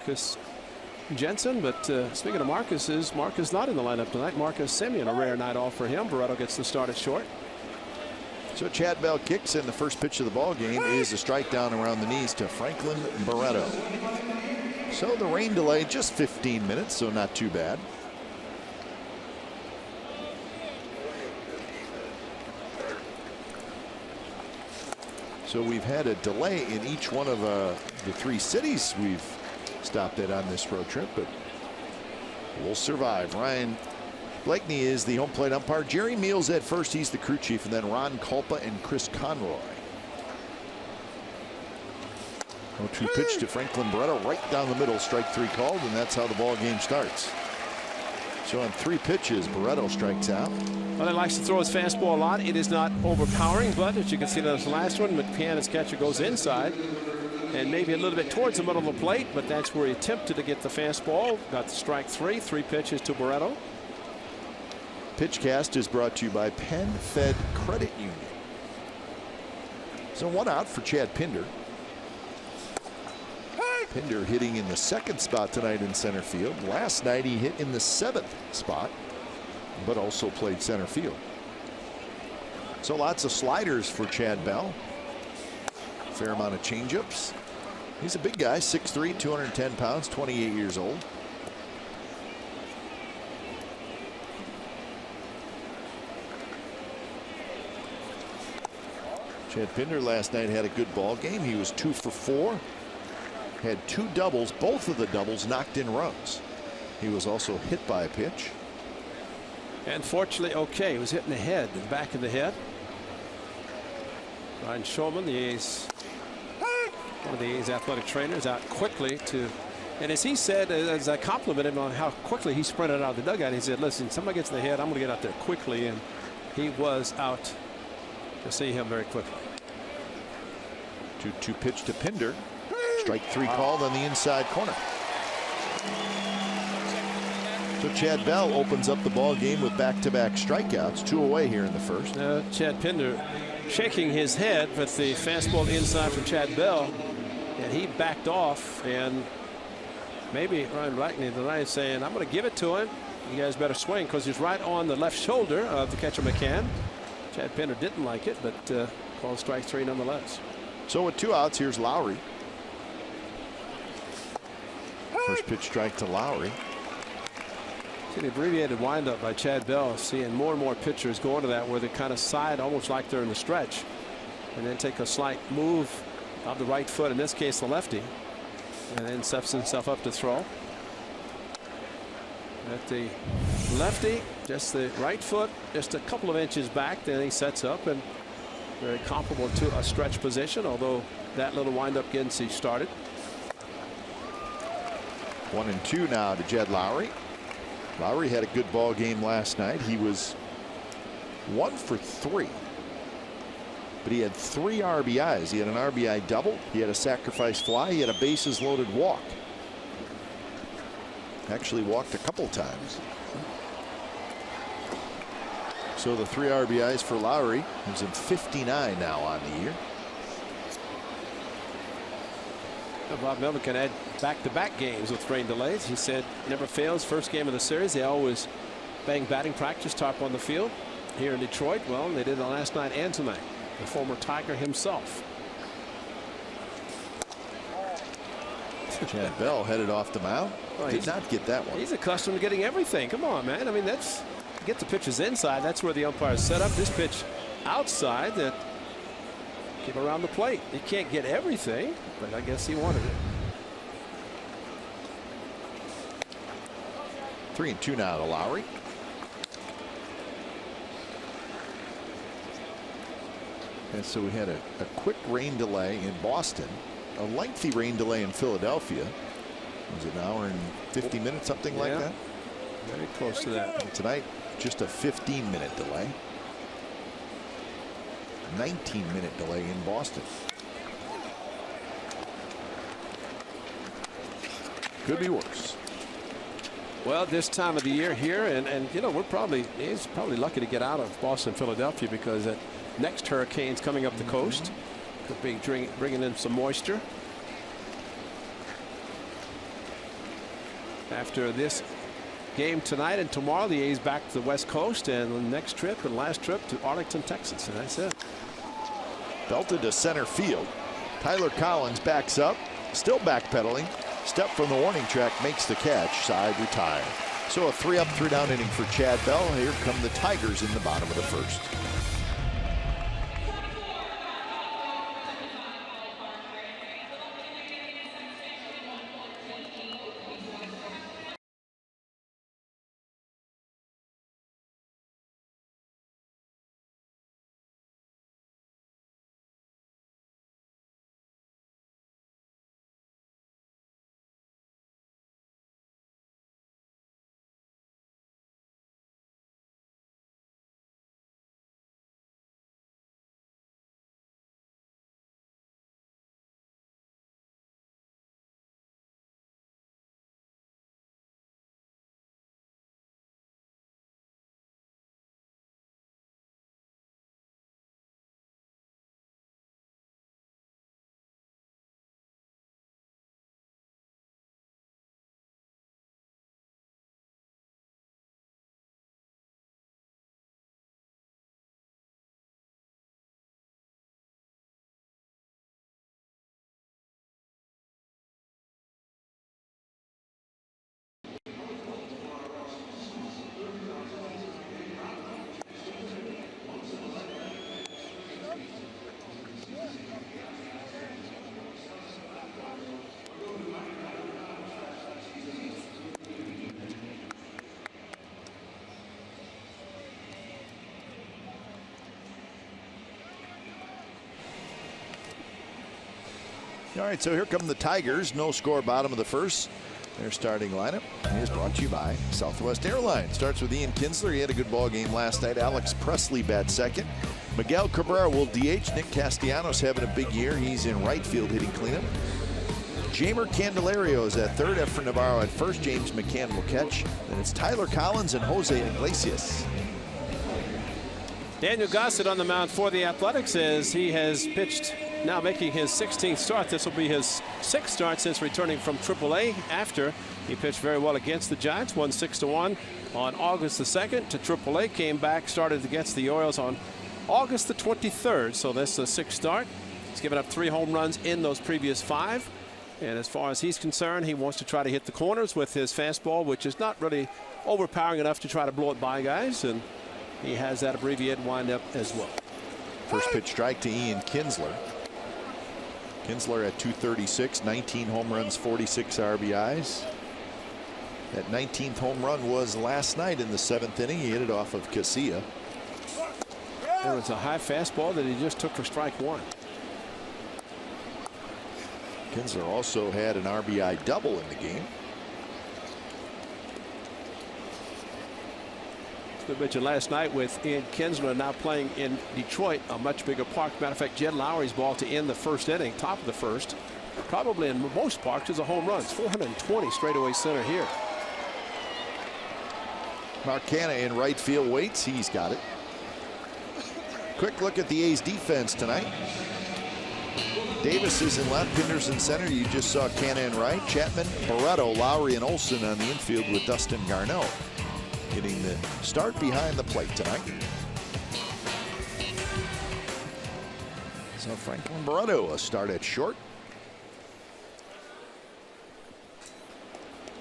Marcus Jensen, but speaking of Marcus not in the lineup tonight. Marcus Semien, a rare night off for him. Barreto gets the start at short. So Chad Bell kicks in. The first pitch of the ball game is a strike down around the knees to Franklin Barreto. So the rain delay just 15 minutes, so not too bad. So we've had a delay in each one of the three cities we've stopped at on this road trip, but we'll survive. Ryan Blakeney is the home plate umpire. Jerry Meals at first. He's the crew chief, and then Ron Culpa and Chris Conroy. 0-2 pitch to Franklin Barreto, right down the middle. Strike three called, and that's how the ball game starts. So on 3 pitches, Barreto strikes out. Well, he likes to throw his fastball a lot. It is not overpowering, but as you can see, that's the last one. McCann, his catcher, goes inside and maybe a little bit towards the middle of the plate, but that's where he attempted to get the fastball. Got the strike 3 pitches to Barreto. Pitchcast is brought to you by Penn Fed Credit Union. So 1 out for Chad Pinder. Pinder hitting in the 2nd spot tonight in center field. Last night he hit in the 7th spot, but also played center field. So lots of sliders for Chad Bell. Fair amount of changeups. He's a big guy, 6'3", 210 pounds, 28 years old. Chad Pinder last night had a good ball game. He was 2 for 4. Had 2 doubles. Both of the doubles knocked in runs. He was also hit by a pitch. And fortunately, okay, he was hitting the head, the back of the head. Ryan Shulman, the A's, one of the A's athletic trainers, out quickly to, and as he said, as I complimented him on how quickly he sprinted out of the dugout, he said, listen, somebody gets in the head, I'm going to get out there quickly, and he was out to see him very quickly. 2-2 pitch to Pinder. Strike 3 called on the inside corner. So Chad Bell opens up the ball game with back-to-back strikeouts, 2 away here in the first. Chad Pinder shaking his head with the fastball inside from Chad Bell, and he backed off, and maybe Ryan Blakeney tonight is saying, I'm going to give it to him. You guys better swing, because he's right on the left shoulder of the catcher McCann. Chad Pinder didn't like it, but called strike 3 nonetheless. So with 2 outs, here's Lowry. First pitch strike to Lowry. See the abbreviated windup by Chad Bell. Seeing more and more pitchers go into that where they kind of side almost like they're in the stretch and then take a slight move of the right foot, in this case the lefty, and then steps himself up to throw. At the lefty, just the right foot just a couple of inches back, then he sets up, and very comparable to a stretch position, although that little windup gets he started. 1-2 now to Jed Lowry. Lowry had a good ball game last night. He was 1 for 3, but he had 3 RBIs. He had an RBI double. He had a sacrifice fly. He had a bases loaded walk. Actually walked a couple times. So the 3 RBIs for Lowry. He's in 59 now on the year. Bob Melvin can add back-to-back games with rain delays. He said never fails. First game of the series, they always bang batting practice top on the field. Here in Detroit, well, they did it last night and tonight. The former Tiger himself. Chad Bell headed off the mound. Did not get that one. He's accustomed to getting everything. Come on, man. I mean, that's get the pitches inside. That's where the umpires set up. This pitch outside that keep around the plate. He can't get everything, but I guess he wanted it. 3-2 now to Lowry. And so we had a quick rain delay in Boston, a lengthy rain delay in Philadelphia. Was it an hour and 50 minutes, something like that? Very close to that. And tonight, just a 15-minute delay. 19-minute delay in Boston. Could be worse. Well, this time of the year here, and you know, he's probably lucky to get out of Boston, Philadelphia, because that next hurricane's coming up the coast. Could be bringing in some moisture. after this game tonight and tomorrow, the A's back to the West Coast, and the next trip and last trip to Arlington, Texas, and that's it. Belted to center field. Tyler Collins backs up, still backpedaling. Step from the warning track, makes the catch. Side retired. So a 3-up, 3-down inning for Chad Bell. Here come the Tigers in the bottom of the first. All right, so here come the Tigers. No score, bottom of the first. Their starting lineup is brought to you by Southwest Airlines. Starts with Ian Kinsler. He had a good ball game last night. Alex Presley bats second. Miguel Cabrera will DH. Nick Castellanos having a big year. He's in right field hitting cleanup. Jamer Candelario is at third. Efren Navarro at first. James McCann will catch. Then it's Tyler Collins and Jose Iglesias. Daniel Gossett on the mound for the Athletics as he has pitched, now making his 16th start. This will be his 6th start since returning from AAA after he pitched very well against the Giants, won 6-1 on August the 2nd to AAA, came back, started against the Orioles on August the 23rd. So this is a 6th start. He's given up 3 home runs in those previous 5. And as far as he's concerned, he wants to try to hit the corners with his fastball, which is not really overpowering enough to try to blow it by guys. And he has that abbreviated windup as well. First pitch strike to Ian Kinsler. Kinsler at 236, 19 home runs, 46 RBIs. That 19th home run was last night in the 7th inning. He hit it off of Casilla. There was a high fastball that he just took for strike 1. Kinsler also had an RBI double in the game. We mentioned last night with Ian Kinsler now playing in Detroit, a much bigger park. Matter of fact, Jed Lowry's ball to end the first inning, top of the first, probably in most parks is a home run. It's 420 straightaway center here. Mark Canha in right field waits. He's got it. Quick look at the A's defense tonight. Davis is in left, Pinders in center. You just saw Canha in right. Chapman, Barreto, Lowry, and Olson on the infield with Dustin Garneau getting the start behind the plate tonight. So Franklin Barreto a start at short.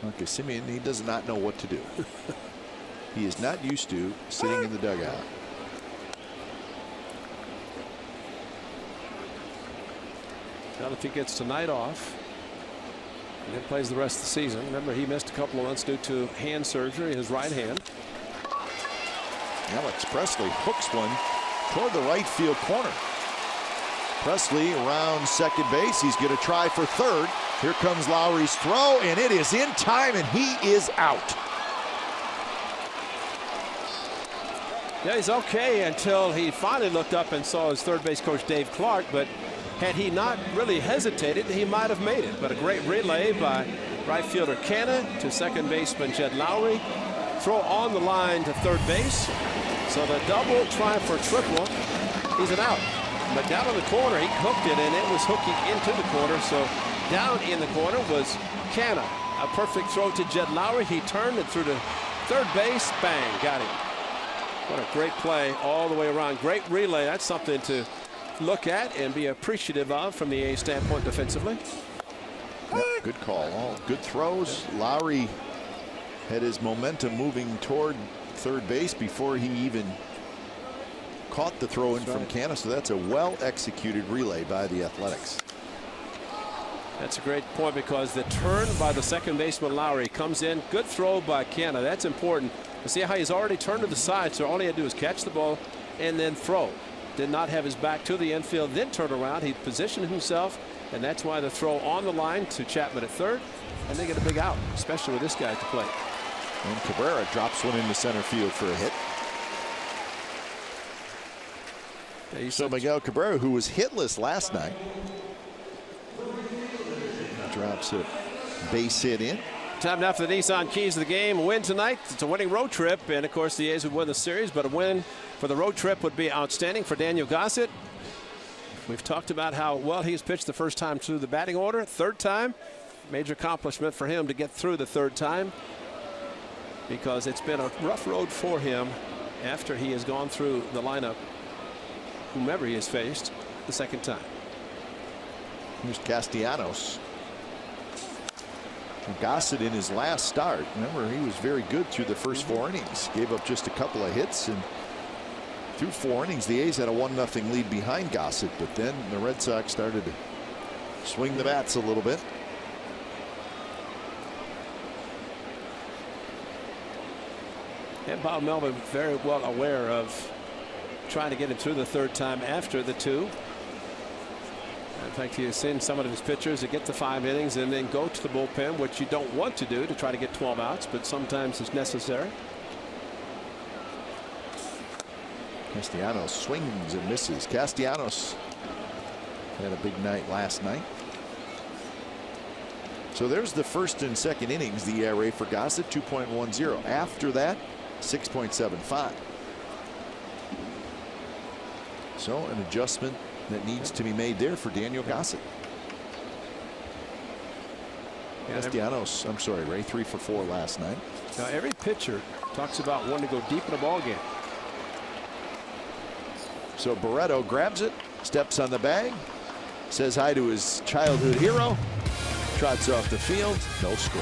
Okay, Simeon, he does not know what to do. He is not used to sitting in the dugout. Well, if he gets tonight off and then plays the rest of the season. Remember, he missed a couple of months due to hand surgery in his right hand. Alex Presley hooks one toward the right field corner. Presley around second base. He's going to try for third. Here comes Lowry's throw, and it is in time, and he is out. Yeah, he's okay until he finally looked up and saw his third base coach Dave Clark, but had he not really hesitated, he might have made it. But a great relay by right fielder Canha to second baseman Jed Lowry. Throw on the line to third base. So the double, try for triple. He's an out. But down in the corner, he hooked it, and it was hooking into the corner. So down in the corner was Canha. A perfect throw to Jed Lowry. He turned it through the third base. Bang, got him. What a great play all the way around. Great relay. That's something to look at and be appreciative of from the A's standpoint defensively. Yep, good call. All good throws. Lowry had his momentum moving toward third base before he even caught the throw in from Canna. So that's a well executed relay by the Athletics. That's a great point, because the turn by the second baseman Lowry comes in. Good throw by Canna. That's important. You see how he's already turned to the side, so all he had to do is catch the ball and then throw. Did not have his back to the infield, then turn around. He positioned himself, and that's why the throw on the line to Chapman at third, and they get a big out, especially with this guy at the plate. And Cabrera drops one into center field for a hit. So Miguel Cabrera, who was hitless last night, drops a base hit in. Time now for the Nissan keys of the game. A win tonight. It's a winning road trip, and of course the A's would win the series, but a win for the road trip would be outstanding for Daniel Gossett. We've talked about how well he's pitched the first time through the batting order. Third time, major accomplishment for him to get through the third time, because it's been a rough road for him after he has gone through the lineup, whomever he has faced, the second time. Here's Castellanos. Gossett in his last start, remember, he was very good through the first 4 innings. Gave up just a couple of hits, and through 4 innings the A's had a 1-0 lead behind Gossett, but then the Red Sox started to swing the bats a little bit. And Bob Melvin very well aware of trying to get him through the third time after the 2. In fact, he has seen some of his pitchers that get to 5 innings and then go to the bullpen, which you don't want to do, to try to get 12 outs, but sometimes it's necessary. Castellanos swings and misses. Castellanos had a big night last night. So there's the first and second innings. The ERA for Gossett 2.10. After that, 6.75. So an adjustment that needs to be made there for Daniel Gossett. Castellanos, I'm sorry, Ray, 3 for 4 last night. Now every pitcher talks about wanting to go deep in a ball game. So Barreto grabs it, steps on the bag, says hi to his childhood hero, trots off the field, no score.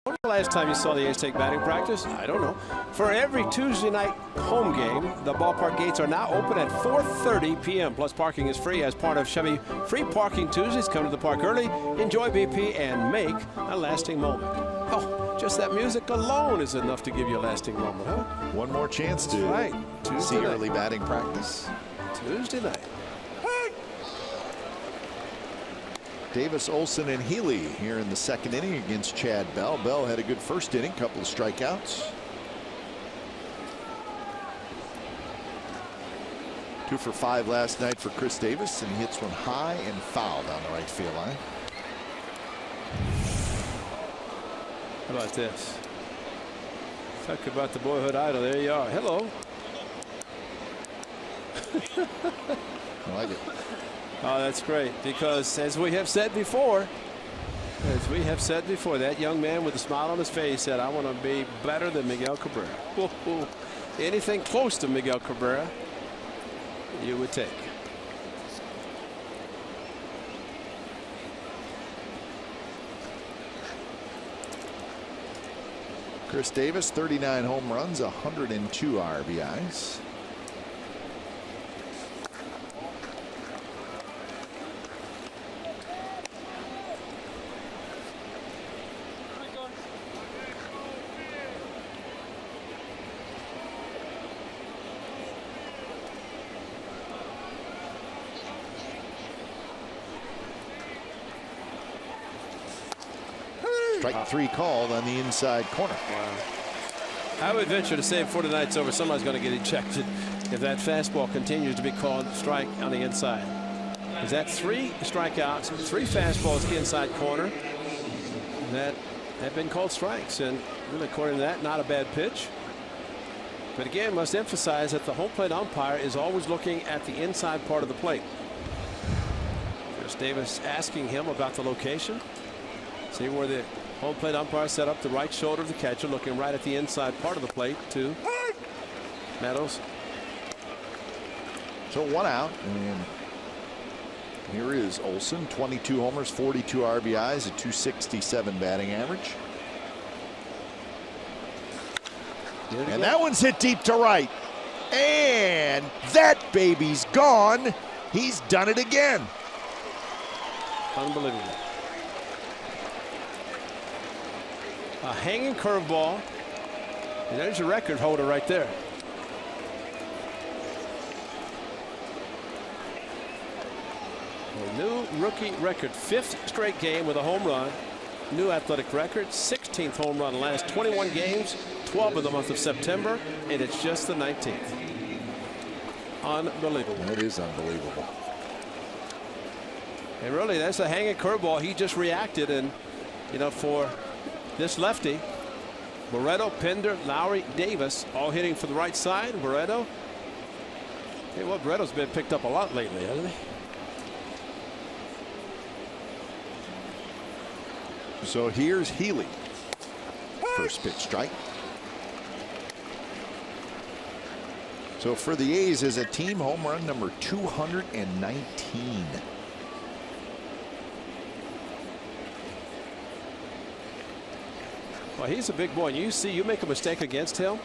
When was the last time you saw the A's take batting practice? I don't know. For every Tuesday night home game, the ballpark gates are now open at 4:30 p.m. Plus, parking is free as part of Chevy Free Parking Tuesdays. Come to the park early, enjoy BP, and make a lasting moment. Oh, just that music alone is enough to give you a lasting moment, huh? One more chance to see early batting practice. Tuesday night. Davis, Olson, and Healy here in the second inning against Chad Bell. Bell had a good first inning, couple of strikeouts. 2 for 5 last night for Chris Davis, and he hits one high and foul down the right field line. How about this? Talk about the boyhood idol. There you are. Hello. I like it. Oh, that's great, because as we have said before, that young man with a smile on his face said, I want to be better than Miguel Cabrera. Anything close to Miguel Cabrera, you would take. Chris Davis, 39 home runs, 102 RBIs. Strike 3 called on the inside corner. Wow. I would venture to say before the night's over, somebody's going to get ejected if that fastball continues to be called strike on the inside. Is that 3 strikeouts, 3 fastballs inside corner that have been called strikes, and really, according to that, not a bad pitch. But again, must emphasize that the home plate umpire is always looking at the inside part of the plate. Chris Davis asking him about the location. See where the home plate umpire set up the right shoulder of the catcher, looking right at the inside part of the plate to Meadows. So 1 out, and here is Olson, 22 homers, 42 RBIs, a .267 batting average. And that one's hit deep to right. And that baby's gone. He's done it again. Unbelievable. A hanging curveball, and there's your record holder right there. A new rookie record, 5th straight game with a home run. New athletic record, 16th home run in the last 21 games, 12 of the month of September, and it's just the 19th. Unbelievable. That is unbelievable. And really, that's a hanging curveball. He just reacted, and you know, for this lefty, Barreto, Pinder, Lowry, Davis, all hitting for the right side. Barreto. Hey, well, Barreto's been picked up a lot lately, hasn't he? So here's Healy. First pitch strike. So for the A's as a team, home run number 219. Well, he's a big boy. And you make a mistake against him,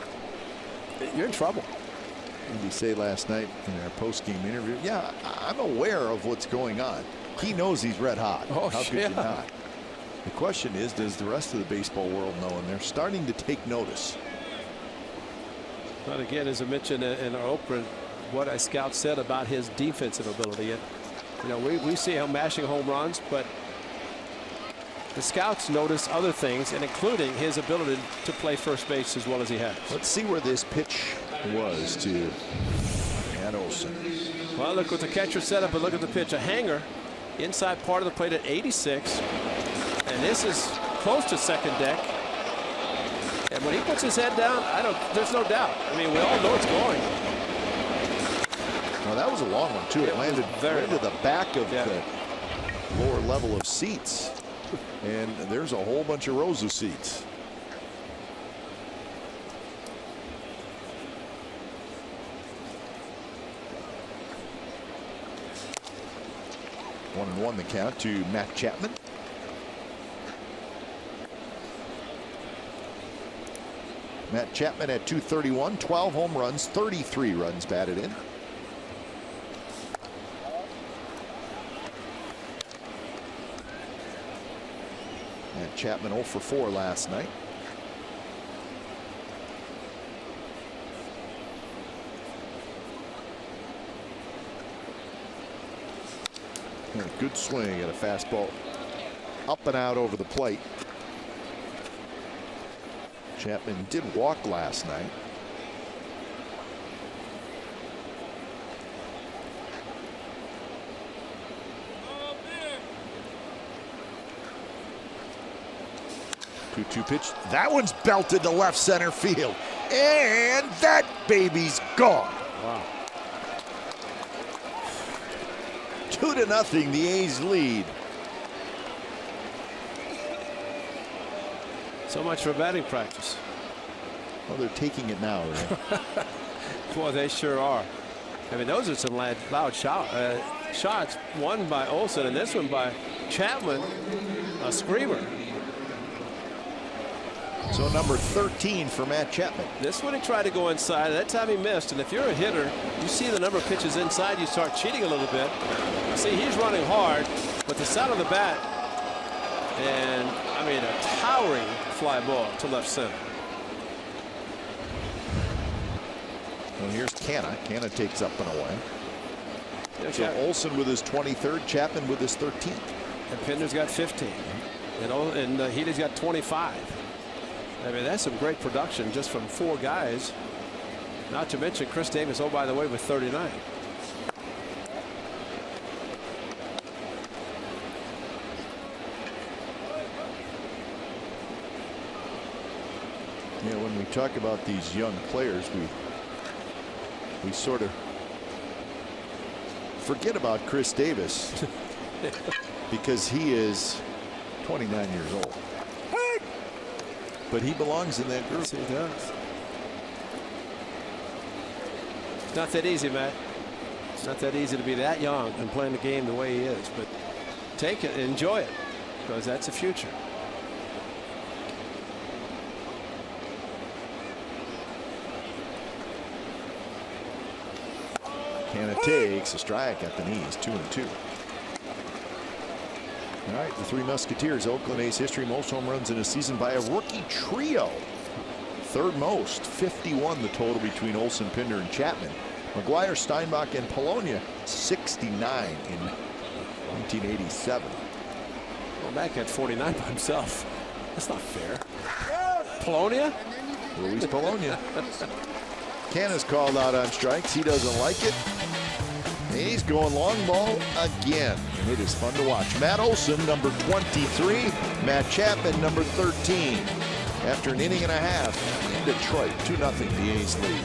you're in trouble. What did he say last night in our post-game interview? Yeah, I'm aware of what's going on. He knows he's red hot. Oh, how could you not? The question is, does the rest of the baseball world know? And they're starting to take notice. But again, as I mentioned in our opener, what a scout said about his defensive ability. And, you know, we see him mashing home runs, but the scouts notice other things, and including his ability to play first base as well as he has. Let's see where this pitch was to Matt Olson. Well, look what the catcher set up, but look at the pitch. A hanger inside part of the plate at 86. And this is close to second deck. And when he puts his head down, there's no doubt. I mean, we all know it's going. Well, that was a long one, too. It landed right into the back of the lower level of seats. And there's a whole bunch of rows of seats. One and one the count to Matt Chapman. Matt Chapman at .231, 12 home runs, 33 runs batted in. Matt Chapman 0 for 4 last night. And a good swing at a fastball up and out over the plate. Chapman did walk last night. Two pitch. That one's belted to left center field. And that baby's gone. Wow. 2-0, the A's lead. So much for batting practice. Well, they're taking it now, right? Boy, they sure are. I mean, those are some loud shots. One by Olsen and this one by Chapman. A screamer. So number 13 for Matt Chapman. This one he tried to go inside. That time he missed. And if you're a hitter, you see the number of pitches inside, you start cheating a little bit. See, he's running hard, but the sound of the bat, and I mean a towering fly ball to left center. Well, here's Canna. Canna takes up and away. Yeah, So Olsen with his 23rd, Chapman with his 13th. And Pender's got 15. And Healy's got 25. I mean, that's some great production just from 4 guys. Not to mention Chris Davis, oh, by the way, with 39. Yeah, when we talk about these young players, we sort of forget about Chris Davis because he is 29 years old. But he belongs in that group. Yes, he does. It's not that easy, Matt. It's not that easy to be that young and playing the game the way he is. But take it, enjoy it, because that's the future. Canna takes a strike at the knees, 2-2. All right, the Three Musketeers, Oakland A's history, most home runs in a season by a rookie trio. Third most, 51 the total between Olsen, Pinder, and Chapman. McGuire, Steinbach, and Polonia, 69 in 1987. Well, back at 49 by himself. That's not fair. Polonia? Luis Polonia. Canna's called out on strikes. He doesn't like it. He's going long ball again. And it is fun to watch. Matt Olsen, number 23. Matt Chapman, number 13. After an inning and a half in Detroit, 2-0, the A's lead.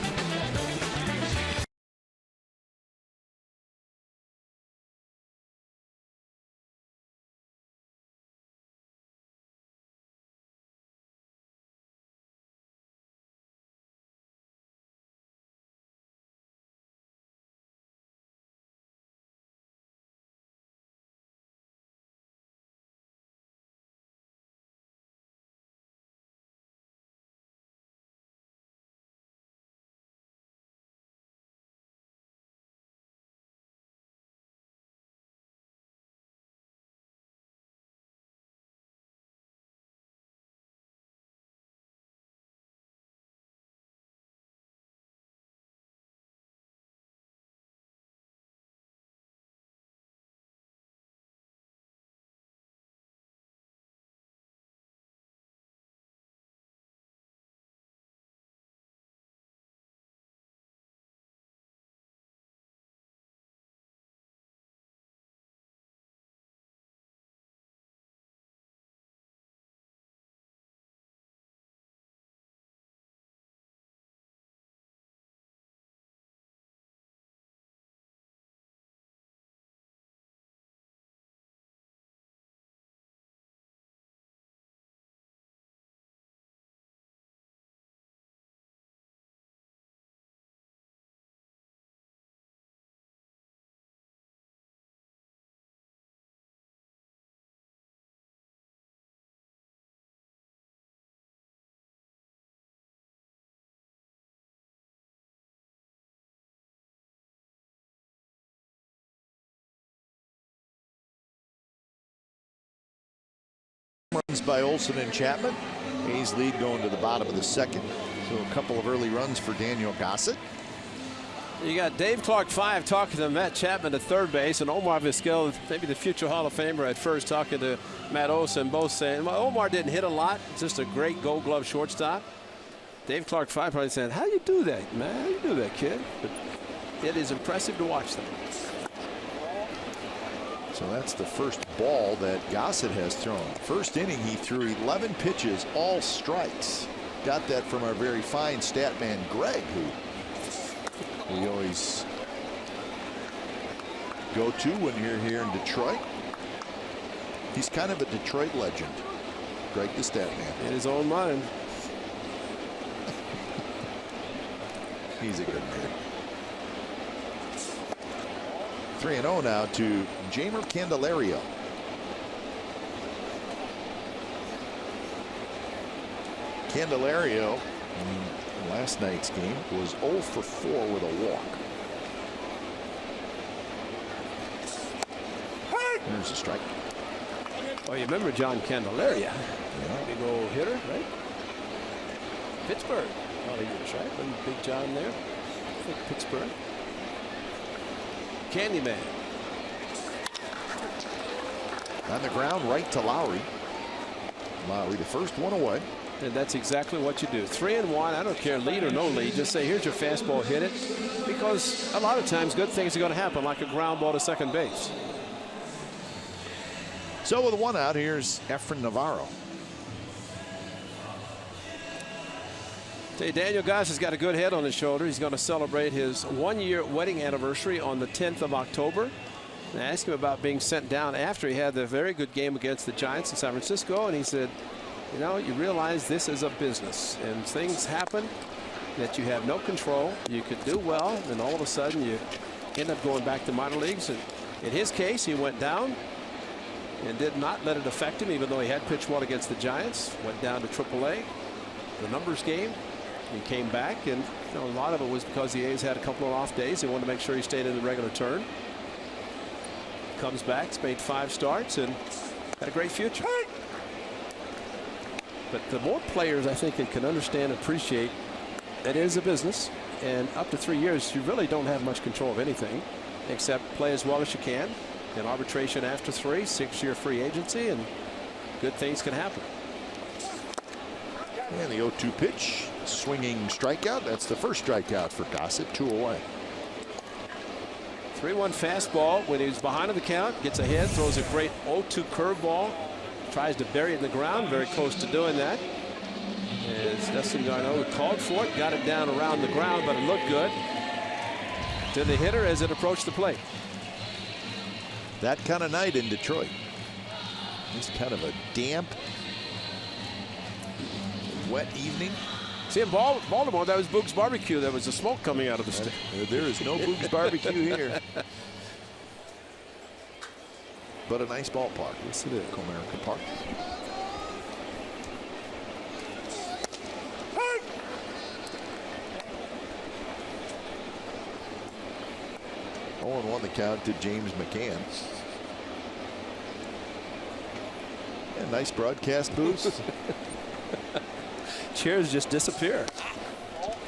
Runs by Olsen and Chapman. A's lead going to the bottom of the second. So a couple of early runs for Daniel Gossett. You got Dave Clark 5 talking to Matt Chapman at third base, and Omar Vizquel, maybe the future Hall of Famer, at first talking to Matt Olson, both saying, well, Omar didn't hit a lot, just a great Gold Glove shortstop. Dave Clark 5 probably saying, how you do that, man? How you do that, kid? But it is impressive to watch them. So that's the first ball that Gossett has thrown. First inning, he threw 11 pitches, all strikes. Got that from our very fine stat man, Greg, who we always go to when you're here in Detroit. He's kind of a Detroit legend, Greg the stat man. In his own mind. He's a good man. 3-0 now to Jeimer Candelario. Candelario in last night's game was 0 for 4 with a walk. There's a strike. Oh, you remember John Candelaria? Yeah. Big old hitter, right? Pittsburgh. Oh, he was right. Wasn't Big John there? I think Pittsburgh. Candyman. On the ground, right to Lowry. Lowry, the first one away. And that's exactly what you do. 3-1. I don't care, lead or no lead. Just say, here's your fastball, hit it. Because a lot of times good things are going to happen, like a ground ball to second base. So with one out, here's Efren Navarro. Daniel Goss has got a good head on his shoulder. He's going to celebrate his one-year wedding anniversary on the 10th of October. And I asked him about being sent down after he had the very good game against the Giants in San Francisco, and he said, you know, you realize this is a business and things happen that you have no control. You could do well, and all of a sudden you end up going back to minor leagues. And in his case, he went down and did not let it affect him, even though he had pitched well against the Giants. Went down to AAA, the numbers game. He came back, and you know, a lot of it was because the A's had a couple of off days. They wanted to make sure he stayed in the regular turn. Comes back, made 5 starts, and had a great future. But the more players I think that can understand and appreciate that it is a business, and up to 3 years, you really don't have much control of anything except play as well as you can. In arbitration after 3, 6-year free agency, and good things can happen. And the 0-2 pitch, swinging strikeout. That's the first strikeout for Gossett, 2 away. 3-1 fastball when he's behind in the count, gets ahead, throws a great 0-2 curveball, tries to bury it in the ground, very close to doing that. As Dustin Garneau called for it, got it down around the ground, but it looked good to the hitter as it approached the plate. That kind of night in Detroit. It's kind of a damp, wet evening. See, in Baltimore, that was Boog's Barbecue. There was the smoke coming out of the stick. There is no Boog's Barbecue here. But a nice ballpark. Yes, it is. Comerica Park. Won the count to James McCann. Yeah, nice broadcast boost. Chairs just disappear.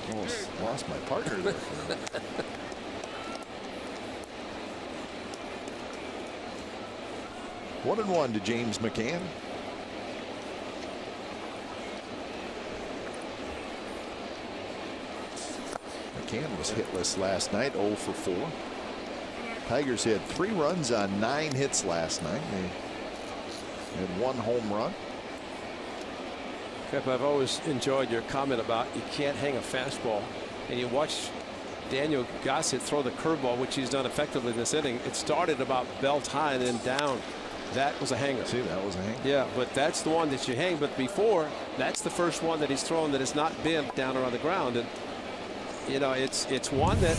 Almost lost my partner there for a minute. 1-1 to James McCann. McCann was hitless last night, 0 for 4. Tigers had 3 runs on 9 hits last night. They had 1 home run. Pep, I've always enjoyed your comment about you can't hang a fastball, and you watch Daniel Gossett throw the curveball, which he's done effectively this inning. It started about belt high and then down. That was a hanger. See, that was a hanger. Yeah, but that's the one that you hang. But before, that's the first one that he's thrown that has not been down around the ground. And you know, it's one that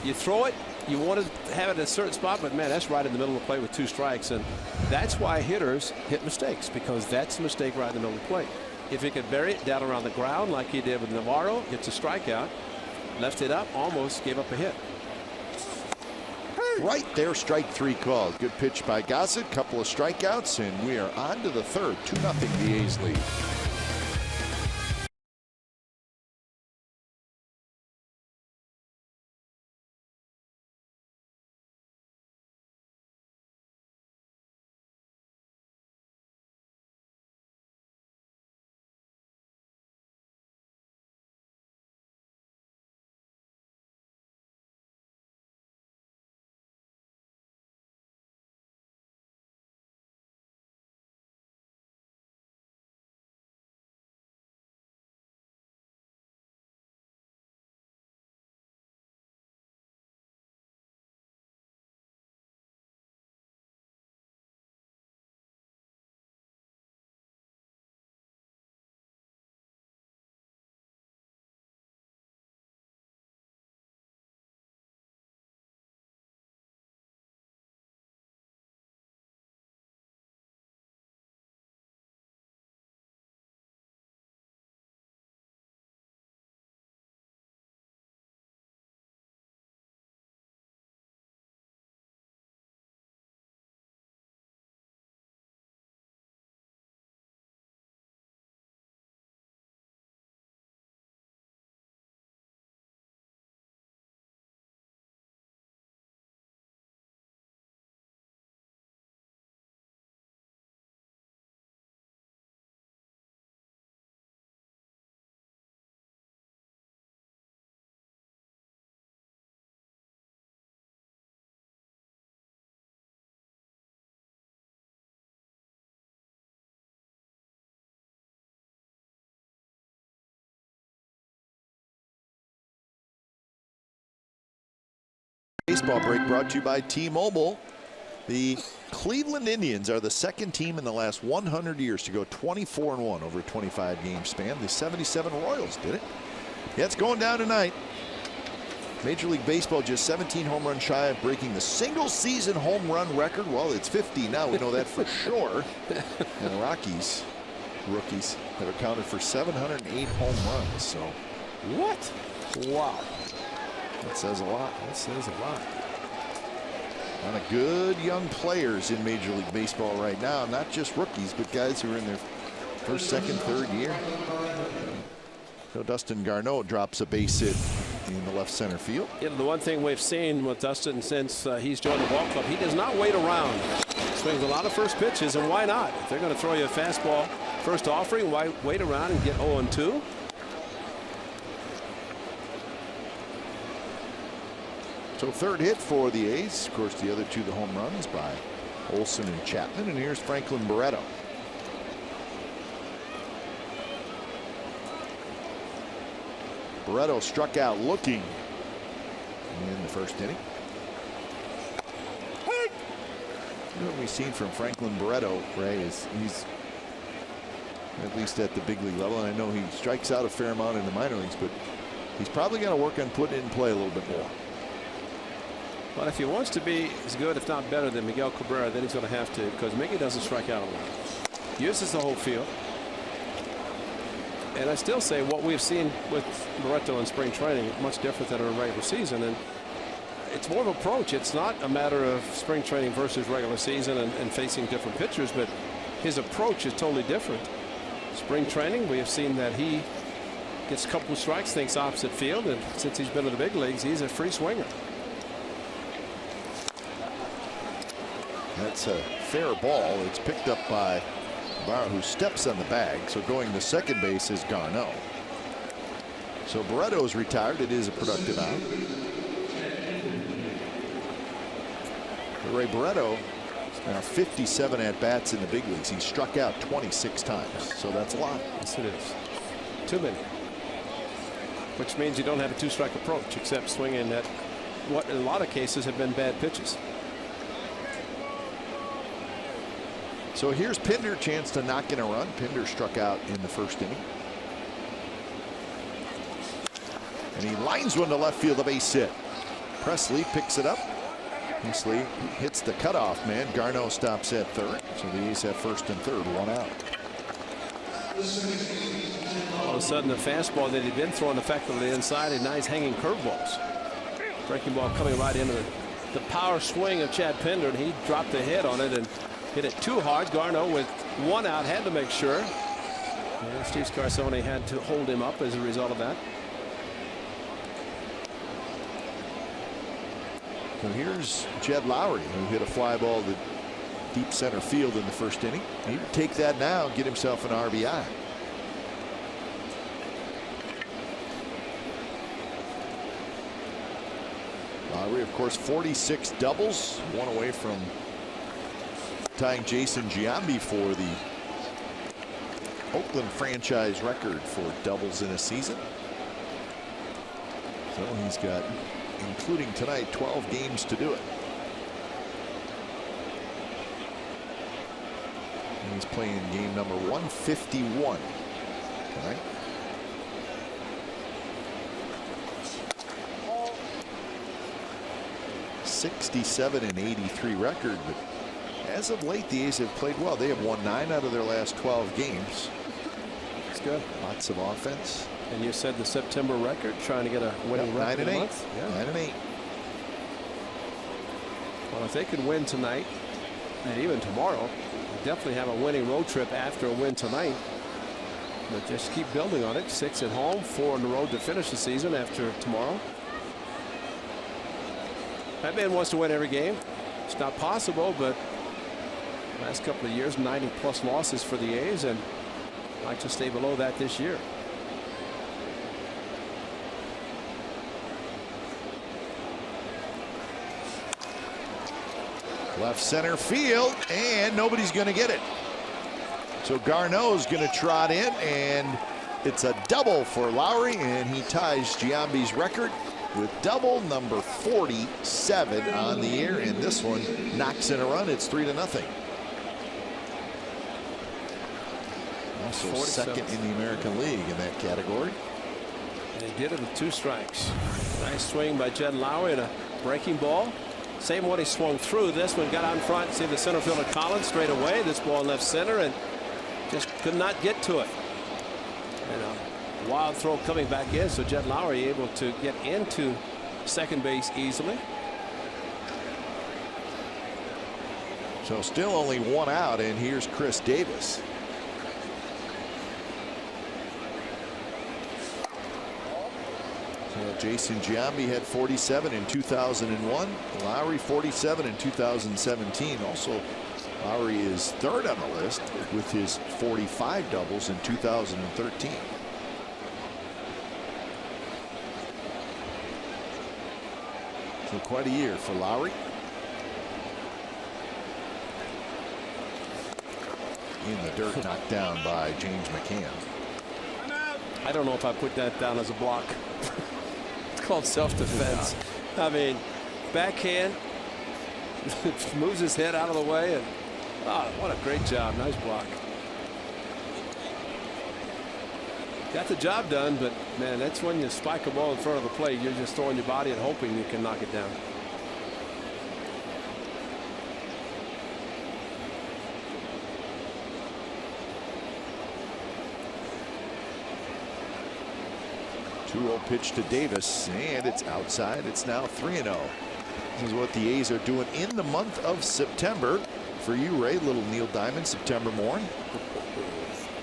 you throw it, you want to have it at a certain spot, but man, that's right in the middle of the plate with 2 strikes, and that's why hitters hit mistakes, because that's a mistake right in the middle of the plate. If he could bury it down around the ground like he did with Navarro, gets a strikeout, left it up, almost gave up a hit. Right there, strike 3 called. Good pitch by Gossett, couple of strikeouts, and we are on to the 3rd. 2-0 the A's lead. Baseball break brought to you by T-Mobile. The Cleveland Indians are the second team in the last 100 years to go 24-1 over a 25-game span. The 77 Royals did it. Yeah, it's going down tonight. Major League Baseball just 17 home runs shy of breaking the single-season home run record. Well, it's 50 now. We know that for sure. And the Rockies, rookies, have accounted for 708 home runs. So, what? Wow. That says a lot. That says a lot. A lot of good young players in Major League Baseball right now. Not just rookies, but guys who are in their first, second, third year. So Dustin Garneau drops a base hit in the left center field. You know, the one thing we've seen with Dustin since he's joined the ball club, he does not wait around. Swings a lot of first pitches, and why not? If they're going to throw you a fastball first offering, why wait around and get 0-2? So third hit for the A's. Of course, the other two, the home runs by Olsen and Chapman. And here's Franklin Barreto. Barreto struck out looking in the first inning. What we've seen from Franklin Barreto, Ray, is he's at least at the big league level. And I know he strikes out a fair amount in the minor leagues, but he's probably going to work on putting it in play a little bit more. But if he wants to be as good, if not better, than Miguel Cabrera, then he's going to have to, because Miggy doesn't strike out a lot. Uses the whole field. And I still say what we've seen with Barreto in spring training is much different than in a regular season. And it's more of an approach. It's not a matter of spring training versus regular season and facing different pitchers, but his approach is totally different. Spring training, we have seen that he gets a couple of strikes, thinks opposite field, and since he's been in the big leagues, he's a free swinger. That's a fair ball. It's picked up by Barr, who steps on the bag. So going to second base is Garneau. So Barreto's retired. It is a productive out. But Ray Barreto now 57 at-bats in the big leagues. He's struck out 26 times. So that's a lot. Yes, it is. Too many. Which means you don't have a two-strike approach, except swinging at what in a lot of cases have been bad pitches. So here's Pinder, chance to knock in a run. Pinder struck out in the first inning. And he lines one to left field, a base hit. Presley picks it up. Presley hits the cutoff man. Garneau stops at third. So the A's have first and third, one out. All of a sudden, the fastball that he'd been throwing effectively inside, and now he's hanging curveballs. Breaking ball coming right into the power swing of Chad Pinder, and he dropped the head on it and hit it too hard. Garneau with one out had to make sure. And Steve Scarsone had to hold him up as a result of that. So here's Jed Lowry, who hit a fly ball to deep center field in the first inning. He would take that now and get himself an RBI. Lowry, of course, 46 doubles, one away from tying Jason Giambi for the Oakland franchise record for doubles in a season. So he's got, including tonight, 12 games to do it. And he's playing game number 151 tonight. .67 and 83 record, but as of late, the A's have played well. They have won 9 out of their last 12 games. It's good. Lots of offense. And you said the September record, trying to get a winning record. 9-8. Yeah. 9-8. Well, if they could win tonight, and even tomorrow, definitely have a winning road trip after a win tonight. But just keep building on it. 6 at home, 4 on the road to finish the season after tomorrow. That man wants to win every game. It's not possible, but last couple of years, 90+ losses for the A's, and like to stay below that this year. Left center field, and nobody's going to get it. So Garneau's going to trot in, and it's a double for Lowry, and he ties Giambi's record. with double number 47 on the air, and this one knocks in a run. It's 3-0. Also 47th. second in the American League in that category. And he did it with 2 strikes. Nice swing by Jed Lowry and a breaking ball. Same one he swung through. This one got out in front. See the center fielder Collins straight away. This ball left center and just could not get to it. And a wild throw coming back in, so Jed Lowry able to get into second base easily. So still only 1 out, and here's Chris Davis. So Jason Giambi had 47 in 2001. Lowry 47 in 2017. Also, Lowry is third on the list with his 45 doubles in 2013. So quite a year for Lowry. In the dirt, knocked down by James McCann. I don't know if I put that down as a block. It's called self-defense. I mean, backhand, moves his head out of the way, and what a great job. Nice block. Got the job done, but man, that's when you spike a ball in front of the plate. You're just throwing your body and hoping you can knock it down. Two-0 pitch to Davis, and it's outside. It's now 3-0. This is what the A's are doing in the month of September. For you, Ray, little Neil Diamond, September morn.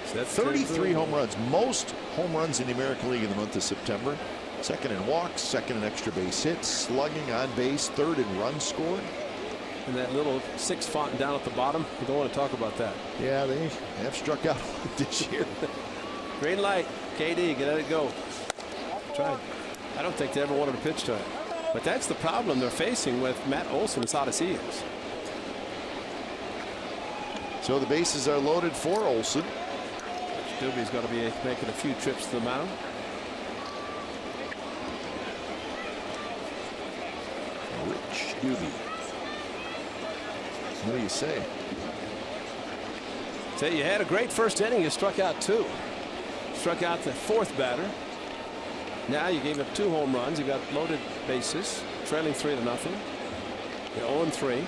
33 home runs, most home runs in the American League in the month of September. Second in walks, second in extra base hits, slugging, on base, third in runs scored. And that little 6 font down at the bottom, you don't want to talk about that. Yeah, they have struck out this year. Green light, KD, let it go. Tried. I don't think they ever wanted to pitch to it. But that's the problem they're facing with Matt Olson as hot as he is. So the bases are loaded for Olson. Doobie's going to be making a few trips to the mound. Rich Doobie. What do you say? Say you had a great first inning. You struck out 2. Struck out the 4th batter. Now you gave up 2 home runs. You got loaded bases, trailing 3-0. You're 0-3.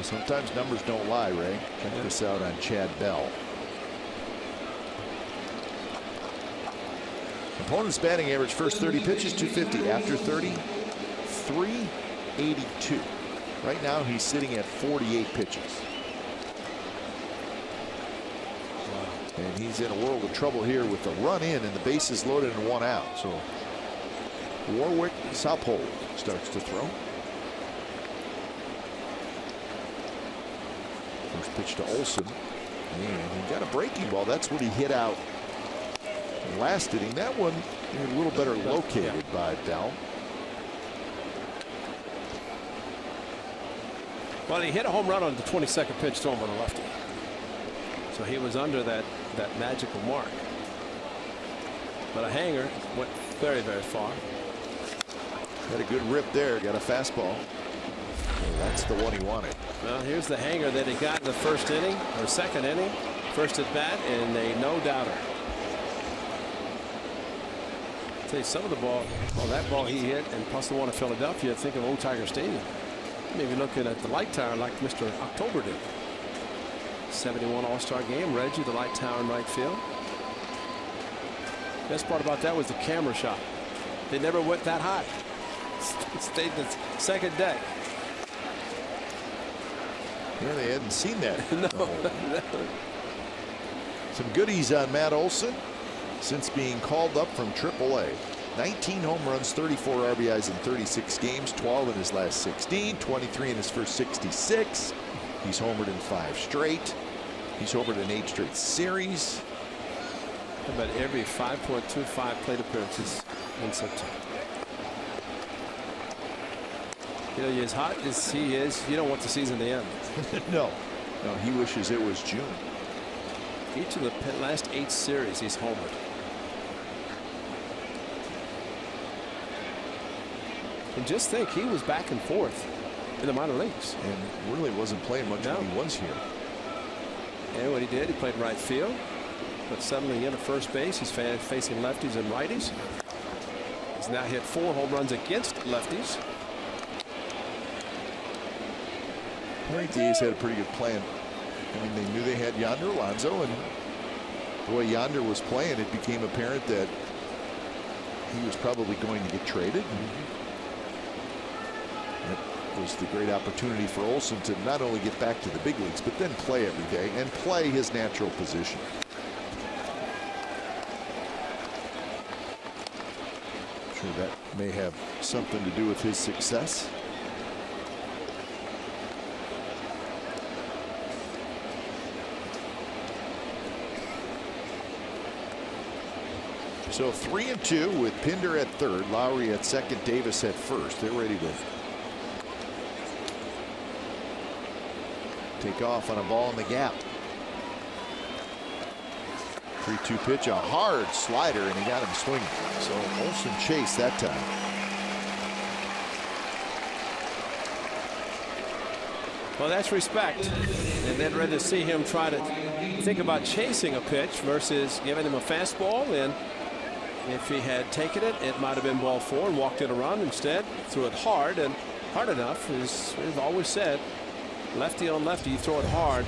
Sometimes numbers don't lie, Ray. Check this out on Chad Bell. Opponent's batting average first 30 pitches, 250. After 30, 382. Right now he's sitting at 48 pitches. And he's in a world of trouble here with the run in and the bases loaded and 1 out. So Warwick Saupold starts to throw. First pitch to Olson, and he got a breaking ball. That's what he hit out last inning. That one a little better located by Bell. Well, he hit a home run on the 22nd pitch to him on the lefty. So he was under that magical mark. But a hanger went very, very far. Had a good rip there. Got a fastball. Well, that's the one he wanted. Well, here's the hanger that he got in the first inning or second inning. First at bat, and a no-doubter. Tell you some of the ball, well, that ball he hit, and plus the one in Philadelphia, think of Old Tiger Stadium. Maybe looking at the light tower like Mr. October did. 71 All-Star game. Reggie, the light tower in right field. Best part about that was the camera shot. They never went that high. It stayed the second deck. Yeah, they hadn't seen that. No. Some goodies on Matt Olson since being called up from AAA. 19 home runs, 34 RBIs in 36 games, 12 in his last 16, 23 in his first 66. He's homered in 5 straight. He's homered in 8 straight series. About every 5.25 plate appearances in September. You know, as hot as he is, you don't want the season to end. No, he wishes it was June. Each of the last 8 series, he's homered. And just think, he was back and forth in the minor leagues. And really wasn't playing much when he was here. And what he did, he played right field. But suddenly into first base, he's facing lefties and righties. He's now hit 4 home runs against lefties. I think the A's had a pretty good plan. I mean, they knew they had Yonder Alonso, and the way Yonder was playing, it became apparent that he was probably going to get traded. That was the great opportunity for Olson to not only get back to the big leagues, but then play every day and play his natural position. I'm sure that may have something to do with his success. So 3-2 with Pinder at third, Lowry at second, Davis at first. They're ready to take off on a ball in the gap. 3-2 pitch, a hard slider, and he got him swinging. So Olson chased that time. Well, that's respect. And then rather see him try to think about chasing a pitch versus giving him a fastball. And if he had taken it, it might have been ball 4 and walked it around. Instead, threw it hard, and hard enough, as we've always said, lefty on lefty, you throw it hard,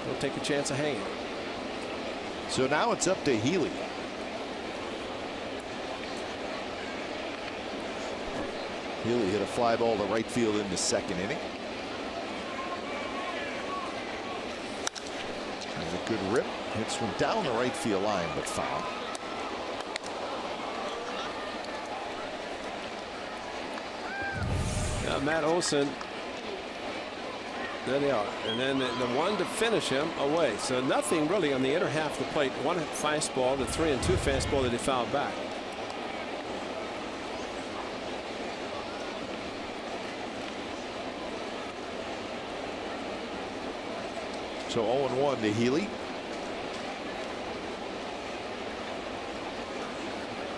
don't take a chance of hanging. So now it's up to Healy. Healy hit a fly ball to right field in the second inning. And a good rip. Hits one down the right field line, but foul. Matt Olson, there they are, and then the one to finish him away. So nothing really on the inner half of the plate. One fastball, the 3-2 fastball that he fouled back. So 0-1 to Healy.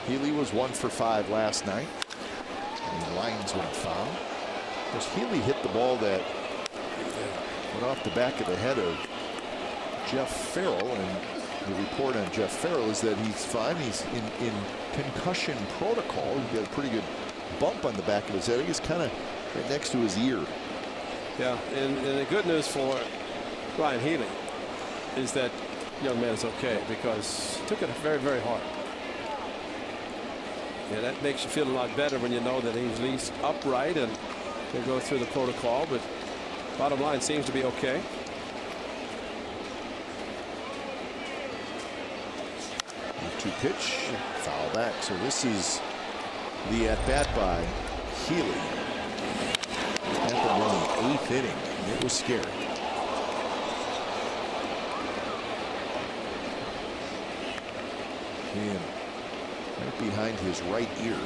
Healy was 1 for 5 last night. And the lines went foul. Of course, Healy hit the ball that went off the back of the head of Jeff Farrell, and the report on Jeff Farrell is that he's fine. He's in concussion protocol. He got a pretty good bump on the back of his head. He's kind of right next to his ear. Yeah, and the good news for Ryan Healy is that young man is okay, because he took it very, very hard. Yeah, that makes you feel a lot better when you know that he's at least upright and can go through the protocol, but bottom line seems to be okay. Two pitch, foul back. So this is the at bat by Healy. Happened in the 8th inning. It was scary. And right behind his right ear.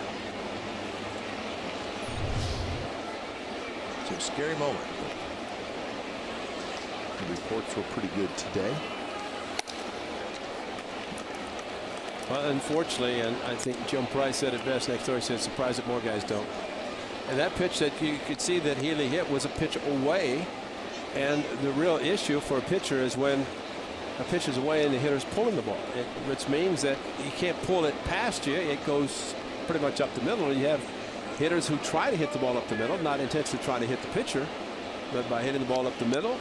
It's a scary moment. The reports were pretty good today. Well, unfortunately, and I think Jim Price said it best next door, he said, surprised that more guys don't. And that pitch that you could see that Healy hit was a pitch away. And the real issue for a pitcher is when a pitch is away and the hitter's pulling the ball, which means that you can't pull it past you. It goes pretty much up the middle. You have hitters who try to hit the ball up the middle, not intentionally trying to hit the pitcher, but by hitting the ball up the middle,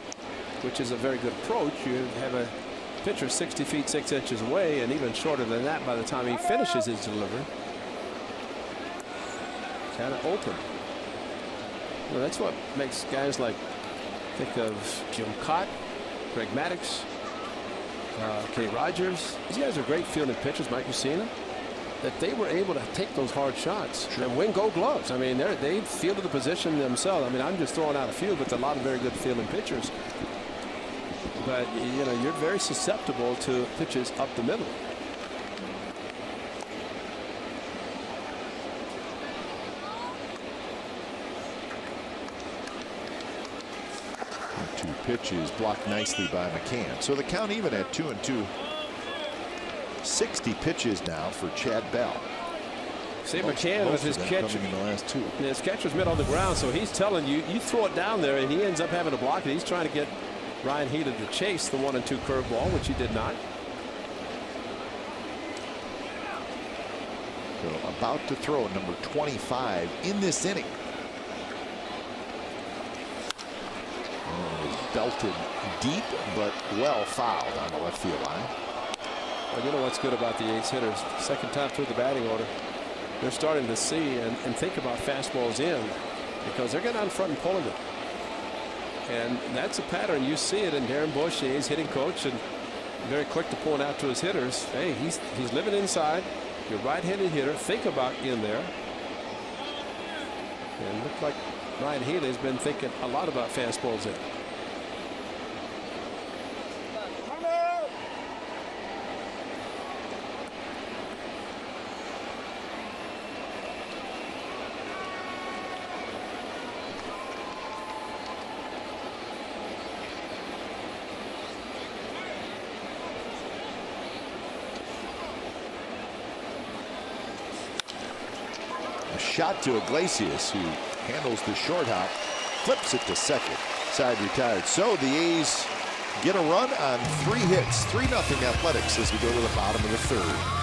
which is a very good approach, you have a pitcher 60 feet 6 inches away, and even shorter than that by the time he finishes his delivery. Kind of open. Well, that's what makes guys like, think of Jim Cott, Greg Maddux, Kenny Rogers. These guys are great fielding pitchers. Mike Mussina, that they were able to take those hard shots and win Gold Gloves. I mean, they fielded the position themselves. I mean, I'm just throwing out a few, but a lot of very good fielding pitchers. But you know, you're very susceptible to pitches up the middle. Two pitches blocked nicely by McCann. So the count even at 2-2. 60 pitches now for Chad Bell. See McCann with his catch. In the last two. His catch was mid on the ground, so he's telling you, you throw it down there, and he ends up having to block it. He's trying to get Ryan Heaton to chase the 1-2 curveball, which he did not. So about to throw number 25 in this inning. And it was belted deep, but well fouled on the left field line. Well, you know what's good about the ace hitters? Second time through the batting order, they're starting to see and think about fastballs in, because they're getting out in front and pulling it. And that's a pattern. You see it in Darren Bush, the A's hitting coach, and very quick to point out to his hitters, hey, he's living inside. Your right-handed hitter, think about in there. And it looked like Ryan Heaton has been thinking a lot about fastballs in. Shot to Iglesias, who handles the short hop, flips it to second. Side retired. So the A's get a run on 3 hits. 3-0 Athletics as we go to the bottom of the third.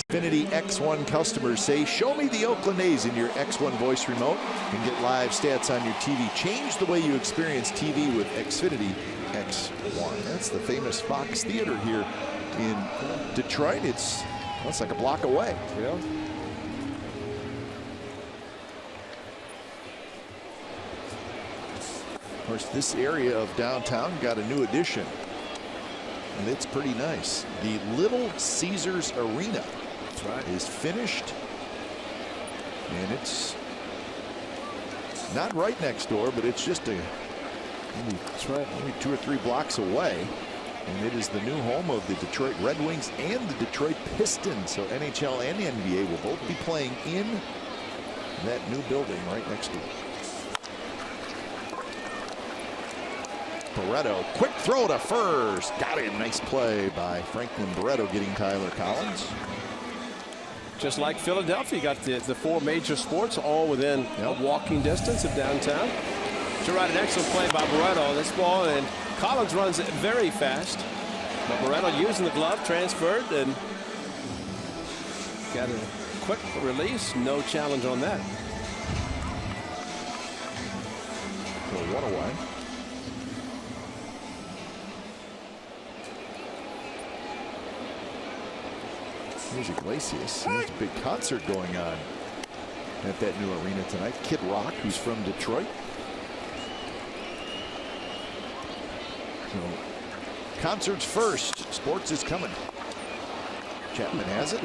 Xfinity X1 customers say, show me the Oakland A's in your X1 voice remote and get live stats on your TV. Change the way you experience TV with Xfinity X1. That's the famous Fox Theater here in Detroit. It's like a block away. Yeah. Of course, this area of downtown got a new addition, and it's pretty nice. The Little Caesars Arena is finished, and it's not right next door, but it's just maybe 2 or 3 blocks away, and it is the new home of the Detroit Red Wings and the Detroit Pistons. So NHL and NBA will both be playing in that new building right next door. Barreto, quick throw to first, got him. Nice play by Franklin Barreto, getting Tyler Collins. Just like Philadelphia, you got the 4 major sports all within a walking distance of downtown. To right, an excellent play by Barreto on this ball, and Collins runs it very fast. But Barreto using the glove, transferred, and got a quick release. No challenge on that. So 1 away. Here's Iglesias. There's a big concert going on at that new arena tonight. Kid Rock, who's from Detroit. So, concerts first. Sports is coming. Chapman has it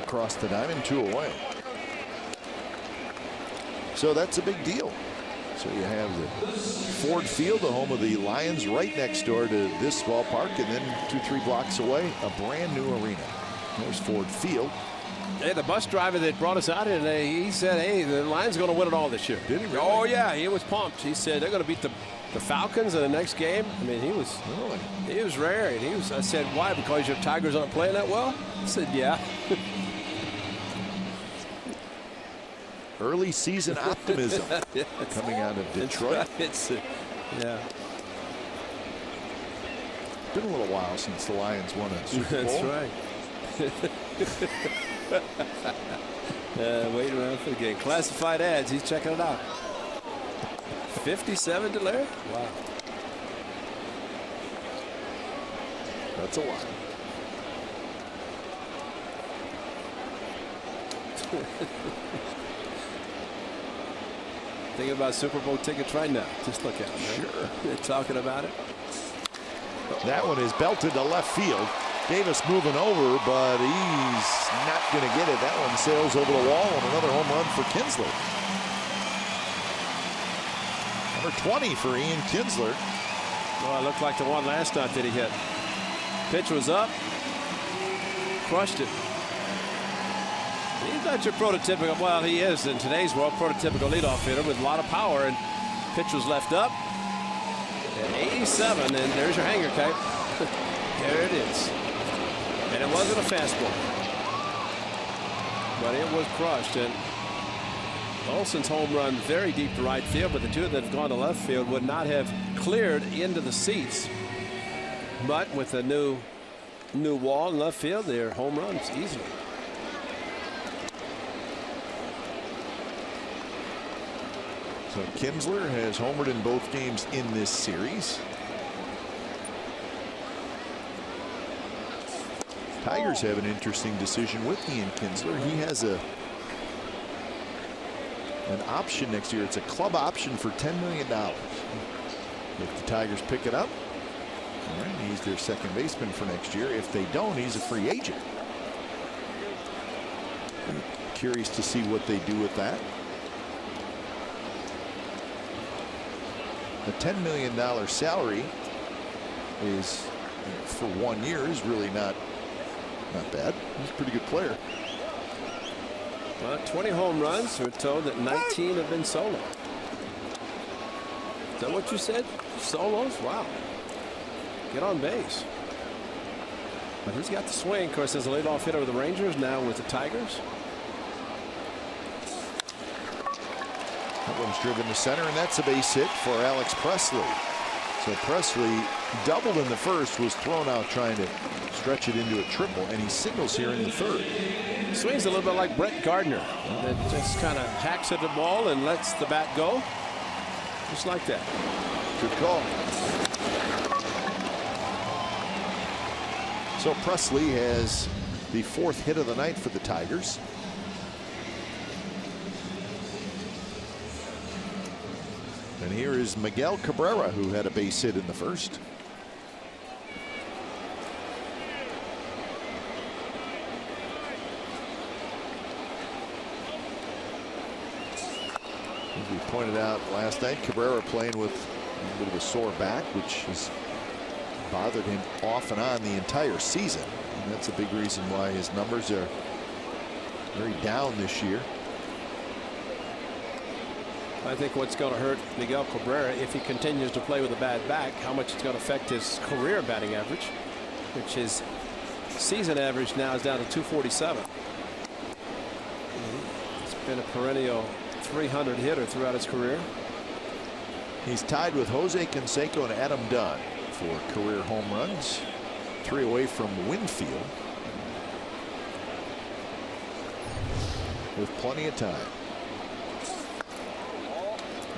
across the diamond, 2 away. So that's a big deal. So you have the Ford Field, the home of the Lions, right next door to this ballpark, and then 2-3 blocks away, a brand new arena. There's Ford Field. Hey, the bus driver that brought us out here today, he said, hey, the Lions are going to win it all this year. Did he really? Oh, yeah, he was pumped. He said they're going to beat the Falcons in the next game. I mean, he was rare. And I said, why? Because your Tigers aren't playing that well? He said, yeah. Early season optimism coming out of Detroit. Yeah. Been a little while since the Lions won a Super Bowl. That's right. Waiting around for the game. Classified ads. He's checking it out. 57 to Larry. Wow. That's a lot. Thinking about Super Bowl tickets right now. Just look at them. Sure. They're talking about it. That one is belted to left field. Davis moving over, but he's not going to get it. That one sails over the wall, and another home run for Kinsler. Number 20 for Ian Kinsler. Well, it looked like the one last night that he hit. Pitch was up. Crushed it. He's not your prototypical, well, he is in today's world, prototypical leadoff hitter with a lot of power, and pitch was left up. At 87, and there's your hanger, Kite. There it is. And it wasn't a fastball, but it was crushed. And Olson's home run very deep to right field, but the two that have gone to left field would not have cleared into the seats. But with a new wall in left field, they're home runs easily. So Kinsler has homered in both games in this series. Tigers have an interesting decision with Ian Kinsler. He has an option next year. It's a club option for $10 million. If the Tigers pick it up, all right, he's their second baseman for next year. If they don't, he's a free agent. I'm curious to see what they do with that. The $10 million salary is, for 1 year, is really not bad. He's a pretty good player. Well, 20 home runs. We're told that 19 have been solo. Is that what you said? Solos? Wow. Get on base. But he's got the swing. Of course, as a leadoff hitter with the Rangers, now with the Tigers. That one's driven to center, and that's a base hit for Alex Presley. So Presley doubled in the first, was thrown out trying to stretch it into a triple, and he signals here in the third. Swings a little bit like Brett Gardner. That just kind of hacks at the ball and lets the bat go. Just like that. Good call. So Presley has the 4th hit of the night for the Tigers. And here is Miguel Cabrera, who had a base hit in the first. As we pointed out last night, Cabrera playing with a bit of a sore back, which has bothered him off and on the entire season. And that's a big reason why his numbers are very down this year. I think what's going to hurt Miguel Cabrera, if he continues to play with a bad back, how much it's going to affect his career batting average, which his season average now is down to 247. It's been a perennial 300 hitter throughout his career. He's tied with Jose Canseco and Adam Dunn for career home runs, 3 away from Winfield, with plenty of time.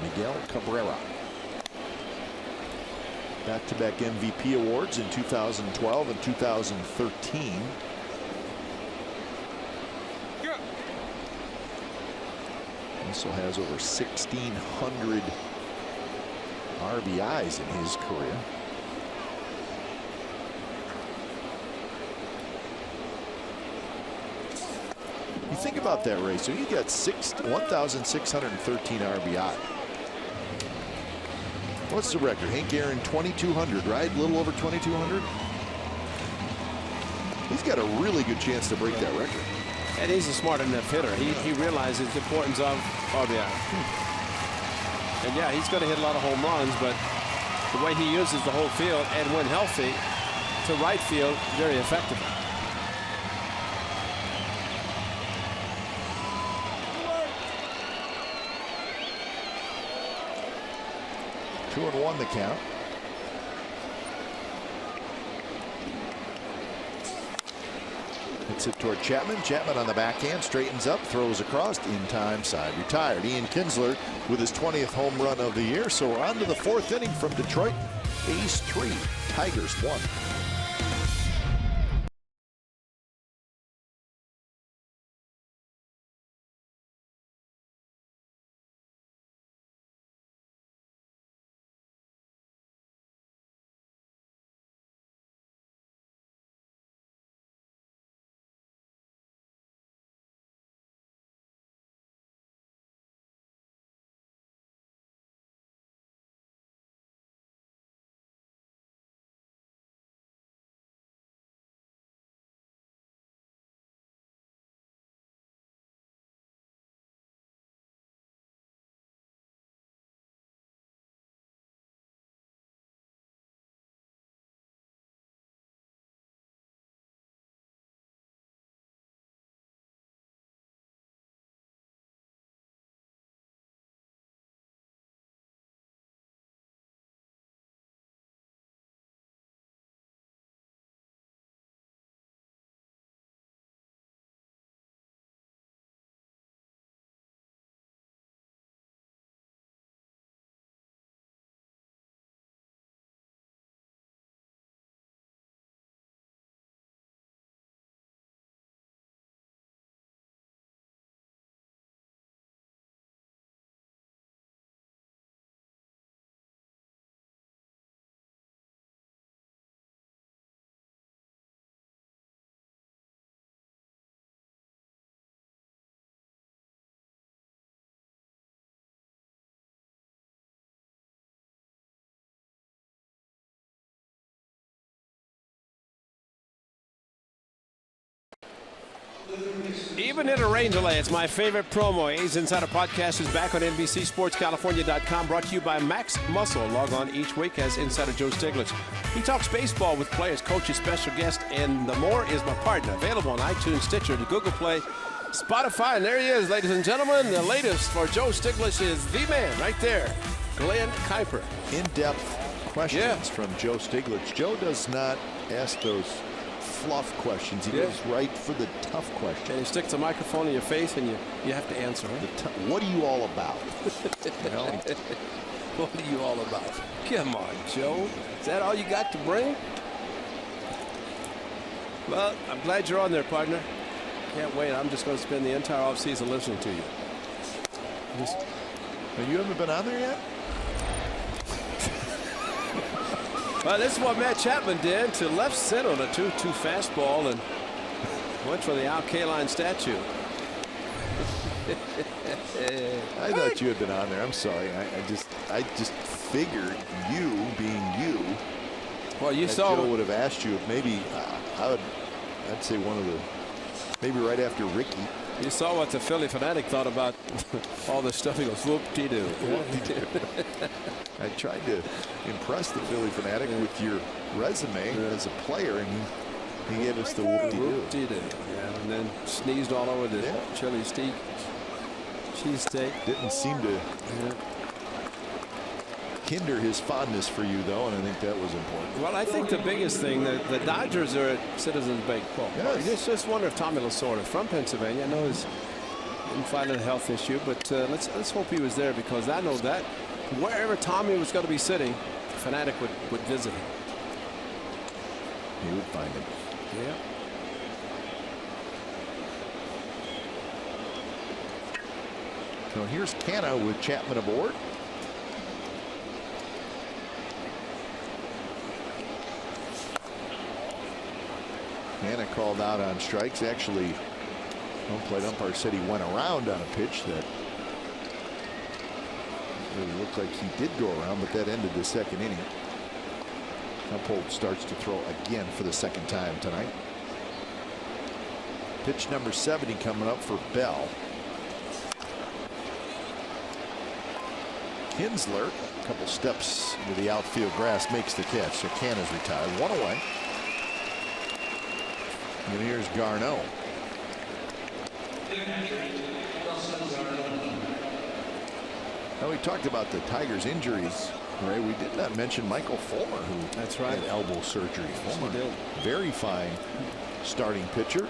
Miguel Cabrera. Back-to-back MVP awards in 2012 and 2013. Also has over 1,600 RBIs in his career. You think about that, Ray. So you got 1,613 RBI. What's the record? Hank Aaron 2,200, right? A little over 2,200. He's got a really good chance to break that record. And he's a smart enough hitter. He realizes the importance of RBI. And yeah, he's going to hit a lot of home runs, but the way he uses the whole field and when healthy to right field, very effective. 2-1 the count. Hits it toward Chapman. Chapman on the backhand, straightens up, throws across, in time, side retired. Ian Kinsler with his 20th home run of the year. So we're on to the 4th inning from Detroit. A's 3, Tigers 1. Even in a rain delay, it's my favorite promo. A's Insider Podcast is back on NBCSportsCalifornia.com, brought to you by Max Muscle. Log on each week as Insider Joe Stiglitz. He talks baseball with players, coaches, special guests, and the more is my partner. Available on iTunes, Stitcher, Google Play, Spotify, and there he is, ladies and gentlemen. The latest for Joe Stiglitz is the man right there, Glenn Kuiper. In-depth questions from Joe Stiglitz. Joe does not ask those fluff questions. He goes right for the tough question. And he sticks a microphone in your face and you have to answer. Huh? What are you all about? You know? What are you all about? Come on, Joe. Is that all you got to bring? Well, I'm glad you're on there, partner. Can't wait. I'm just going to spend the entire offseason listening to you. You haven't been on there yet? Well, this is what Matt Chapman did to left center on a 2-2 fastball and went for the Al Kaline statue. I thought you had been on there. I'm sorry. I just figured you being you. Well, you saw. Joe would have asked you if maybe I'd say one of the maybe right after Ricky. You saw what the Philly fanatic thought about all this stuff. He goes, whoop-de-doo. Whoop-de-doo. I tried to impress the Philly fanatic with your resume as a player, and he gave us the whoop-de-doo. Whoop-de-doo. Yeah, and then sneezed all over the chili cheesesteak. Didn't seem to hinder his fondness for you, though, and I think that was important. Well, I think the biggest thing, the Dodgers are at Citizens Bank Park. Yes. Just wonder if Tommy Lasorda from Pennsylvania, I know he's fighting a health issue, but let's hope he was there, because I know that wherever Tommy was going to be sitting, the fanatic would visit him. He would find him. Yeah. So here's Canna with Chapman aboard. Canna called out on strikes. Actually, Home plate umpire said he went around on a pitch that really looked like he did go around, but that ended the second inning. Uphold starts to throw again for the second time tonight. Pitch number 70 coming up for Bell. Kinsler, a couple steps into the outfield grass, makes the catch. So Can is retired. One away. And here's Garneau. Now we talked about the Tigers' injuries. Ray, we did not mention Michael Fulmer, who That's right. had elbow surgery. Fulmer, very fine starting pitcher.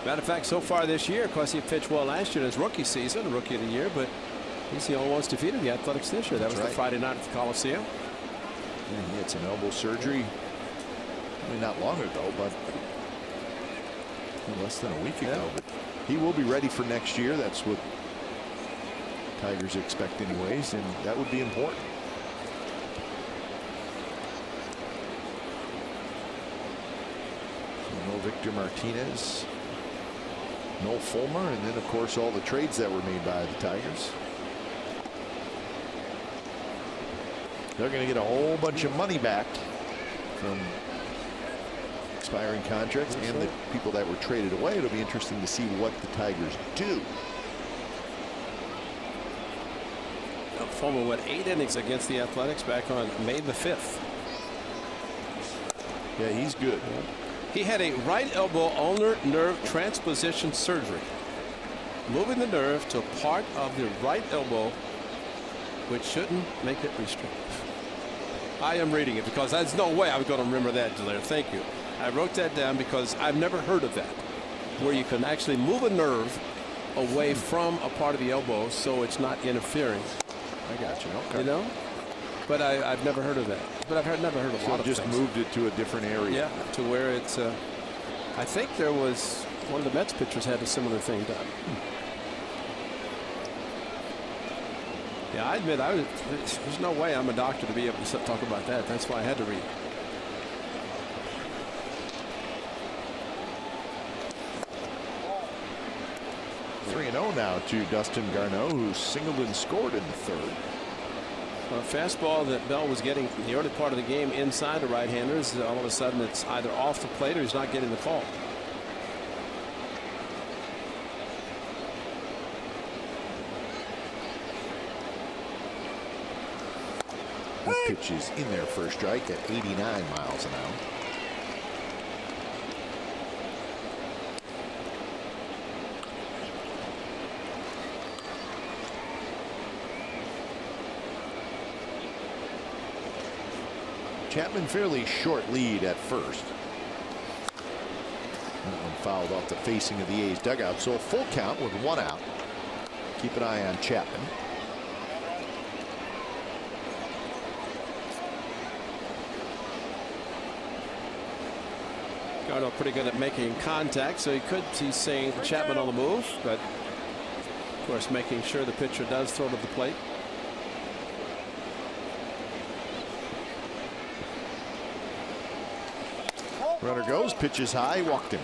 Matter of fact, so far this year, of course, he pitched well last year in his rookie season, rookie of the year, but he's the only one that's defeated the Athletics this year. That was the Friday night at the Coliseum. And he had some elbow surgery, I mean, not long ago, but less than a week ago. But he will be ready for next year. That's what Tigers expect anyways, and that would be important. So no Victor Martinez, no Fulmer, and then of course all the trades that were made by the Tigers. They're going to get a whole bunch of money back from expiring contracts and the people that were traded away. It'll be interesting to see what the Tigers do. Fulmer went 8 innings against the Athletics back on May the 5th. Yeah, he's good. He had a right elbow ulnar nerve transposition surgery, moving the nerve to a part of the right elbow which shouldn't make it restrictive. I am reading it because there's no way I'm going to remember that, Delaire. Thank you. I wrote that down because I've never heard of that, where you can actually move a nerve away from a part of the elbow so it's not interfering. I got you. Okay. You know, but I've never heard of that. But I've never heard of a lot of just things. moved it to a different area. Yeah, to where it's. I think there was one of the Mets pitchers had a similar thing done. Yeah, I admit there's no way I'm a doctor to be able to talk about that. That's why I had to read. Now to Dustin Garneau, who singled and scored in the third. A fastball that Bell was getting in the early part of the game inside the right-handers. All of a sudden, it's either off the plate or he's not getting the call. That pitch is in there for a strike at 89 miles an hour. Chapman fairly short lead at first. That one fouled off the facing of the A's dugout. So a full count with 1 out. Keep an eye on Chapman. Garneau pretty good at making contact, so he could see seeing Chapman on the move, but of course making sure the pitcher does throw to the plate. Runner goes, pitches high, walked him.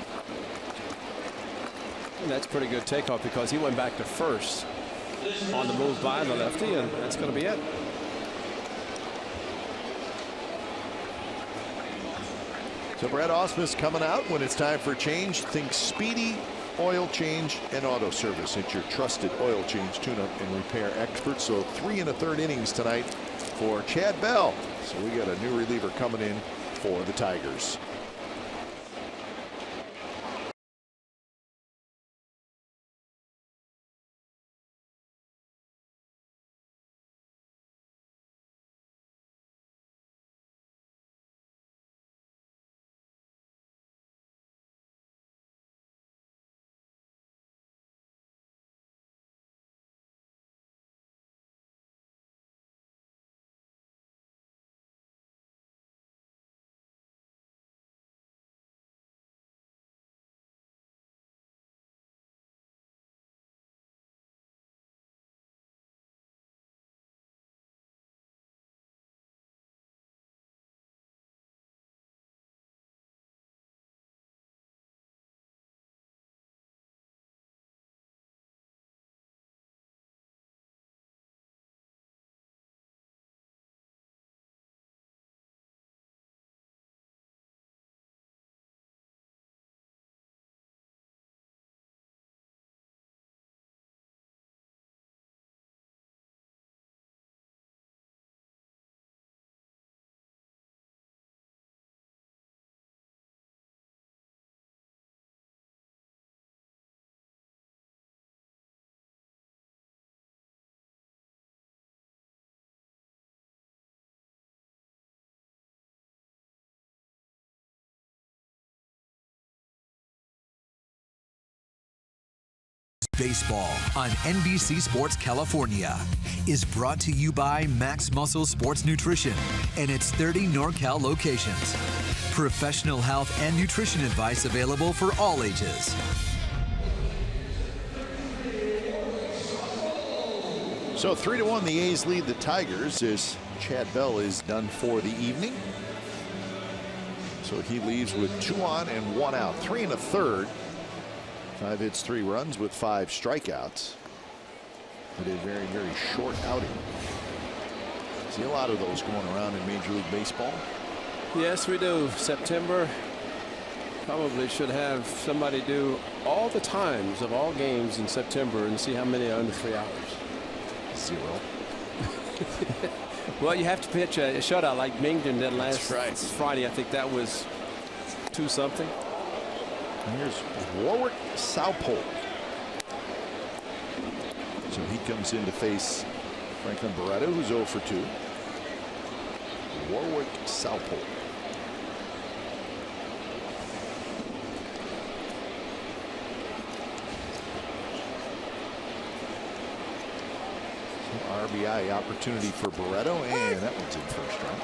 And that's pretty good takeoff because he went back to first on the move by the lefty, and that's going to be it. So Brad Ausmus coming out when it's time for change. Think Speedy Oil Change and Auto Service. It's your trusted oil change, tune-up, and repair expert. So 3 1/3 innings tonight for Chad Bell. So we got a new reliever coming in for the Tigers. Baseball on NBC Sports California is brought to you by Max Muscle Sports Nutrition and its 30 NorCal locations. Professional health and nutrition advice available for all ages. So 3-1, the A's lead the Tigers as Chad Bell is done for the evening. So he leaves with 2 on and 1 out. 3 1/3. 5 hits, 3 runs with 5 strikeouts. But a very, very short outing. See a lot of those going around in Major League Baseball. Yes, we do. September probably should have somebody do all the times of all games in September and see how many are under 3 hours. 0. Well, you have to pitch a shutout like Mington did last Friday. I think that was 2-something. Here's Warwick Southpole. So he comes in to face Franklin Barreto, who's 0 for 2. Warwick Southpole. RBI opportunity for Barreto, and that one's in first round.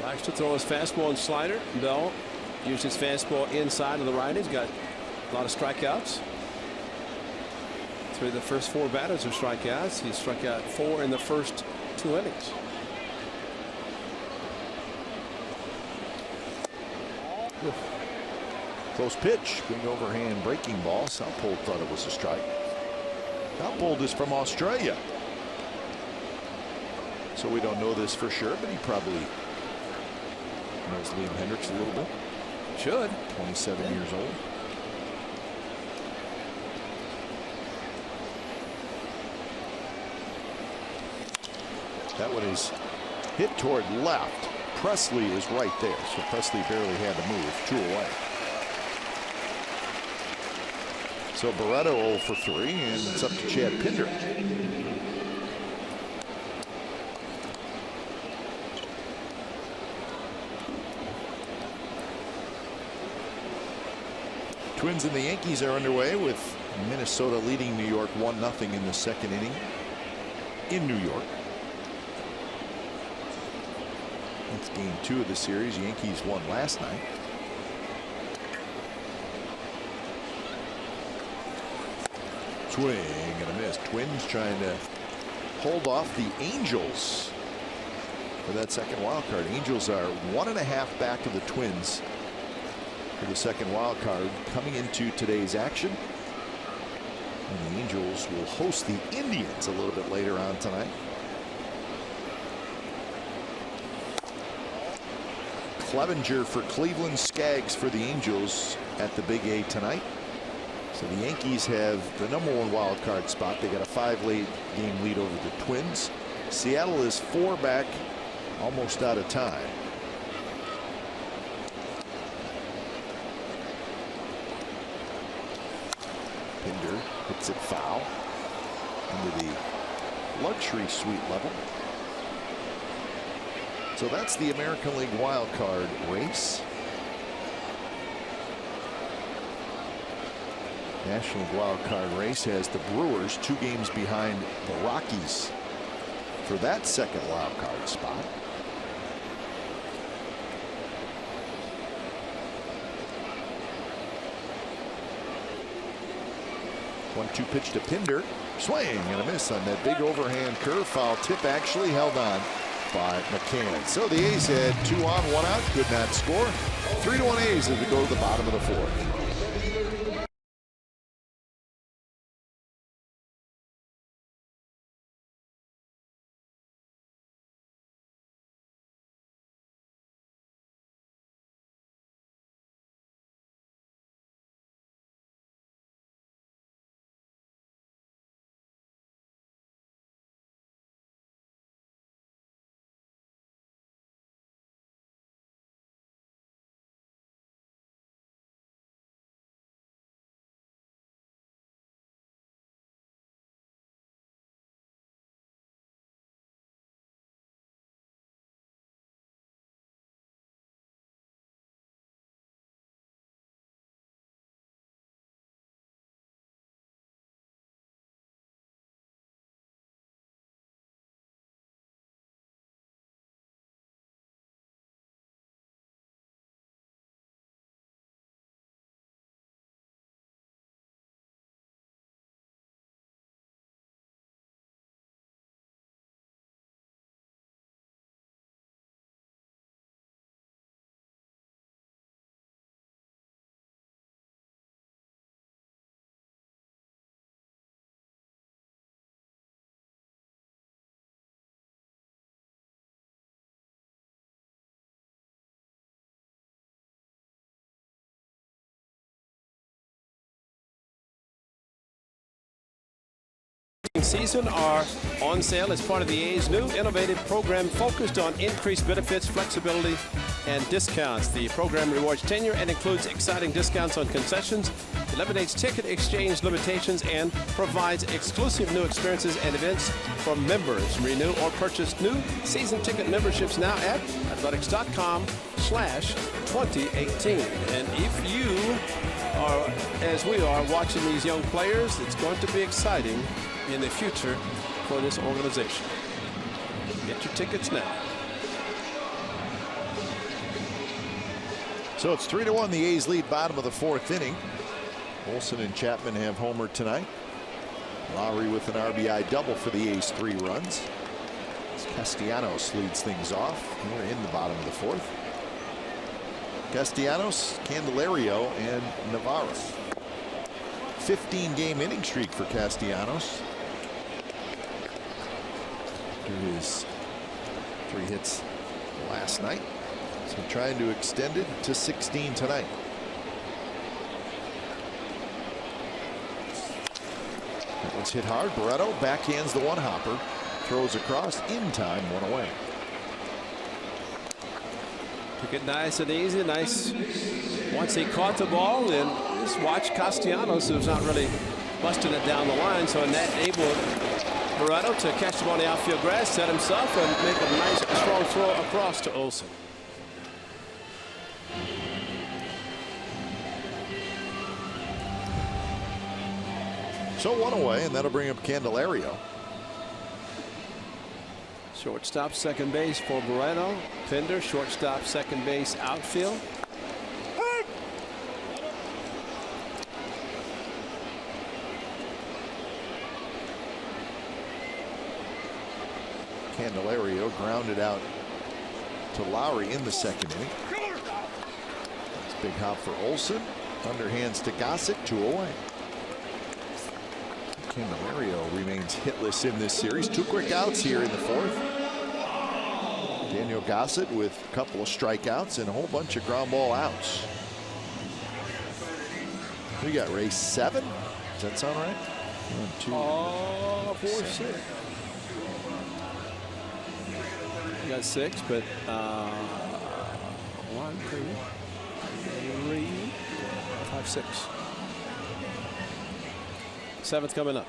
Likes to throw his fastball and slider. Bell used his fastball inside of the right. He's got a lot of strikeouts. 3 of the first 4 batters are strikeouts. He struck out 4 in the first 2 innings. Close pitch, big overhand breaking ball. Southpole thought it was a strike. Southpole is from Australia, so we don't know this for sure, but he probably knows Liam Hendricks a little bit. Should. 27 years old. That one is hit toward left. Presley is right there, so Presley barely had to move. 2 away. So Barreto 0 for 3, and it's up to Chad Pinder. Twins and the Yankees are underway with Minnesota leading New York 1-0 in the second inning in New York. That's game 2 of the series. Yankees won last night. Swing and a miss. Twins trying to hold off the Angels for that second wild card. Angels are 1.5 back of the Twins for the second wild card coming into today's action. And the Angels will host the Indians a little bit later on tonight. Clevenger for Cleveland, Skaggs for the Angels at the Big A tonight. So the Yankees have the #1 wild card spot. They got a 5-game lead over the Twins. Seattle is 4 back, almost out of time. Pinder hits it foul into the luxury suite level. So that's the American League wild card race. National League wild card race has the Brewers 2 games behind the Rockies for that second wild card spot. One-two pitch to Pinder. Swing and a miss on that big overhand curve foul tip, actually held on by McCann. So the A's had 2 on, 1 out, could not score. 3-1 A's as we go to the bottom of the 4th. season are on sale as part of the A's new innovative program focused on increased benefits, flexibility, and discounts. The program rewards tenure and includes exciting discounts on concessions, eliminates ticket exchange limitations, and provides exclusive new experiences and events for members. Renew or purchase new season ticket memberships now at athletics.com/2018. And if you are, as we are, watching these young players, it's going to be exciting in the future for this organization. Get your tickets now. So it's 3-1. The A's lead bottom of the 4th inning. Olsen and Chapman have homered tonight. Lowry with an RBI double for the A's, 3 runs. Castellanos leads things off here in the bottom of the 4th. Castellanos, Candelario, and Navarro. 15-game inning streak for Castellanos. After his 3 hits last night. So trying to extend it to 16 tonight. That one's hit hard. Barreto backhands the one-hopper. Throws across in time, 1 away. Took it nice and easy. Nice. Once he caught the ball, and just watch Castellanos, who's not really busting it down the line. So that enabled Barreto to catch the ball on the outfield grass, set himself, and make a nice, strong throw across to Olsen. So 1 away, and that'll bring up Candelario. Shortstop, second base for Barreto. Pinder, shortstop, second base, outfield. Candelario grounded out to Lowry in the 2nd inning. That's a big hop for Olsen. Underhands to Gossett, 2 away. Candelario remains hitless in this series. 2 quick outs here in the 4th. Daniel Gossett with a couple of strikeouts and a whole bunch of ground ball outs. We got Ray 7. Does that sound right? 1, 2, 4, 6. You got 6, but 1, 2, 3, 5, 6. 7th coming up.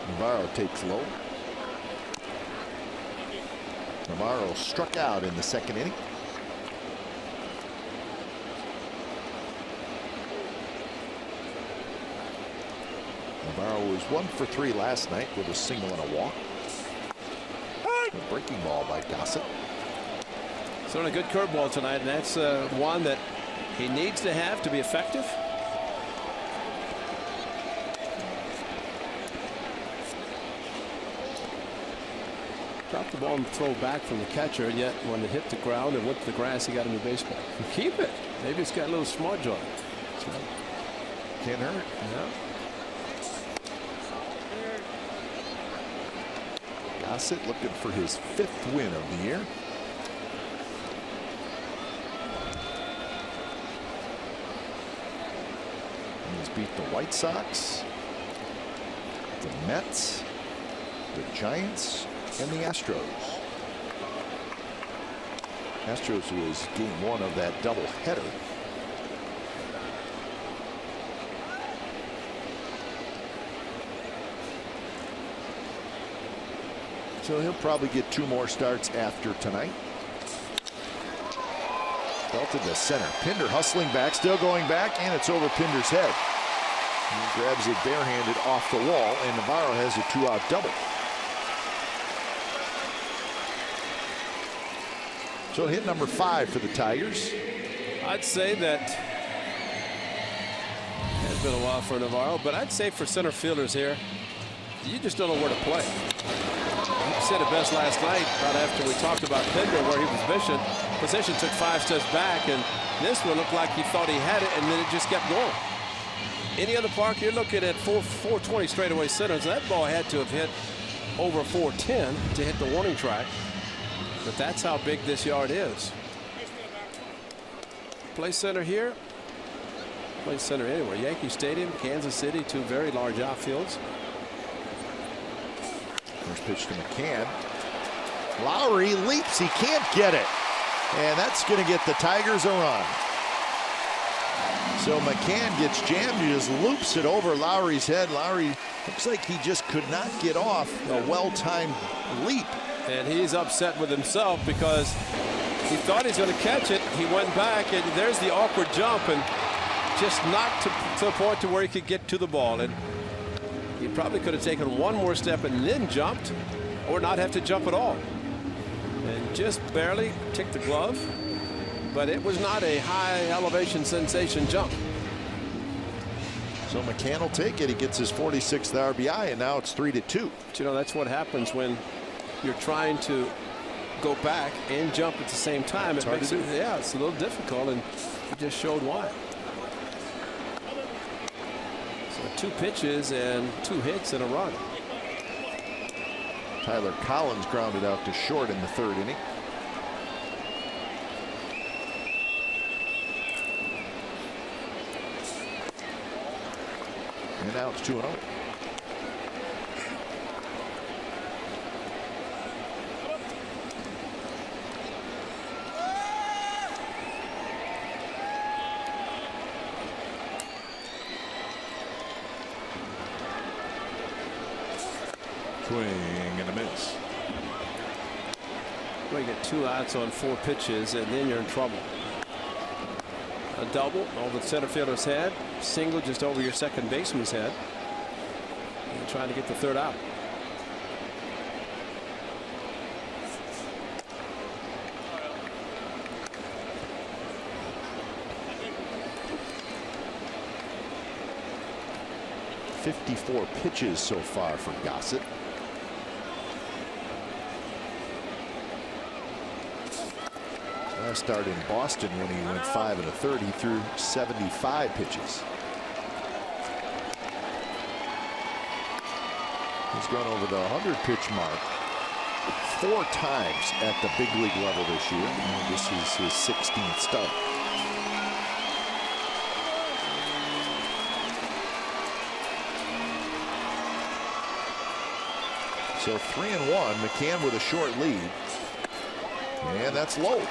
Navarro takes low. Navarro struck out in the 2nd inning. Navarro was 1 for 3 last night with a single and a walk. A breaking ball by Gossett. Throwing a good curveball tonight, and that's one that he needs to have to be effective. Dropped the ball and throw back from the catcher, yet when it hit the ground and went to the grass, he got a new baseball. Keep it. Maybe it's got a little smart joint. Can't hurt. Yeah. Gossett looking for his 5th win of the year. He's beat the White Sox, the Mets, the Giants, and the Astros. Astros was game 1 of that doubleheader. So he'll probably get 2 more starts after tonight. Belted to center. Pinder hustling back, still going back, and it's over Pinder's head. He grabs it barehanded off the wall, and Navarro has a 2-out double. So hit number 5 for the Tigers. I'd say that it's been a while for Navarro, but I'd say for center fielders here, you just don't know where to play. He said it best last night, right after we talked about Pinder, where he was position took 5 steps back, and this one looked like he thought he had it, and then it just kept going. Any other park, you're looking at 420 straightaway centers. That ball had to have hit over 410 to hit the warning track, but that's how big this yard is. Play center here. play center anywhere. Yankee Stadium, Kansas City, two very large outfields. First pitch to McCann. Lowry leaps. He can't get it. And that's going to get the Tigers a run. So McCann gets jammed. He just loops it over Lowry's head. Lowry looks like he just could not get off a well-timed leap. And he's upset with himself because he thought he was going to catch it. He went back, and there's the awkward jump, and just not to the point to where he could get to the ball. And he probably could have taken one more step and then jumped, or not have to jump at all. And just barely ticked the glove, but it was not a high elevation sensation jump. So McCann will take it. He gets his 46th RBI, and now it's 3-2. But you know, that's what happens when you're trying to go back and jump at the same time. It makes it, yeah, it's a little difficult, and he just showed why. So 2 pitches and 2 hits and a run. Tyler Collins grounded out to short in the 3rd inning. And now it's 2-0. Swing and a miss. Well, you get 2 outs on 4 pitches, and then you're in trouble. A double over the center fielder's head, single just over your second baseman's head, and trying to get the 3rd out. .54 pitches so far for Gossett. Last start in Boston when he went 5 1/3, he threw 75 pitches. He's gone over the 100-pitch mark 4 times at the big league level this year. And this is his 16th start. So 3-1. McCann with a short lead. And that's low.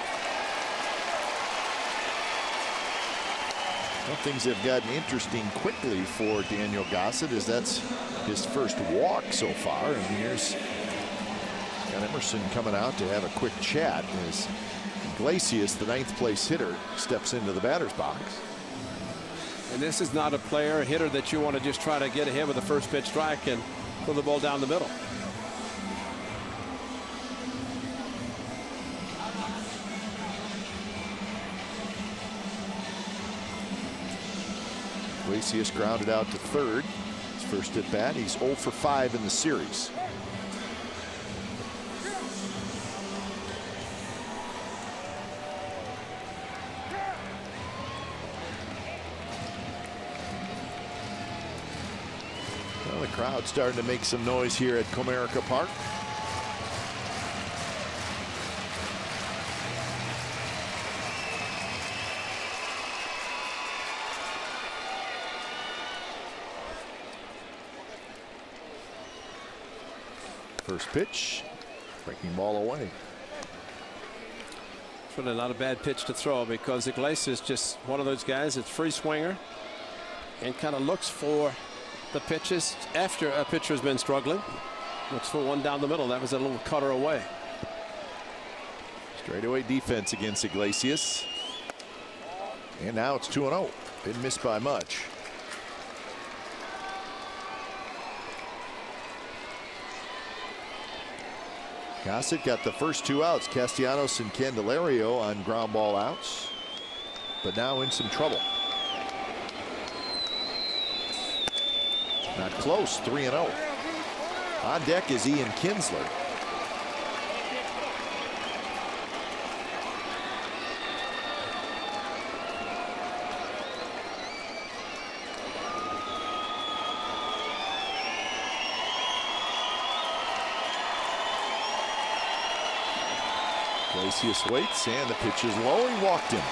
Well, things have gotten interesting quickly for Daniel Gossett, as that's his first walk so far. And here's got Emerson coming out to have a quick chat as Iglesias, the 9th place hitter, steps into the batter's box. And this is not a player, a hitter that you want to just try to get ahead with the first pitch strike and throw the ball down the middle. Iglesias grounded out to 3rd. His first at bat. He's 0 for 5 in the series. Well, the crowd starting to make some noise here at Comerica Park. First pitch, breaking ball away. It's really not a bad pitch to throw, because Iglesias is just one of those guys that's free swinger and kind of looks for the pitches after a pitcher has been struggling. Looks for one down the middle. That was a little cutter away. Straightaway defense against Iglesias. And now it's 2-0. Didn't miss by much. Gossett got the first 2 outs. Castellanos and Candelario on ground ball outs, but now in some trouble. Not close. 3-0. On deck is Ian Kinsler. Iglesias waits, and the pitch is low. He walked him.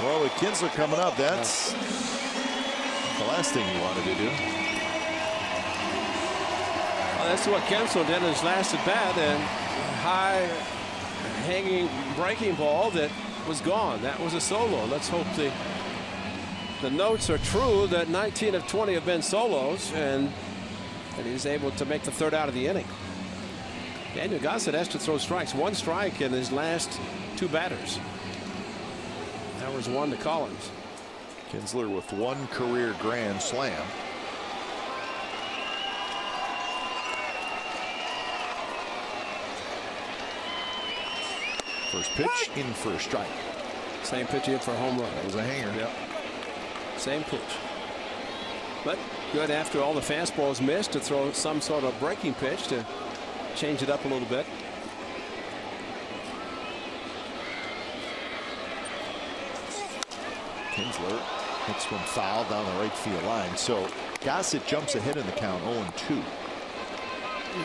Well, with Kinsler coming up, that's the last thing he wanted to do. Well, that's what Kinsler did his last at bat, and high hanging breaking ball that was gone. That was a solo. Let's hope the notes are true that 19 of 20 have been solos, and he's able to make the third out of the inning. Daniel Gossett has to throw strikes. 1 strike in his last 2 batters. That was 1 to Collins. Kinsler with 1 career grand slam. First pitch in for a strike. Same pitch in for a home run. That was a hanger. Yep. Same pitch. But good after all the fastballs missed to throw some sort of breaking pitch to change it up a little bit. Kinsler hits one foul down the right field line. So Gossett jumps ahead in the count 0-2.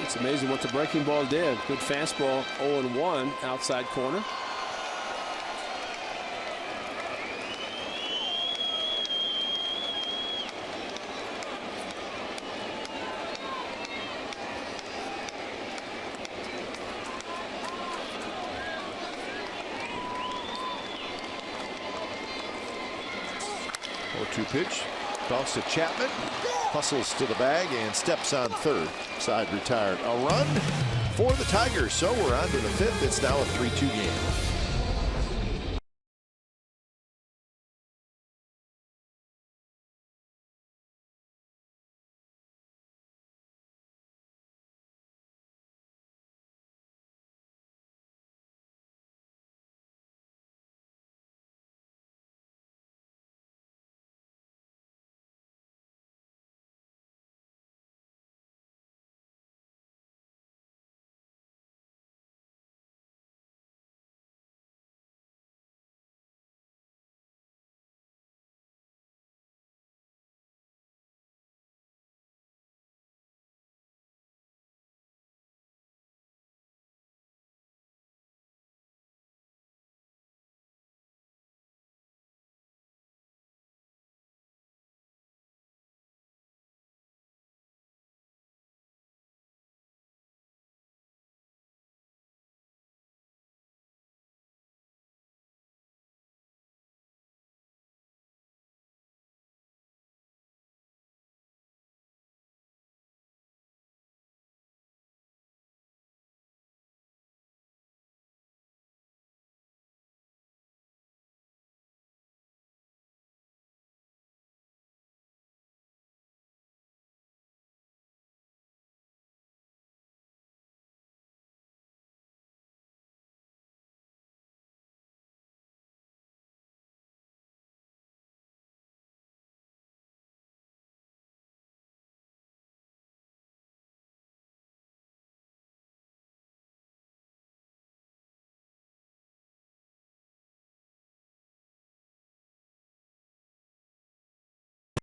It's amazing what the breaking ball did. Good fastball, 0-1 outside corner. Pitch, bounce to Chapman, hustles to the bag and steps on third. Side retired. A run for the Tigers. So we're on to the 5th. It's now a 3-2 game.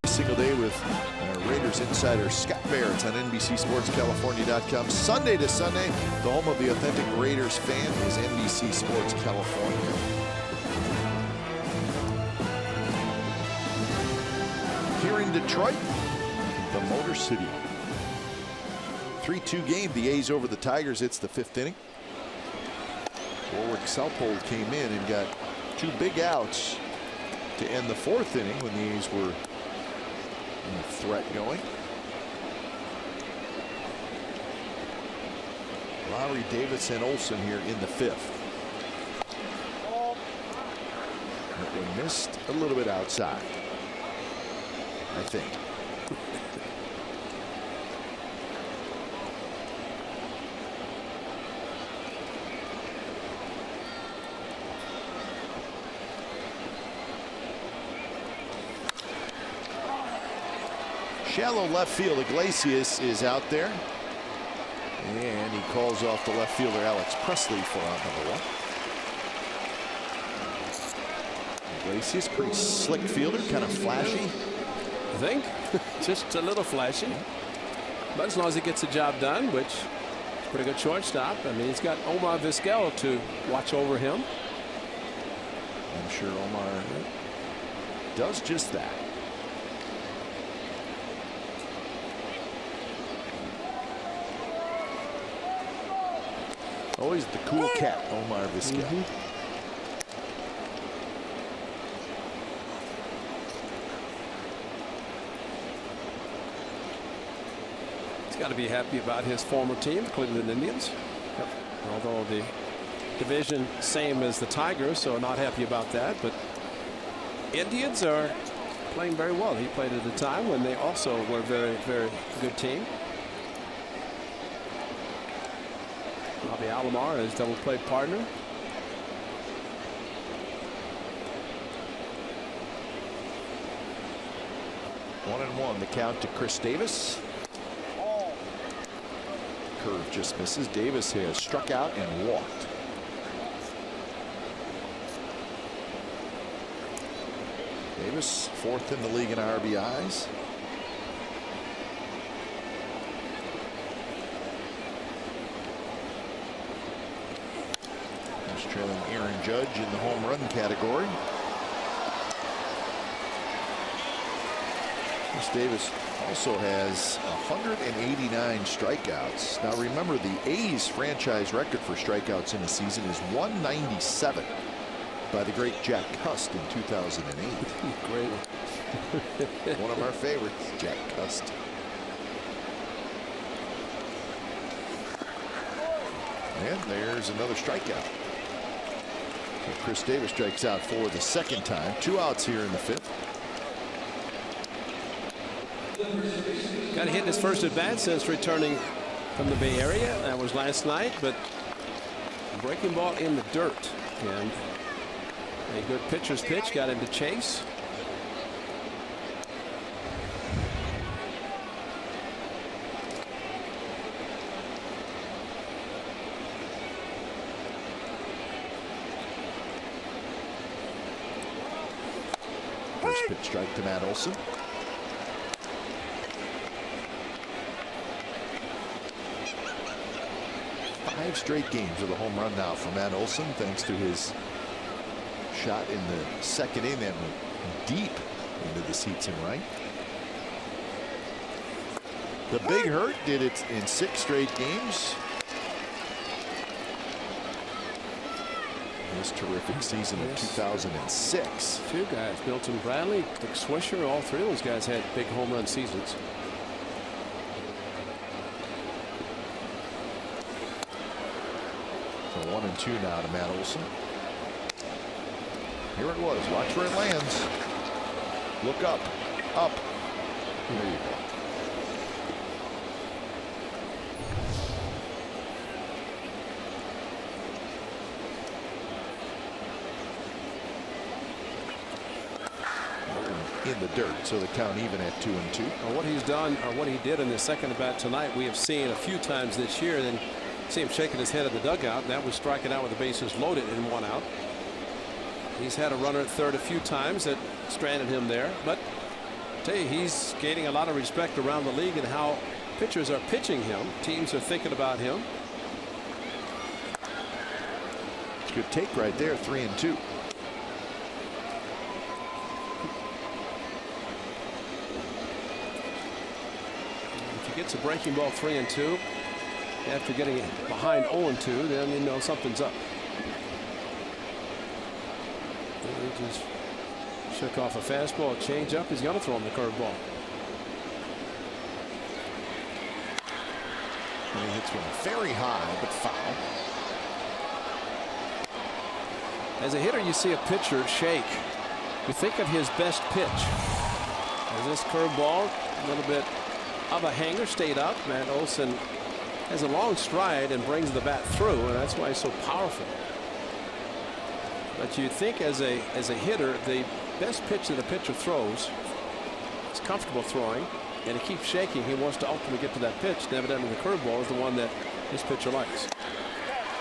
Single day with Raiders insider Scott Barrett on NBCSportsCalifornia.com. Sunday to Sunday, the home of the authentic Raiders fan is NBC Sports California. Here in Detroit, the Motor City. 3-2 game, the A's over the Tigers. It's the 5th inning. Warwick Southhold came in and got 2 big outs to end the 4th inning when the A's were in the threat going. Lowry, Davis, and Olsen here in the 5th. They missed a little bit outside, I think. Shallow left field. Iglesias is out there. And he calls off the left fielder Alex Presley for out number 1. Iglesias, pretty slick fielder, kind of flashy. I think. Just a little flashy. But as long as he gets the job done, which is a pretty good shortstop. I mean, he's got Omar Vizquel to watch over him. I'm sure Omar does just that. Always the cool cat, Omar Vizquel. He's got to be happy about his former team, the Cleveland Indians. Yep. Although the division same as the Tigers, so not happy about that. But Indians are playing very well. He played at a time when they also were a very, very good team. Bobby Alomar, his double play partner. One and one, the count to Chris Davis. Curve just misses. Davis has struck out and walked. Davis, fourth in the league in RBIs. He's trailing Aaron Judge in the home run category. Chris Davis also has 189 strikeouts. Now remember, the A's franchise record for strikeouts in a season is 197 by the great Jack Cust in 2008. Great. One of our favorites, Jack Cust. And there's another strikeout. So Chris Davis strikes out for the second time. 2 outs here in the 5th. Got hit in his first at bat since returning from the Bay Area. That was last night, but breaking ball in the dirt. And a good pitcher's pitch got him to chase. First pitch strike to Matt Olson. Five straight games with a home run now for Matt Olson, thanks to his shot in the second inning that went deep into the seats in right. The Big Hurt did it in 6 straight games. His terrific season of 2006. A few guys, Milton Bradley, Dick Swisher, all 3 of those guys had big home run seasons. So 1 and 2 now to Matt Olson. Here it was. Watch where it lands. Look up. Up. There you go. In the dirt, so the count even at 2 and 2. What he's done, or what he did in the second at bat tonight, we have seen a few times this year. Then see him shaking his head at the dugout, and that was striking out with the bases loaded in 1 out. He's had a runner at third a few times that stranded him there, but I tell you, he's gaining a lot of respect around the league and how pitchers are pitching him. Teams are thinking about him. Good take right there. 3 and 2. If he gets a breaking ball 3 and 2 after getting behind 0 and 2, then you know something's up. He just shook off a fastball, change up. He's going to throw him the curveball. And he hits one very high, but foul. As a hitter, you see a pitcher shake. You think of his best pitch. As this curveball, a little bit of a hanger, stayed up. Matt Olson has a long stride and brings the bat through, and that's why he's so powerful. But you think as a hitter, the best pitch that a pitcher throws is comfortable throwing, and he keeps shaking. He wants to ultimately get to that pitch. And evidently the curveball is the one that this pitcher likes.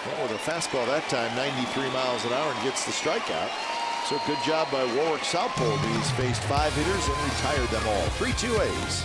Well, with a fastball that time, 93 miles an hour, and gets the strikeout. So good job by Warwick Southpole. He's faced 5 hitters and retired them all. 3-2 A's.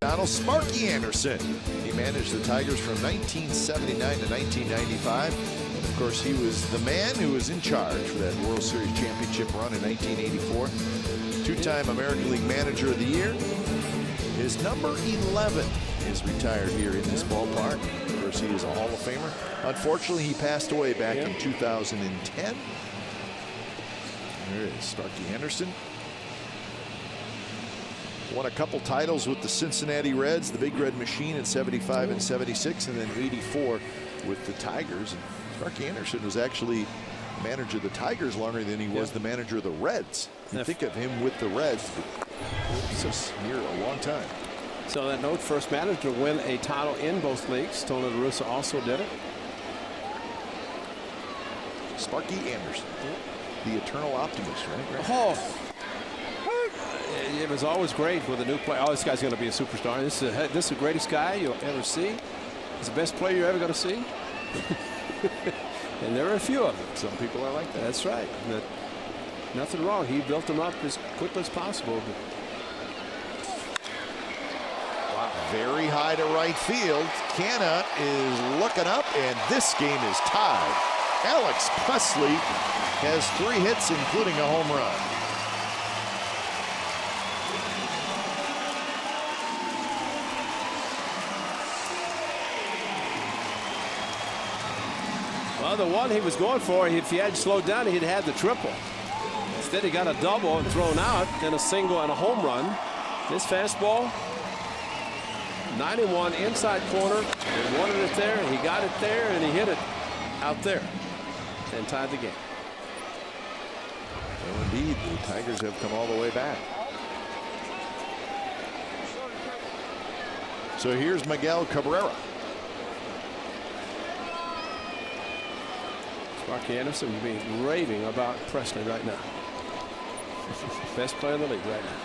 Donald Sparky Anderson. He managed the Tigers from 1979 to 1995. And of course, he was the man who was in charge for that World Series championship run in 1984. Two-time American League Manager of the Year. His number 11 is retired here in this ballpark. Of course, he is a Hall of Famer. Unfortunately, he passed away back in 2010. There is Sparky Anderson. Won a couple titles with the Cincinnati Reds, the Big Red Machine in 75 and 76, and then 84 with the Tigers. And Sparky Anderson was actually manager of the Tigers longer than he was the manager of the Reds. You think of him with the Reds, but it's near a long time. So that note, first manager to win a title in both leagues. Tony La Russa also did it. Sparky Anderson, the eternal optimist, right? Oh. It was always great with a new player. Oh, this guy's going to be a superstar. This is the greatest guy you'll ever see. He's the best player you're ever going to see. And there are a few of them. Some people are like that. That's right. But nothing wrong. He built them up as quickly as possible. Wow. Very high to right field. Canna is looking up, and this game is tied. Alex Presley has 3 hits, including a home run. Well, the one he was going for, if he had slowed down, he'd had the triple. Instead, he got a double and thrown out, then a single and a home run. This fastball, 91 inside corner. He wanted it there, and he got it there, and he hit it out there and tied the game. Well, indeed, the Tigers have come all the way back. So here's Miguel Cabrera. Sparky Anderson will be raving about Presley right now. Best player in the league right now.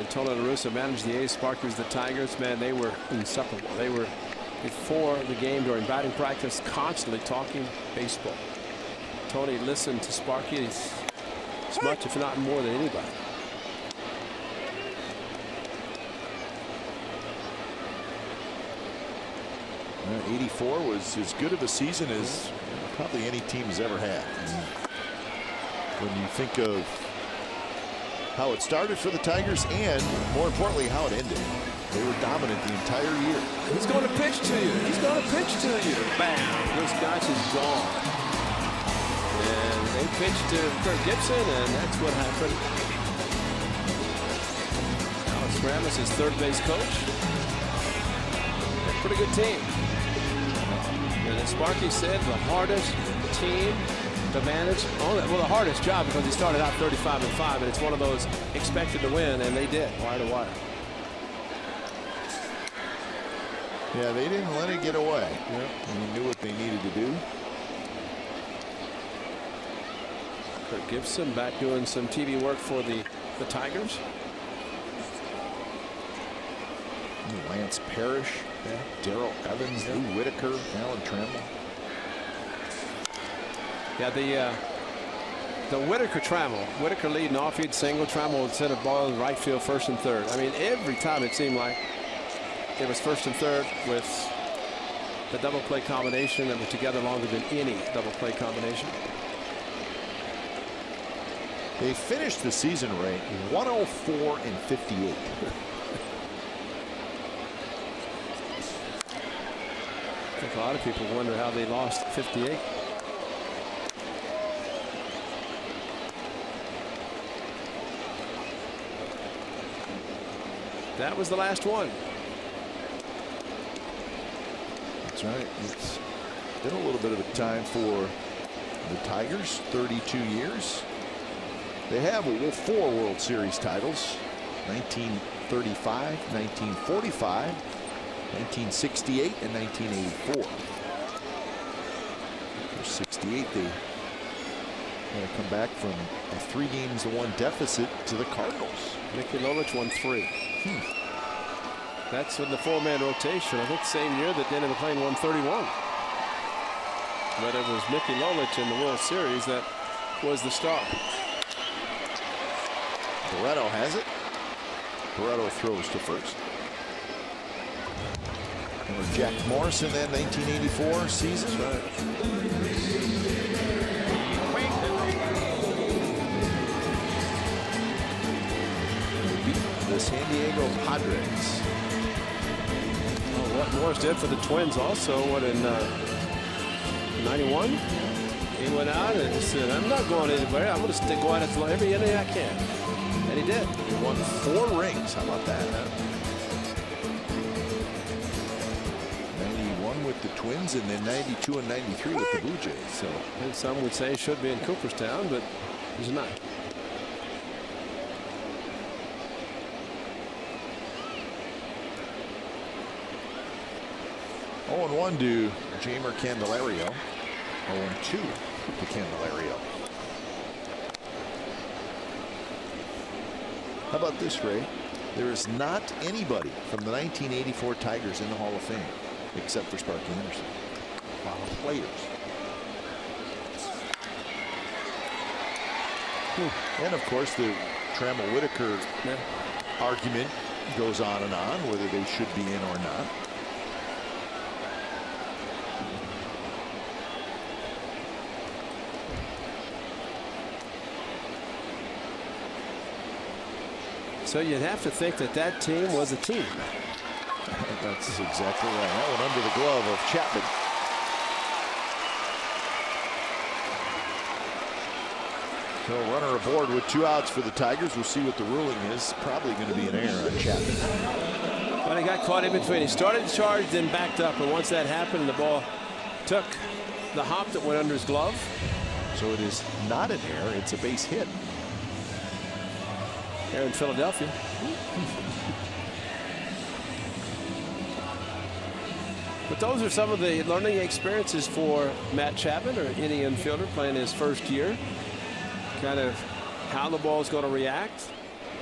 Tony La Russa managed the A's. Sparky was the Tigers. Man, they were inseparable. They were, before the game, during batting practice, constantly talking baseball. Tony listened to Sparky as much, if not more, than anybody. Well, 84 was as good of a season as probably any team has ever had. When you think of how it started for the Tigers and, more importantly, how it ended. They were dominant the entire year. He's going to pitch to you. He's going to pitch to you. Bam. This guy is gone. And they pitched to Kirk Gibson, and that's what happened. Alex Ramos is third base coach. Pretty good team. And as Sparky said, the hardest team to manage. Well, the hardest job, because he started out 35-5, and it's one of those expected to win, and they did, wire to wire. Yeah, they didn't let it get away. Yep. They knew what they needed to do. Kirk Gibson back doing some TV work for the Tigers. Lance Parrish, Darrell Evans, Lou Whitaker, Alan Trammell. Yeah, the Whitaker-Trammell. Whitaker leading off, he'd single. Trammell would set a ball in right field, first and third. I mean, every time it seemed like it was first and third with the double play combination that were together longer than any double play combination. They finished the season rate 104-58. I think a lot of people wonder how they lost 58. That was the last one. That's right. It's been a little bit of a time for the Tigers. 32 years. They have 4 World Series titles. 1935, 1945, 1968, and 1984. For 68, they come back from a 3-1 deficit to the Cardinals. Mickey Lolich won 3. That's with the 4-man rotation. I think the same year that they ended up playing 131. but it was Mickey Lolich in the World Series that was the star. Barreto has it. Barreto throws to first. And Jack Morrison, that 1984 season. That's right. The San Diego Padres. Oh, what Morris did for the Twins also, what, in 91? He went out and said, I'm not going anywhere. I'm going to go out and throw every inning I can. And he did. He won 4 rings. How about that? 91 with the Twins, and then 92 and 93 with the Blue Jays. So, and some would say he should be in Cooperstown, but he's not. Oh, and 1 to Jamer Candelario. 0-2 to Candelario. How about this, Ray? There is not anybody from the 1984 Tigers in the Hall of Fame except for Sparky Anderson. Wow. Players. And of course, the Trammell Whitaker argument goes on and on, whether they should be in or not. So you'd have to think that that team was a team. That's exactly right. That one under the glove of Chapman. So runner aboard with 2 outs for the Tigers. We'll see what the ruling is. Probably going to be an error on Chapman. But he got caught in between. He started to charge, then backed up. And once that happened, the ball took the hop that went under his glove. So it is not an error. It's a base hit. Here in Philadelphia. But those are some of the learning experiences for Matt Chapman, or any infielder playing his first year. Kind of how the ball is going to react.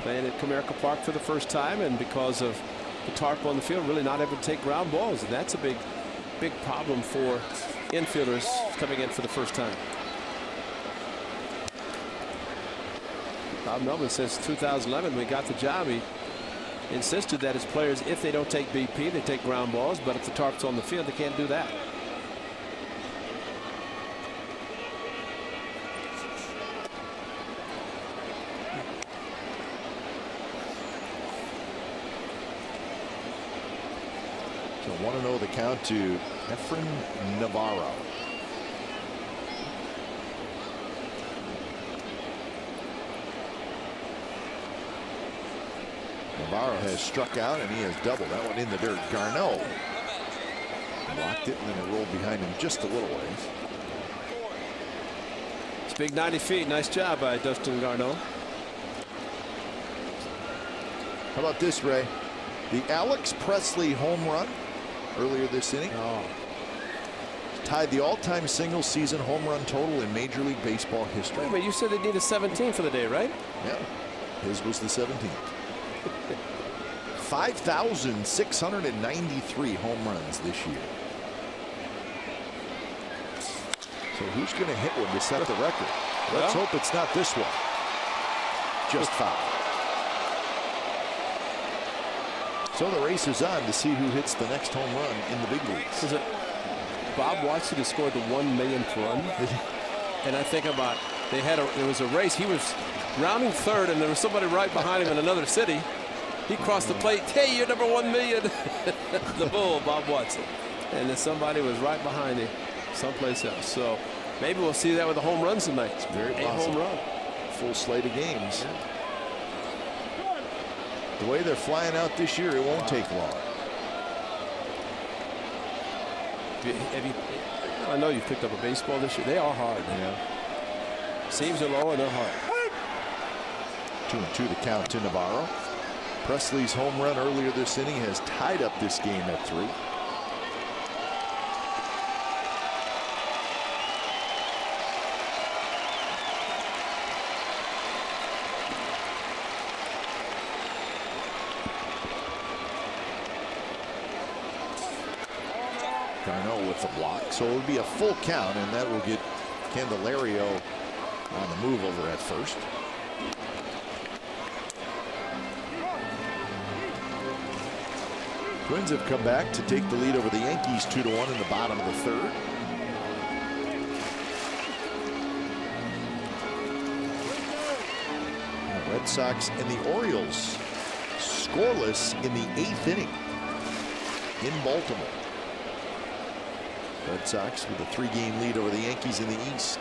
Playing at Comerica Park for the first time, and because of the tarp on the field, really not able to take ground balls. And that's a big problem for infielders coming in for the first time. Bob Melvin says 2011 when he got the job, he insisted that his players, if they don't take BP, they take ground balls, but if the tarp's on the field, they can't do that. So 1-0 the count to Efren Navarro. Navarro has struck out, and he has doubled. That one in the dirt. Garneau blocked it, and then it rolled behind him just a little ways. It's big 90 feet. Nice job by Dustin Garneau. How about this, Ray? The Alex Presley home run earlier this inning tied the all-time single season home run total in Major League Baseball history. Wait a minute, you said they needed 17 for the day, right? Yeah, his was the 17th. 5,693 home runs this year. So who's going to hit one to set the record? Let's hope it's not this one. Just foul. So the race is on to see who hits the next home run in the big leagues. Is it Bob Watson who scored the 1 millionth run? And I think about there was a race. He was rounding third, and there was somebody right behind him in another city. He crossed the plate. Hey, you're number 1 million. The bull, Bob Watson. And then somebody was right behind him someplace else. So maybe we'll see that with the home runs tonight. It's very possible. A home run. Full slate of games. Yeah. The way they're flying out this year, it won't take long. I know you've picked up a baseball this year. They are hard. Yeah. Seams are low and they're hard. 2-2 the count to Navarro. Presley's home run earlier this inning has tied up this game at 3. Garneau with the block. So it would be a full count, and that will get Candelario on the move over at first. Twins have come back to take the lead over the Yankees 2-1 in the bottom of the third. The Red Sox and the Orioles scoreless in the 8th inning in Baltimore. Red Sox with a 3-game lead over the Yankees in the East.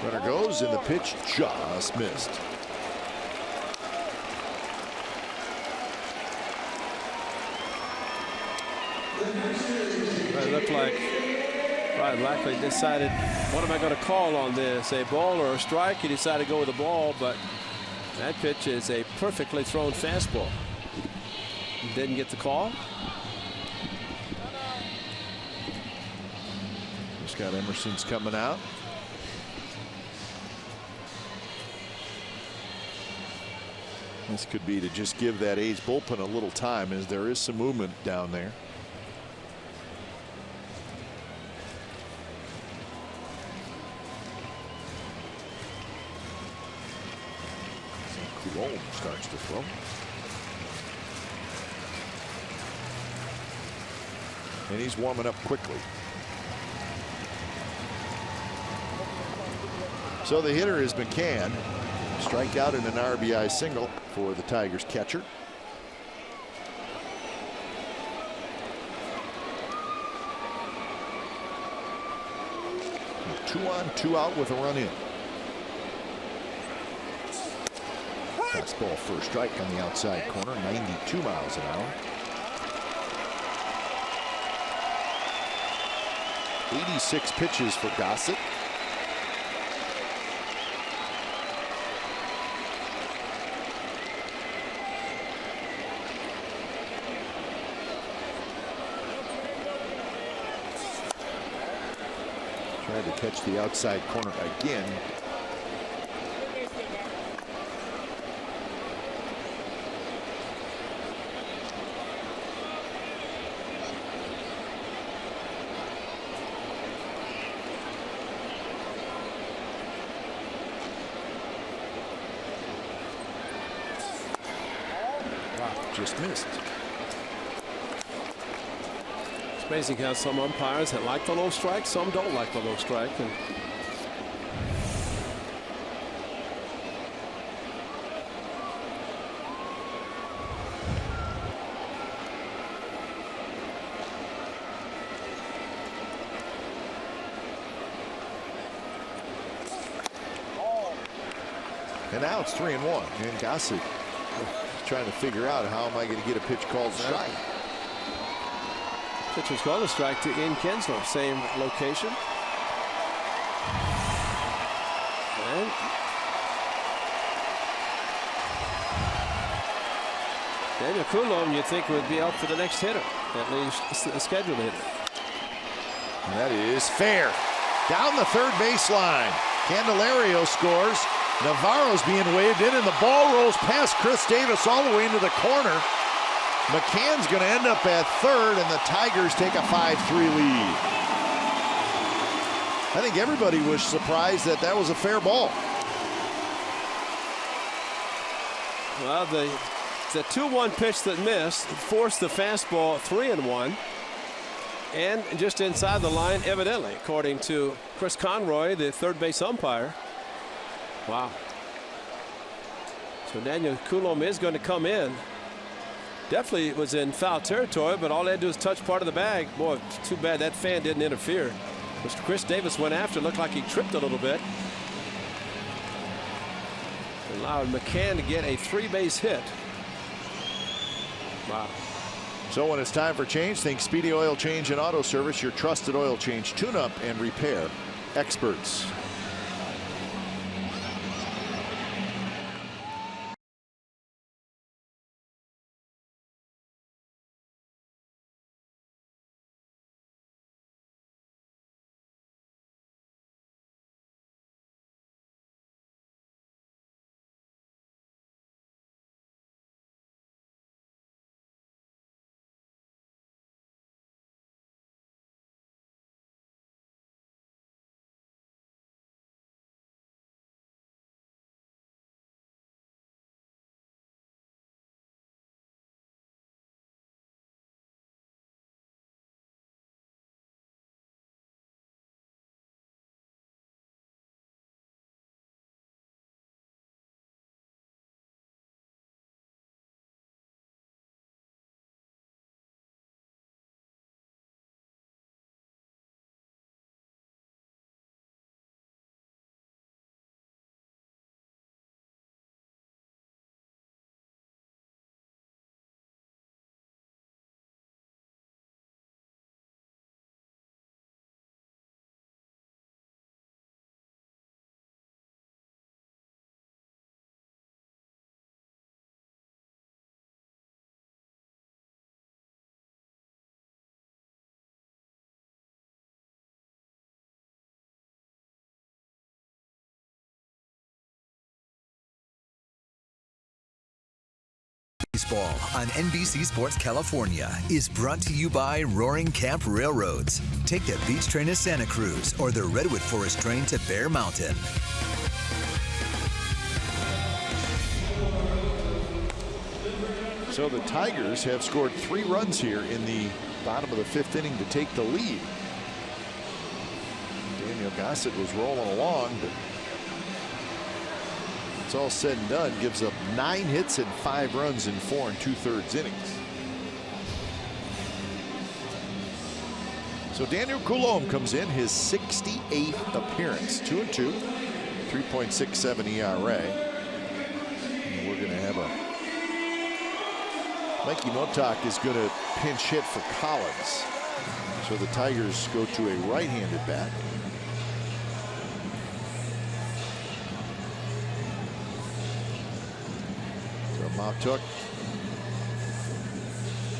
Runner goes, and the pitch just missed. It looked like Brian Blackley decided, what am I going to call on this? A ball or a strike? He decided to go with the ball, but that pitch is a perfectly thrown fastball. Didn't get the call. Scott Emerson's coming out. This could be to just give that A's bullpen a little time, as there is some movement down there. Coulomb starts to throw. And he's warming up quickly. So the hitter is McCann. Strikeout and an RBI single for the Tigers catcher. Two on, two out with a run in. Fastball for a strike on the outside corner, 92 miles an hour. 86 pitches for Gossett. Tried to catch the outside corner again. Just missed. It's amazing how some umpires that like the low strike, some don't like the low strike. And now it's 3-1. And Gossett trying to figure out, how am I going to get a pitch called strike? pitch was called a strike to Ian Kinsler, same location. And Daniel Coulomb, you'd think, would be out for the next hitter, at least a scheduled hitter. And that is fair. Down the third baseline. Candelario scores. Navarro's being waved in, and the ball rolls past Chris Davis all the way into the corner. McCann's going to end up at third, and the Tigers take a 5-3 lead. I think everybody was surprised that that was a fair ball. Well, the 2-1 pitch that missed forced the fastball 3-1, and just inside the line, evidently, according to Chris Conroy, the third base umpire. Wow. So Daniel Coulomb is going to come in. Definitely was in foul territory, but all they had to do is touch part of the bag. Boy, too bad that fan didn't interfere. Chris Davis went after, looked like he tripped a little bit. Allowed McCann to get a 3-base hit. Wow. So when it's time for change, think Speedy Oil Change and Auto Service, your trusted oil change, tune-up, and repair experts. Baseball on NBC Sports California is brought to you by Roaring Camp Railroads. Take the beach train to Santa Cruz or the Redwood Forest train to Bear Mountain. So the Tigers have scored 3 runs here in the bottom of the 5th inning to take the lead. Daniel Gossett was rolling along, but it's all said and done, gives up 9 hits and 5 runs in 4 2/3 innings. So Daniel Coulombe comes in, his 68th appearance, 2-2, 3.67 ERA. And we're going to have a Mikey Notak is going to pinch hit for Collins. So the Tigers go to a right-handed bat. So Notak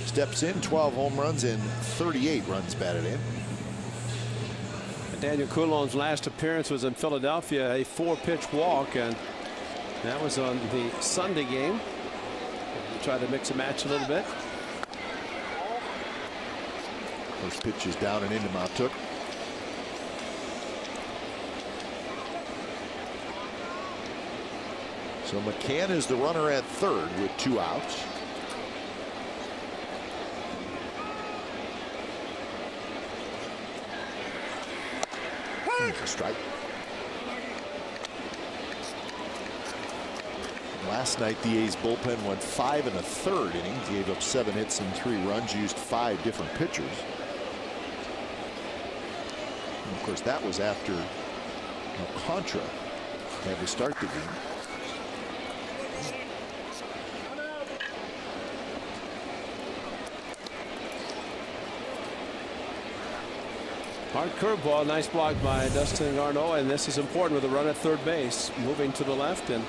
steps in, 12 home runs and 38 runs batted in. Daniel Coulombe's last appearance was in Philadelphia, a 4-pitch walk, and that was on the Sunday game. Try to mix and match a little bit. First pitch is down and into Notak. So McCann is the runner at third with 2 outs. A strike. Last night the A's bullpen went 5 1/3 innings, gave up 7 hits and 3 runs, used 5 different pitchers. And of course that was after Alcantara had to start the game. Hard curveball, nice block by Dustin Garneau, and this is important with a run at third base, moving to the left and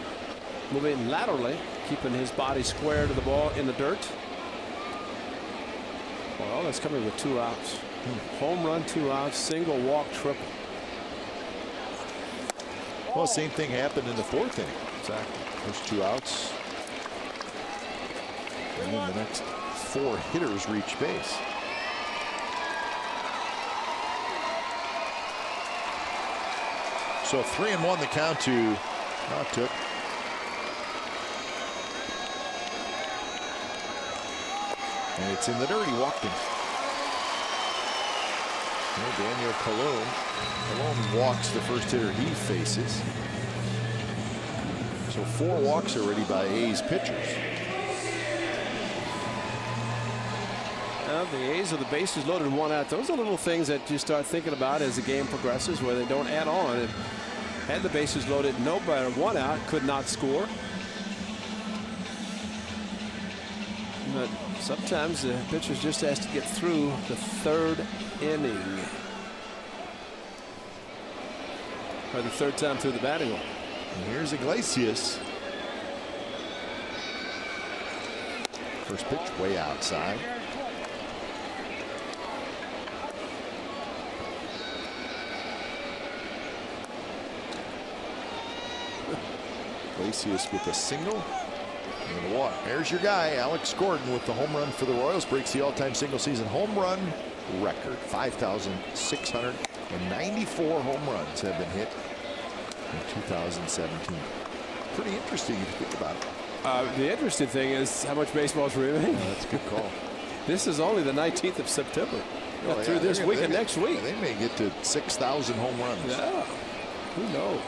moving laterally, keeping his body square to the ball in the dirt. Well, that's coming with 2 outs. Home run, 2 outs, single, walk, triple. Well, same thing happened in the 4th inning. Exactly. First 2 outs. And then the next 4 hitters reach base. So 3-1 the count to Notak. And it's in the dirt. He walked him. Daniel Coulombe walks the first hitter he faces. So 4 walks already by A's pitchers. The A's are the bases loaded and 1 out. Those are little things that you start thinking about as the game progresses, where they don't add on. And had the bases loaded, nobody 1 out, could not score. But sometimes the pitcher just has to get through the 3rd inning. For the 3rd time through the batting order. And here's Iglesias. First pitch way outside. Iglesias with a single and a walk. There's your guy, Alex Gordon, with the home run for the Royals. Breaks the all-time single-season home run record. 5,694 home runs have been hit in 2017. Pretty interesting if you think about it. The interesting thing is how much baseball is remaining. That's a good call. This is only the 19th of September. Oh, through this week and next week. They may get to 6,000 home runs. Yeah. Who knows?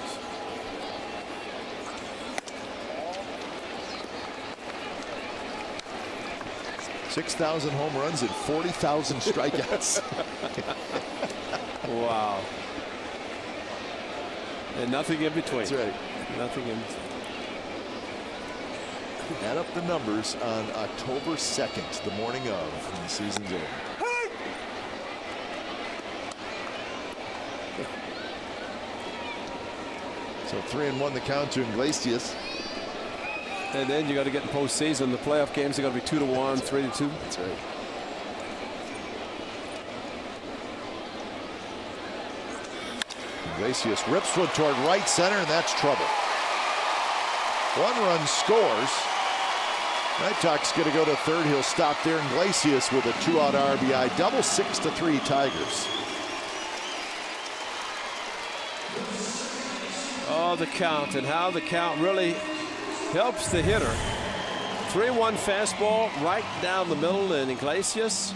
$6,000 home runs and 40,000 strikeouts. Wow. And nothing in between. That's right. Nothing in between. Add up the numbers on October 2nd, the morning of, when the season's over. So 3-1 the count to Iglesias. And then you got to get in postseason. The playoff games are going to be 2-1, 3-2. That's right. Iglesias rips one toward right center, and that's trouble. 1 run scores. Red Sox going to go to third. He'll stop there. Iglesias with a 2-out RBI double. 6-3 Tigers. Oh, the count, and how the count really helps the hitter. 3-1 fastball right down the middle, and Iglesias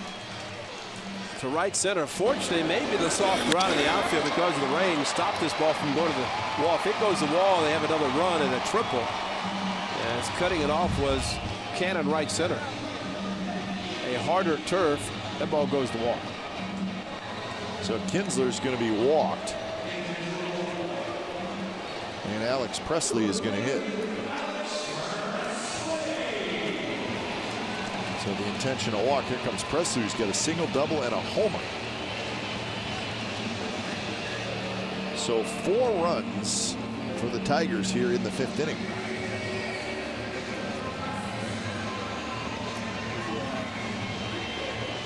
to right center. Fortunately, maybe the soft ground in the outfield because of the rain stopped this ball from going to the wall. If it goes to the wall, they have another run and a triple. And cutting it off was Cannon right center. A harder turf, that ball goes to the wall. So Kinsler's going to be walked. And Alex Presley is going to hit. So the intentional walk. Here comes Presley, who's got a single, double, and a homer. So 4 runs for the Tigers here in the 5th inning.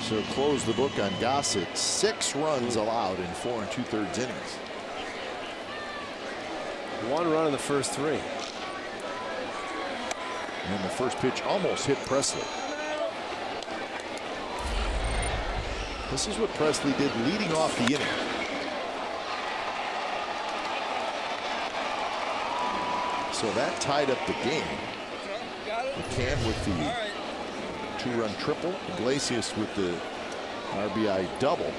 So close the book on Gossett. 6 runs allowed in 4 2/3 innings. 1 run in the first 3. And the first pitch almost hit Presley. This is what Presley did leading off the inning. So that tied up the game. McCann with the 2-run triple. Iglesias with the RBI double.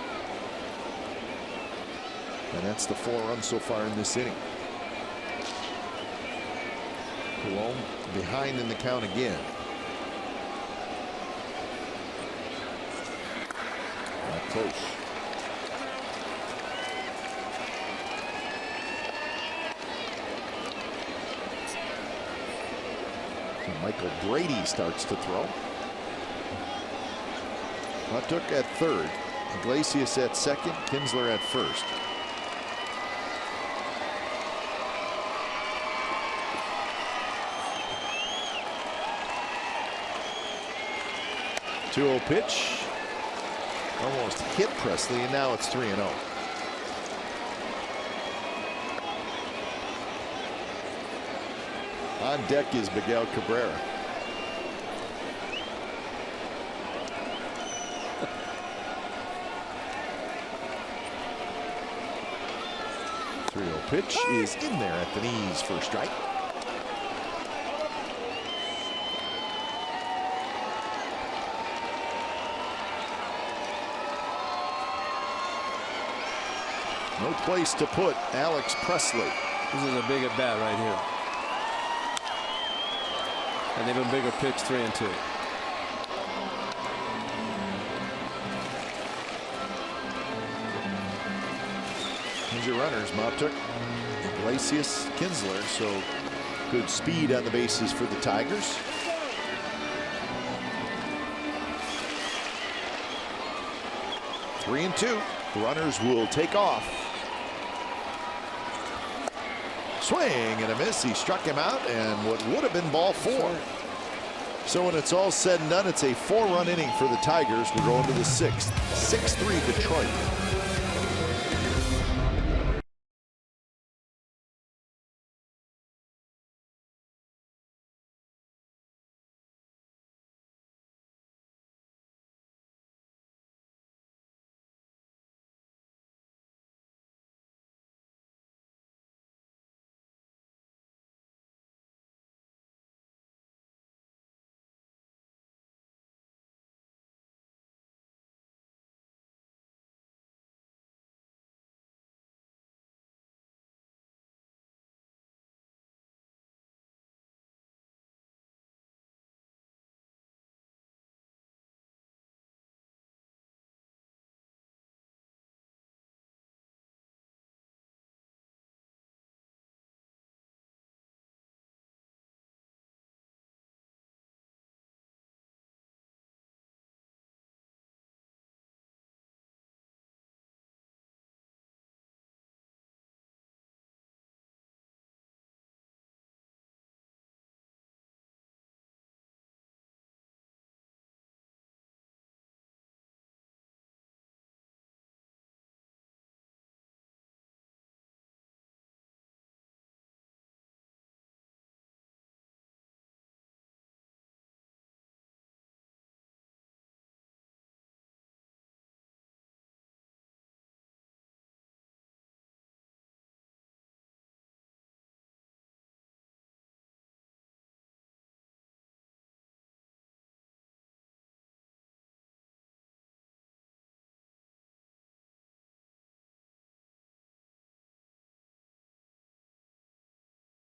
And that's the 4 runs so far in this inning. Colon behind in the count again. Not close. So Michael Brady starts to throw. Took at third. Iglesias at second. Kinsler at first. Two-0 pitch. Almost hit Presley, and now it's 3-0. On deck is Miguel Cabrera. Pitch is in there at the knees for a strike. No place to put Alex Presley. This is a big at bat right here. And even bigger pitch, 3-2. Here's your runners. Mautuk, Iglesias, Kinsler. So good speed on the bases for the Tigers. Three and two. The runners will take off. Swing and a miss. He struck him out, and what would have been ball 4. So when it's all said and done, it's a 4-run inning for the Tigers. We're going to the 6th. 6-3 Detroit.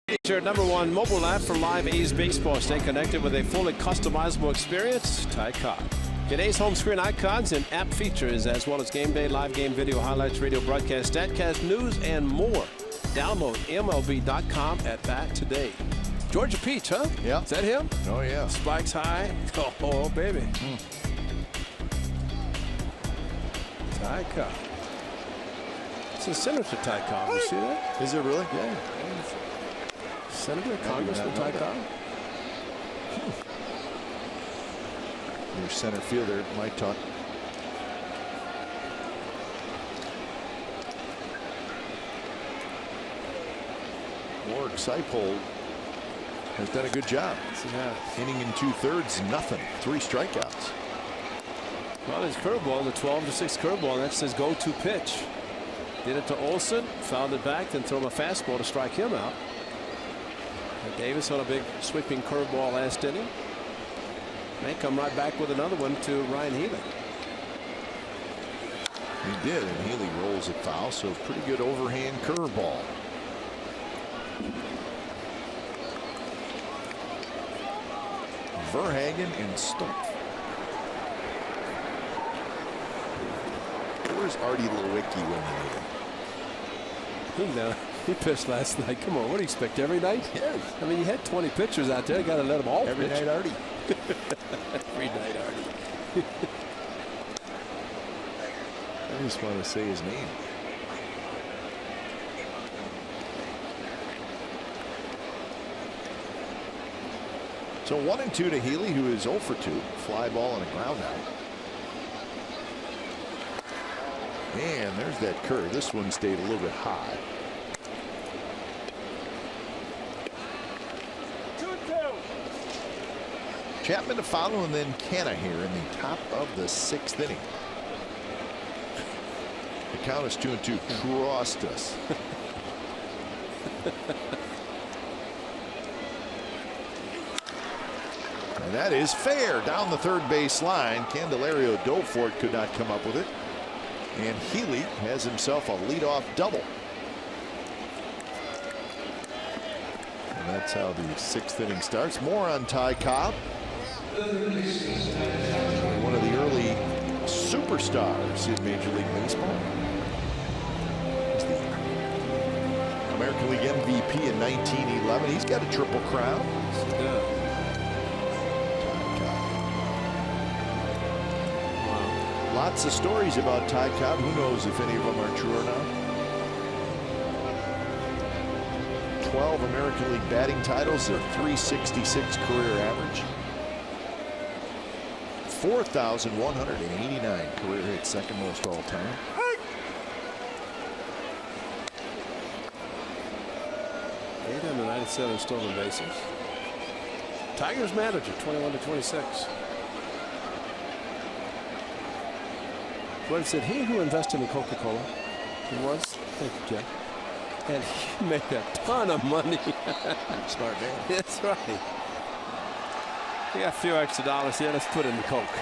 It's your #1 mobile app for live A's baseball. Stay connected with a fully customizable experience. Ty Cobb. Get A's home screen icons and app features, as well as game day, live game video highlights, radio broadcast, statcast, news, and more. Download MLB.com at bat today. Georgia Peach, huh? Yeah. Is that him? Oh, yeah. Spikes high. Oh, baby. Ty Cobb. It's a Senator Ty Cobb. You see that? Is it really? Yeah. Senator, Congressman Ty Cobb. Your center fielder, Mike Tuck. Warwick Seipold has done a good job. Inning in 2/3, nothing. 3 strikeouts. Well, his curveball, the 12-6 curveball, that's his go-to pitch. Did it to Olsen, fouled it back, then throw him a fastball to strike him out. And Davis on a big sweeping curveball last inning. May come right back with another one to Ryan Healy. He did, and Healy rolls it foul, so pretty good overhand curveball. Verhagen and Stumpf. Where's Artie Lewicki when you need him? He pitched last night. Come on, what do you expect, every night? Yes. I mean, you had 20 pitchers out there. You got to let them all Every pitch. night, Artie. Every night, Artie. I just want to say his name. So 1-2 to Healy, who is 0 for 2. Fly ball and a ground out. And there's that curve. This one stayed a little bit high. 2-2. Chapman to follow, and then Canna here in the top of the 6th inning. The count is 2-2. Crossed us. And that is fair down the third base line. Candelario dove for it, could not come up with it. And Healy has himself a leadoff double. And that's how the 6th inning starts. More on Ty Cobb. One of the early superstars in Major League Baseball. He's the American League MVP in 1911. He's got a triple crown. Yeah. Lots of stories about Ty Cobb. Who knows if any of them are true or not? 12 American League batting titles, a .366 career average. 4,189 career hits, second most all time. Eight 897 stolen bases. Tigers manager, 21-26. What it said, he who invested in Coca-Cola, he was, thank you, Jeff, and he made a ton of money. Smart man. That's right. We got a few extra dollars here. Let's put in the Coke.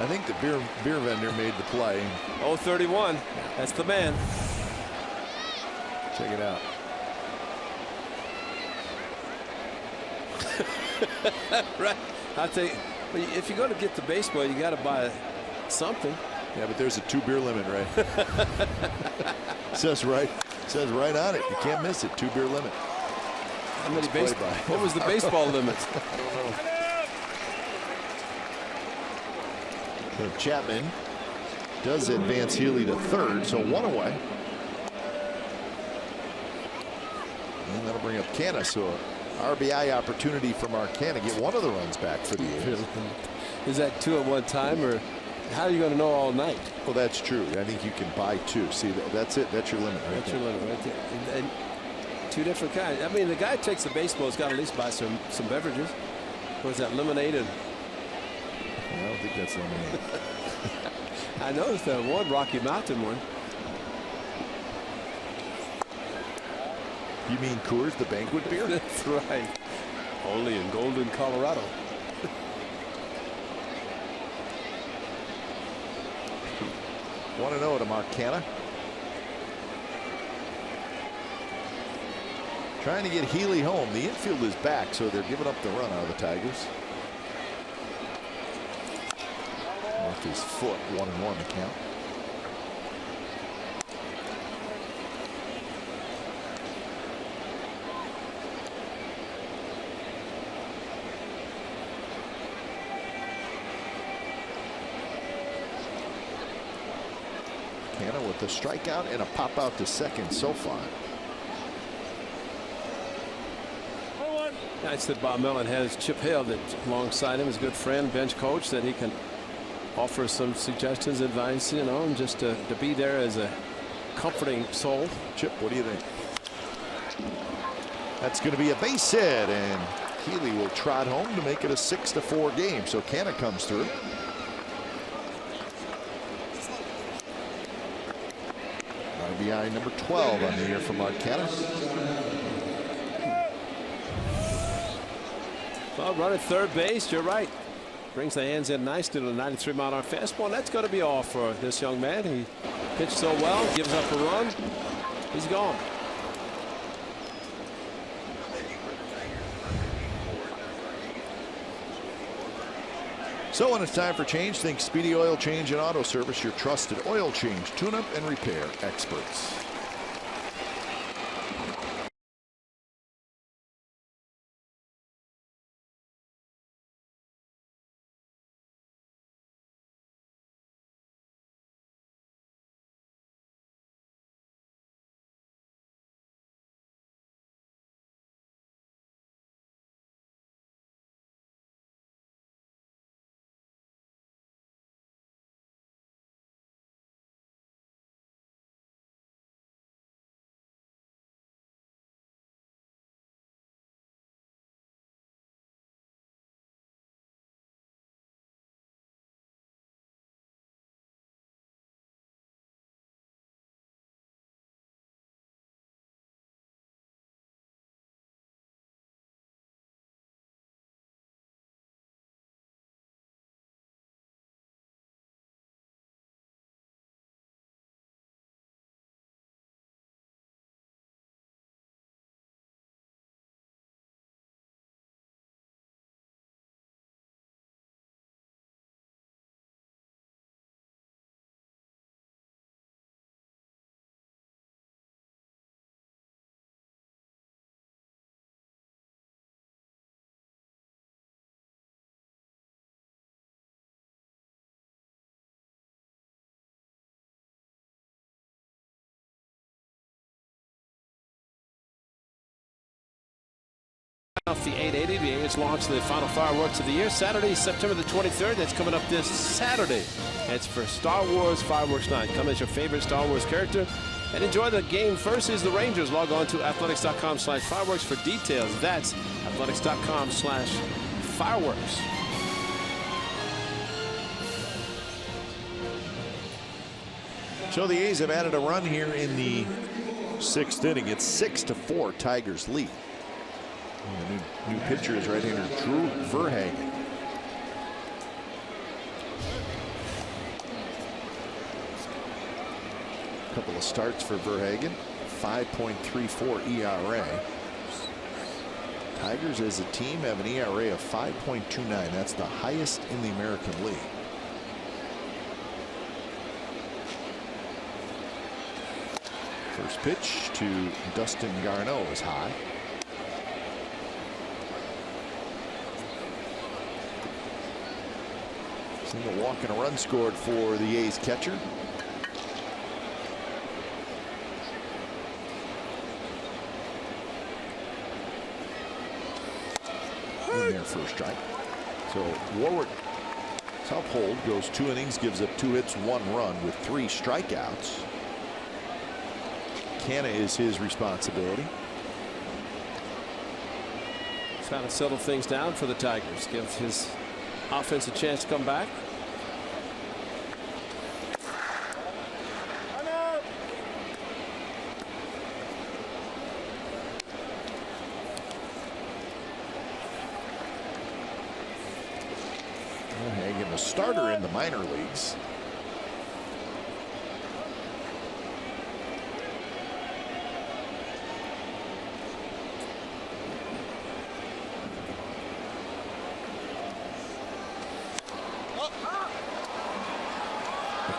I think the beer vendor made the play. 0-31. That's the man. Check it out. Right. I think if you're going to get the baseball, you got to buy something. Yeah, but there's a 2 beer limit, right? says right on it. You can't miss it. 2 beer limit. How many baseball? What was the baseball limit? I don't know. So Chapman does advance Healy to third, so 1 away. And that'll bring up Canna, so a RBI opportunity for Marcana. Get one of the runs back for the A's. Is that 2 at one time, or how are you going to know all night? Well, that's true. I think you can buy 2. See, that's it. That's your limit right That's there. your limit right there. And 2 different kinds. I mean, the guy takes the baseball, has got to at least buy some beverages. What is that, lemonade? And I don't think that's lemonade. I noticed that one, Rocky Mountain one. You mean Coors, the banquet beer? That's right. Only in Golden, Colorado. 1-0 to Marcana. Trying to get Healy home. The infield is back, so they're giving up the run out of the Tigers. Off his foot, 1-1 the count. Canna with the strikeout and a pop out to second so far. Nice that Bob Melton has Chip Hale that alongside him, his good friend, bench coach, that he can offer some suggestions, advice, you know, and just to be there as a comforting soul. Chip, what do you think? That's going to be a base hit, and Healy will trot home to make it a 6-4 game. So Canna comes through. RBI number 12 on the year for Mark Canna. Well, run at third base, you're right. Brings the hands in nicely to the 93-mile-an-hour fastball. And that's going to be all for this young man. He pitched so well, gives up a run. He's gone. So when it's time for change, think Speedy Oil Change and Auto Service, your trusted oil change, tune-up, and repair experts. Off the 880, the A's launch the final fireworks of the year Saturday, September the 23rd. That's coming up this Saturday. It's for Star Wars Fireworks Night. Come as your favorite Star Wars character and enjoy the game versus the Rangers. Log on to athletics.com/fireworks for details. That's athletics.com/fireworks. So the A's have added a run here in the 6th inning. It's 6-4 Tigers lead. And the new pitcher is right-hander Drew Verhagen. A couple of starts for Verhagen. 5.34 ERA. Tigers as a team have an ERA of 5.29. That's the highest in the American League. First pitch to Dustin Garneau is high. Single walk and a run scored for the A's catcher. In there for a strike. So Warwick Southhold goes 2 innings, gives up 2 hits, 1 run with 3 strikeouts. Canna is his responsibility. Trying to settle things down for the Tigers. Give his offense a chance to come back. Verhagen, a starter in the minor leagues.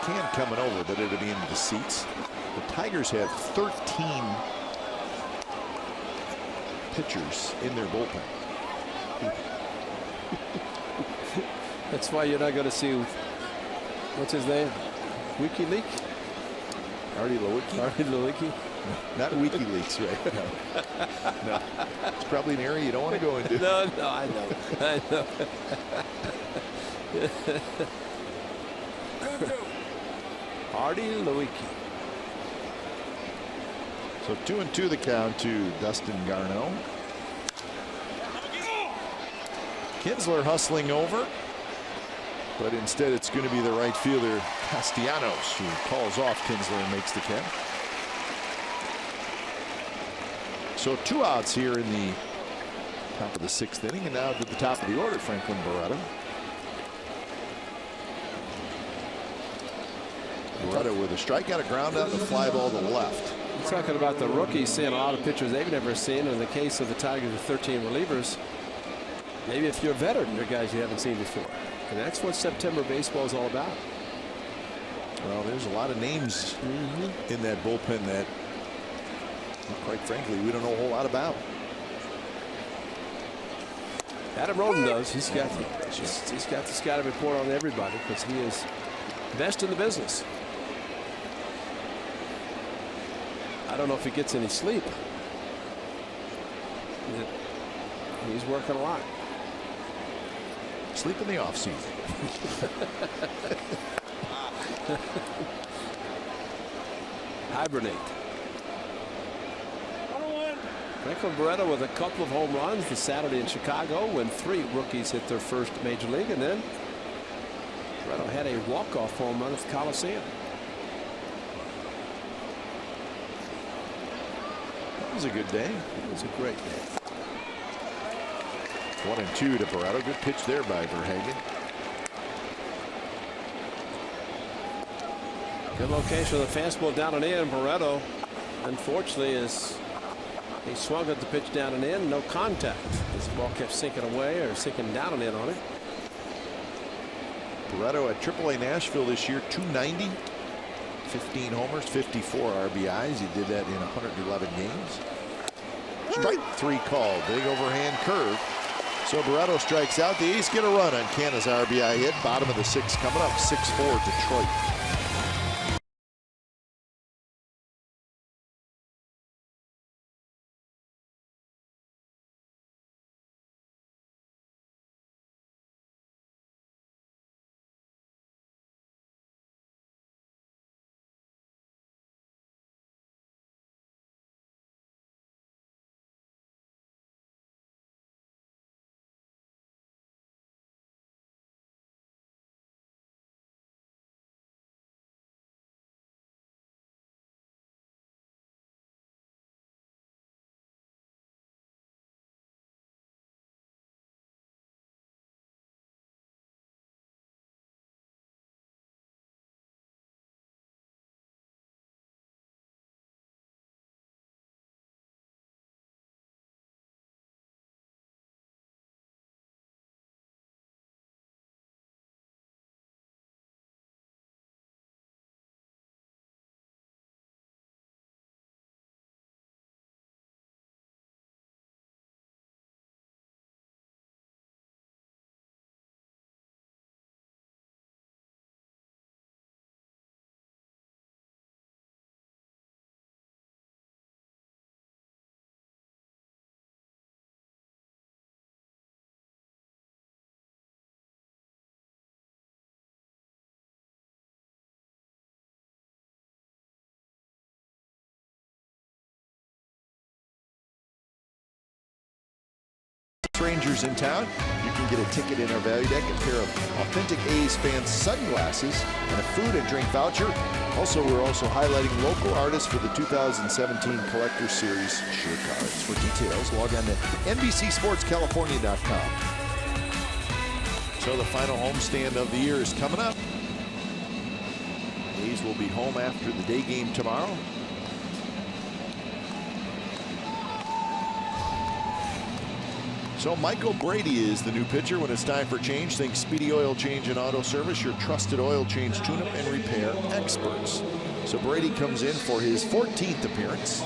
can coming over, but it'll be into the seats. The Tigers have 13 pitchers in their bullpen. That's why you're not going to see, what's his name? WikiLeaks? Artie Lewicki? Artie Lewicki? Not WikiLeaks, right? No. No. It's probably an area you don't want to go into. No, I know. I know. Artie Lewicki. So 2-2 the count to Dustin Garneau. Kinsler hustling over, but instead it's going to be the right fielder Castellanos who calls off Kinsler and makes the catch. So 2 outs here in the top of the 6th inning, and now to the top of the order, Franklin Barreto. Barreto with a strikeout, a ground out, and a fly ball to the left. We're talking about the rookies seeing a lot of pitchers they've never seen. In the case of the Tigers with 13 relievers, maybe if you're a veteran, they're guys you haven't seen before. And that's what September baseball is all about. Well, there's a lot of names in that bullpen that, quite frankly, we don't know a whole lot about. Adam Roden does. He's got the scouting report on everybody because he is best in the business. I don't know if he gets any sleep. He's working a lot. Sleep in the offseason. Hibernate. Franklin Barreto with a couple of home runs this Saturday in Chicago when 3 rookies hit their first major league, and then Barreto had a walk-off home run at the Coliseum. That was a good day. It was a great day. 1-2 to Barreto. Good pitch there by Verhagen. Good location of the fastball down and in. Barreto, unfortunately, he swung at the pitch down and in. No contact. This ball kept sinking away or sinking down and in on it. Barreto at AAA Nashville this year, .290. 15 homers, 54 RBIs. He did that in 111 games. Strike 3 called. Big overhand curve. So Barreto strikes out. The A's get a run on Canna's RBI hit. Bottom of the 6th coming up. 6-4 Detroit. Rangers in town. You can get a ticket in our value deck, a pair of authentic A's fans sunglasses, and a food and drink voucher. Also, we're also highlighting local artists for the 2017 Collector Series shirt cards. For details, log on to NBCSportsCalifornia.com. So the final homestand of the year is coming up. A's will be home after the day game tomorrow. So Michael Brady is the new pitcher. When it's time for change, think Speedy Oil Change and Auto Service, your trusted oil change, tune-up, and repair experts. So Brady comes in for his 14th appearance.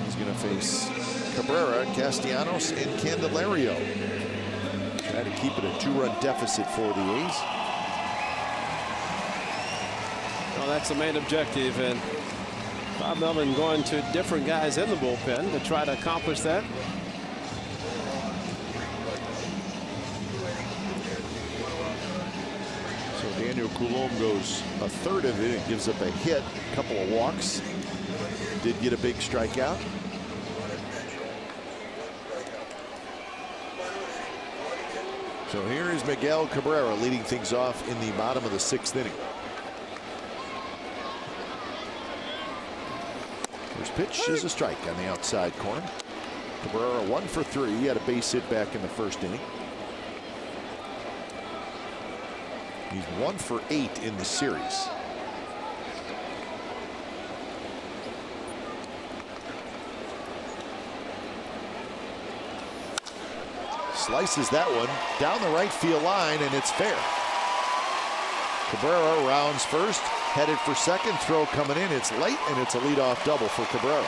He's going to face Cabrera, Castellanos, and Candelario. Try to keep it a 2-run deficit for the A's. Well, that's the main objective, and Bob Melvin going to different guys in the bullpen to try to accomplish that. Daniel Coulomb goes a third of it. It gives up a hit, a couple of walks. Did get a big strikeout. So here is Miguel Cabrera leading things off in the bottom of the 6th inning. First pitch is a strike on the outside corner. Cabrera 1 for 3. He had a base hit back in the 1st inning. He's 1 for 8 in the series. Slices that one down the right field line, and it's fair. Cabrera rounds first, headed for second. Throw coming in. It's late, and it's a leadoff double for Cabrera.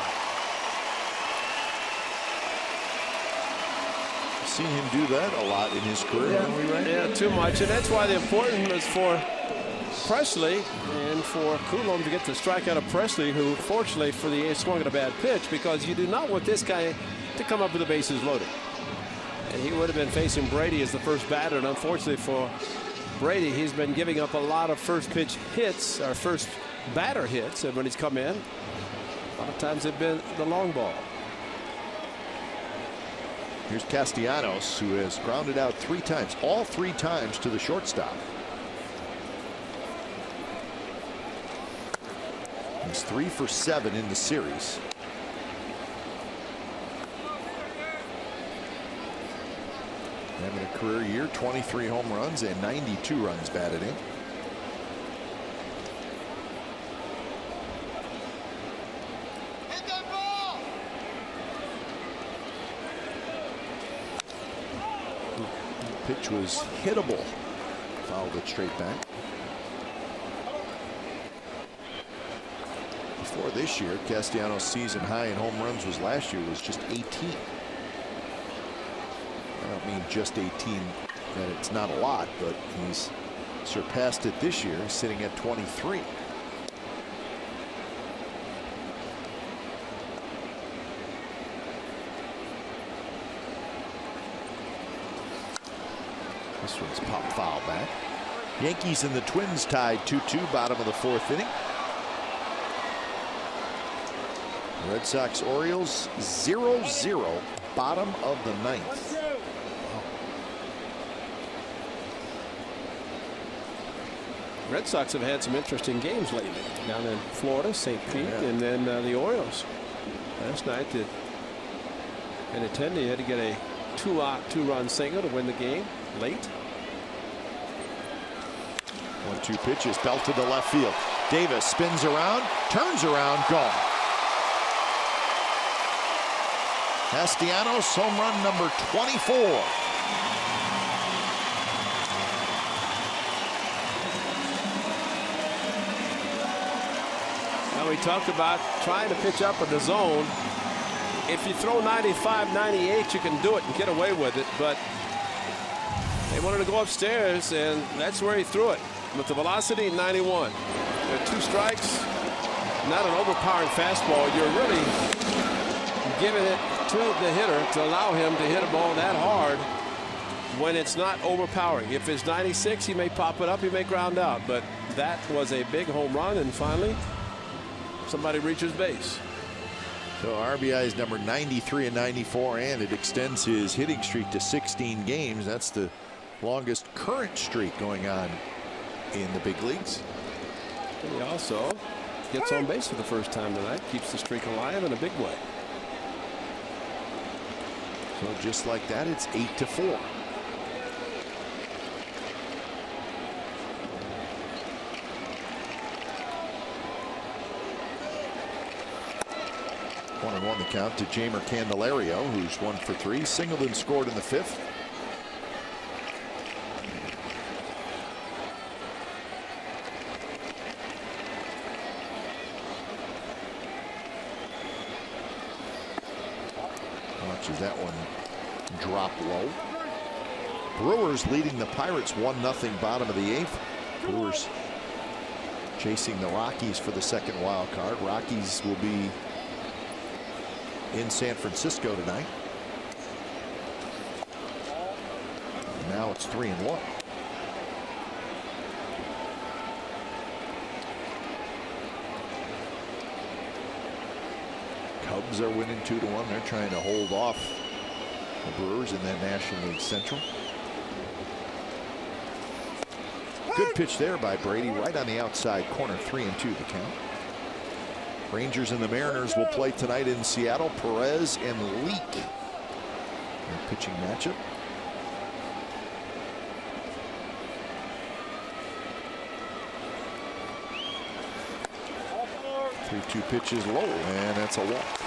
Seen him do that a lot in his career. Yeah, too much, and that's why the importance was for Presley and for Coulomb to get the strikeout of Presley, who fortunately for the A's swung at a bad pitch, because you do not want this guy to come up with the bases loaded. And he would have been facing Brady as the first batter, and unfortunately for Brady, he's been giving up a lot of first pitch hits, or first batter hits, and when he's come in, a lot of times they've been the long ball. Here's Castellanos, who has grounded out 3 times, all 3 times to the shortstop. He's 3 for 7 in the series. Having a career year, 23 home runs and 92 runs batted in. Pitch was hittable. Fouled it straight back. Before this year, Castellanos' season high in home runs was last year was just 18. I don't mean just 18 that it's not a lot, but he's surpassed it this year, sitting at 23. This one's popped foul back. Yankees and the Twins tied 2-2, bottom of the 4th inning. Red Sox Orioles 0-0, bottom of the 9th. Red Sox have had some interesting games lately. Down in Florida, St. Pete, and then the Orioles. Last night, Benintendi had to get a 2-run single to win the game late. 1-2 pitches belted to left field. Davis spins around, turns around, gone. Castellanos, home run number 24. Now we talked about trying to pitch up in the zone. If you throw 95, 98, you can do it and get away with it, but they wanted to go upstairs, and that's where he threw it. With the velocity, 91. There are 2 strikes, not an overpowering fastball. You're really giving it to the hitter to allow him to hit a ball that hard when it's not overpowering. If it's 96, he may pop it up, he may ground out, but that was a big home run, and finally somebody reaches base. So RBI is number 93 and 94, and it extends his hitting streak to 16 games. That's the longest current streak going on in the big leagues. And he also gets on base for the first time tonight, keeps the streak alive in a big way. So just like that, it's 8-4. on the count to Jeimer Candelario, who's 1 for 3. Singled and scored in the 5th. Watches that one drop low. Brewers leading the Pirates 1-0 bottom of the 8th. Brewers chasing the Rockies for the second wild card. Rockies will be in San Francisco tonight. Now it's 3-1. Cubs are winning 2-1. They're trying to hold off the Brewers in that National League Central. Good pitch there by Brady, right on the outside corner. 3-2 the count. Rangers and the Mariners will play tonight in Seattle. Perez and Leake. Their pitching matchup. Three-two pitches low, and that's a walk.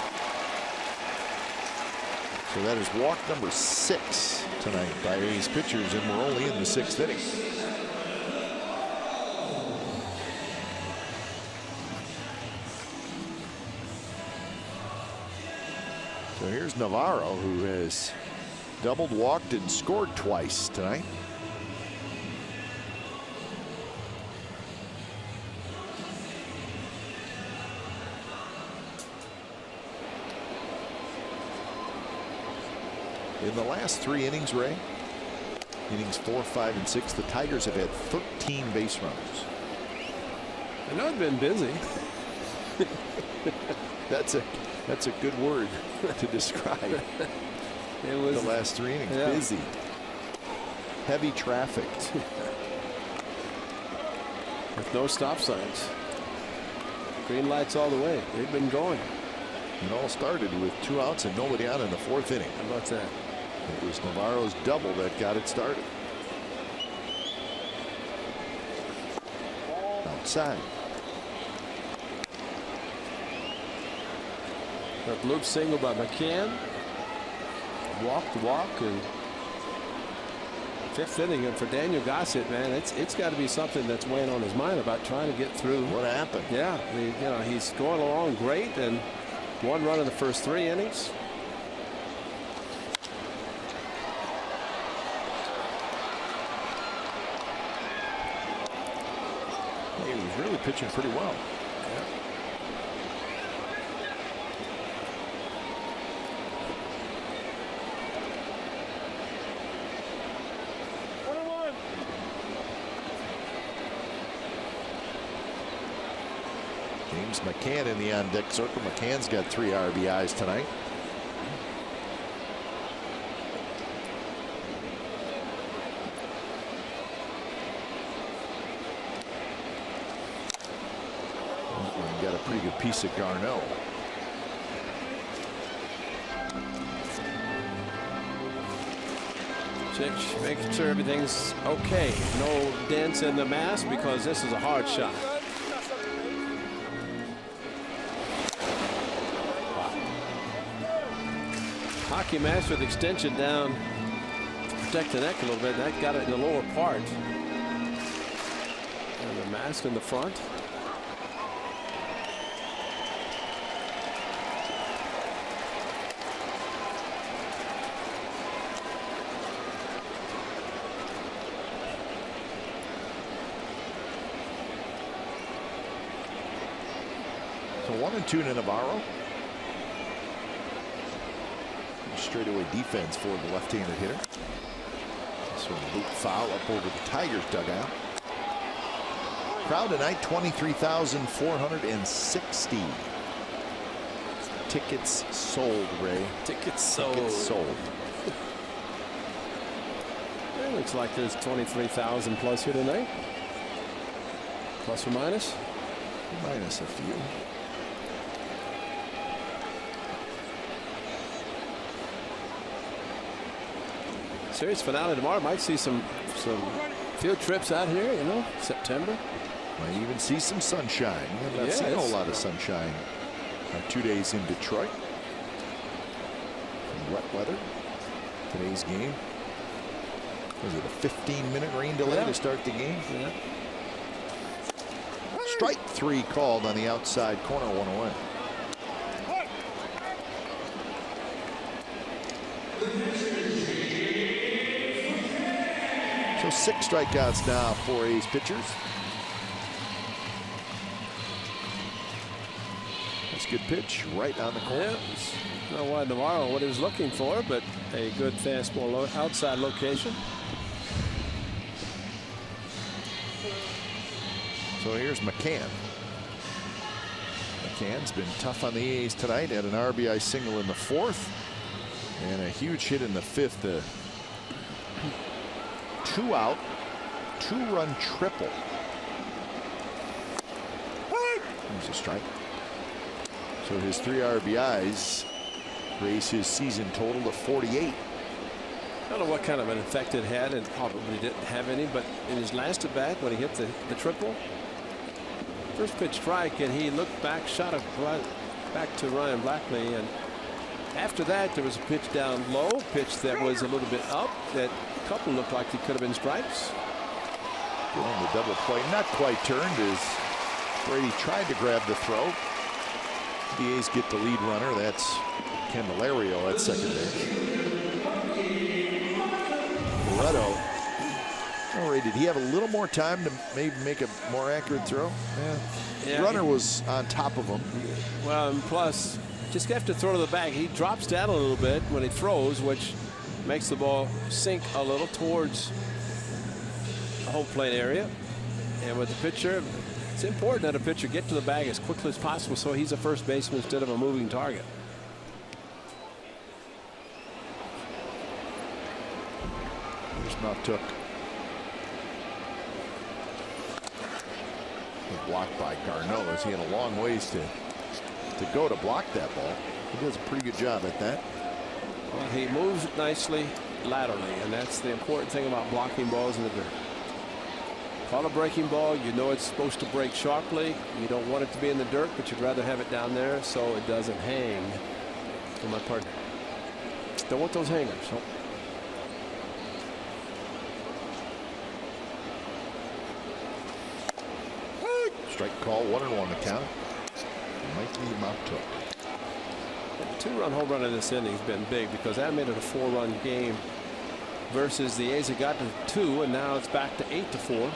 So that is walk number 6 tonight by A's pitchers, and we're only in the 6th inning. So here's Navarro, who has doubled, walked, and scored twice tonight. In the last 3 innings, Ray, innings 4, 5, and 6, the Tigers have had 13 base runners. I know it's been busy. That's a good word to describe It was the last 3 innings. Yeah. Busy, heavy traffic, with no stop signs. Green lights all the way. They've been going. It all started with 2 outs and nobody out in the 4th inning. How about that? It was Navarro's double that got it started. Outside. That loop single by McCann. Walk to walk, and 5th inning. And for Daniel Gossett, man, it's got to be something that's weighing on his mind about trying to get through. What happened? Yeah, he's going along great, and 1 run in the first 3 innings. He was really pitching pretty well. James McCann in the on-deck circle. McCann's got 3 RBIs tonight. Got a pretty good piece of Garneau. Making sure everything's okay. No dents in the mask, because this is a hard shot. Hockey mask with extension down to protect the neck a little bit. That got it in the lower part. And the mask in the front. So 1-2 to Navarro. Straightaway defense for the left-handed hitter. Sort of loop foul up over the Tigers dugout. Crowd tonight 23,460. Tickets sold, Ray. Tickets sold. Tickets sold. It looks like there's 23,000 plus here tonight. Plus or minus? Minus a few. Series finale tomorrow. Might see some field trips out here, September. Might even see some sunshine. We have not seen a whole lot of sunshine. 2 days in Detroit. wet weather. Today's game. Was it a 15-minute rain delay to start the game? Yeah. Strike 3 called on the outside corner, 1-1. So 6 strikeouts now for A's pitchers. That's a good pitch right on the corner. Yeah. Not wide tomorrow what he was looking for, but a good fastball outside location. So here's McCann. McCann's been tough on the A's tonight. Had an RBI single in the 4th and a huge hit in the 5th. A 2-out, 2-run triple. There's a strike. So his 3 RBIs raise his season total to 48. I don't know what kind of an effect it had, and probably didn't have any, but in his last at bat when he hit the triple, first pitch strike, and he looked back, shot it right back to Ryan Blackley, and after that there was a pitch down low, pitch that was a little bit up, that a couple looked like they could have been strikes. Good on the double play, not quite turned as Brady tried to grab the throw. The A's get the lead runner. That's Candelario at second base. Barreto. Oh, Ray, did he have a little more time to maybe make a more accurate throw? Yeah. Runner was on top of him. Well, and plus, just have to throw to the bag. He drops down a little bit when he throws, which makes the ball sink a little towards the home plate area. And with the pitcher, it's important that a pitcher get to the bag as quickly as possible so he's a first baseman instead of a moving target. Here's Mount-Took. Blocked by Garneau as he had a long ways to go to block that ball. He does a pretty good job at that. Well, he moves nicely laterally, and that's the important thing about blocking balls in the dirt. Call a breaking ball, you know it's supposed to break sharply. You don't want it to be in the dirt, but you'd rather have it down there so it doesn't hang. For my partner, don't want those hangers. So. Strike call, 1-1 the count. Mikey Mount-Took. The 2-run home run in this inning has been big because that made it a 4-run game versus the A's had got to 2, and now it's back to 8-4.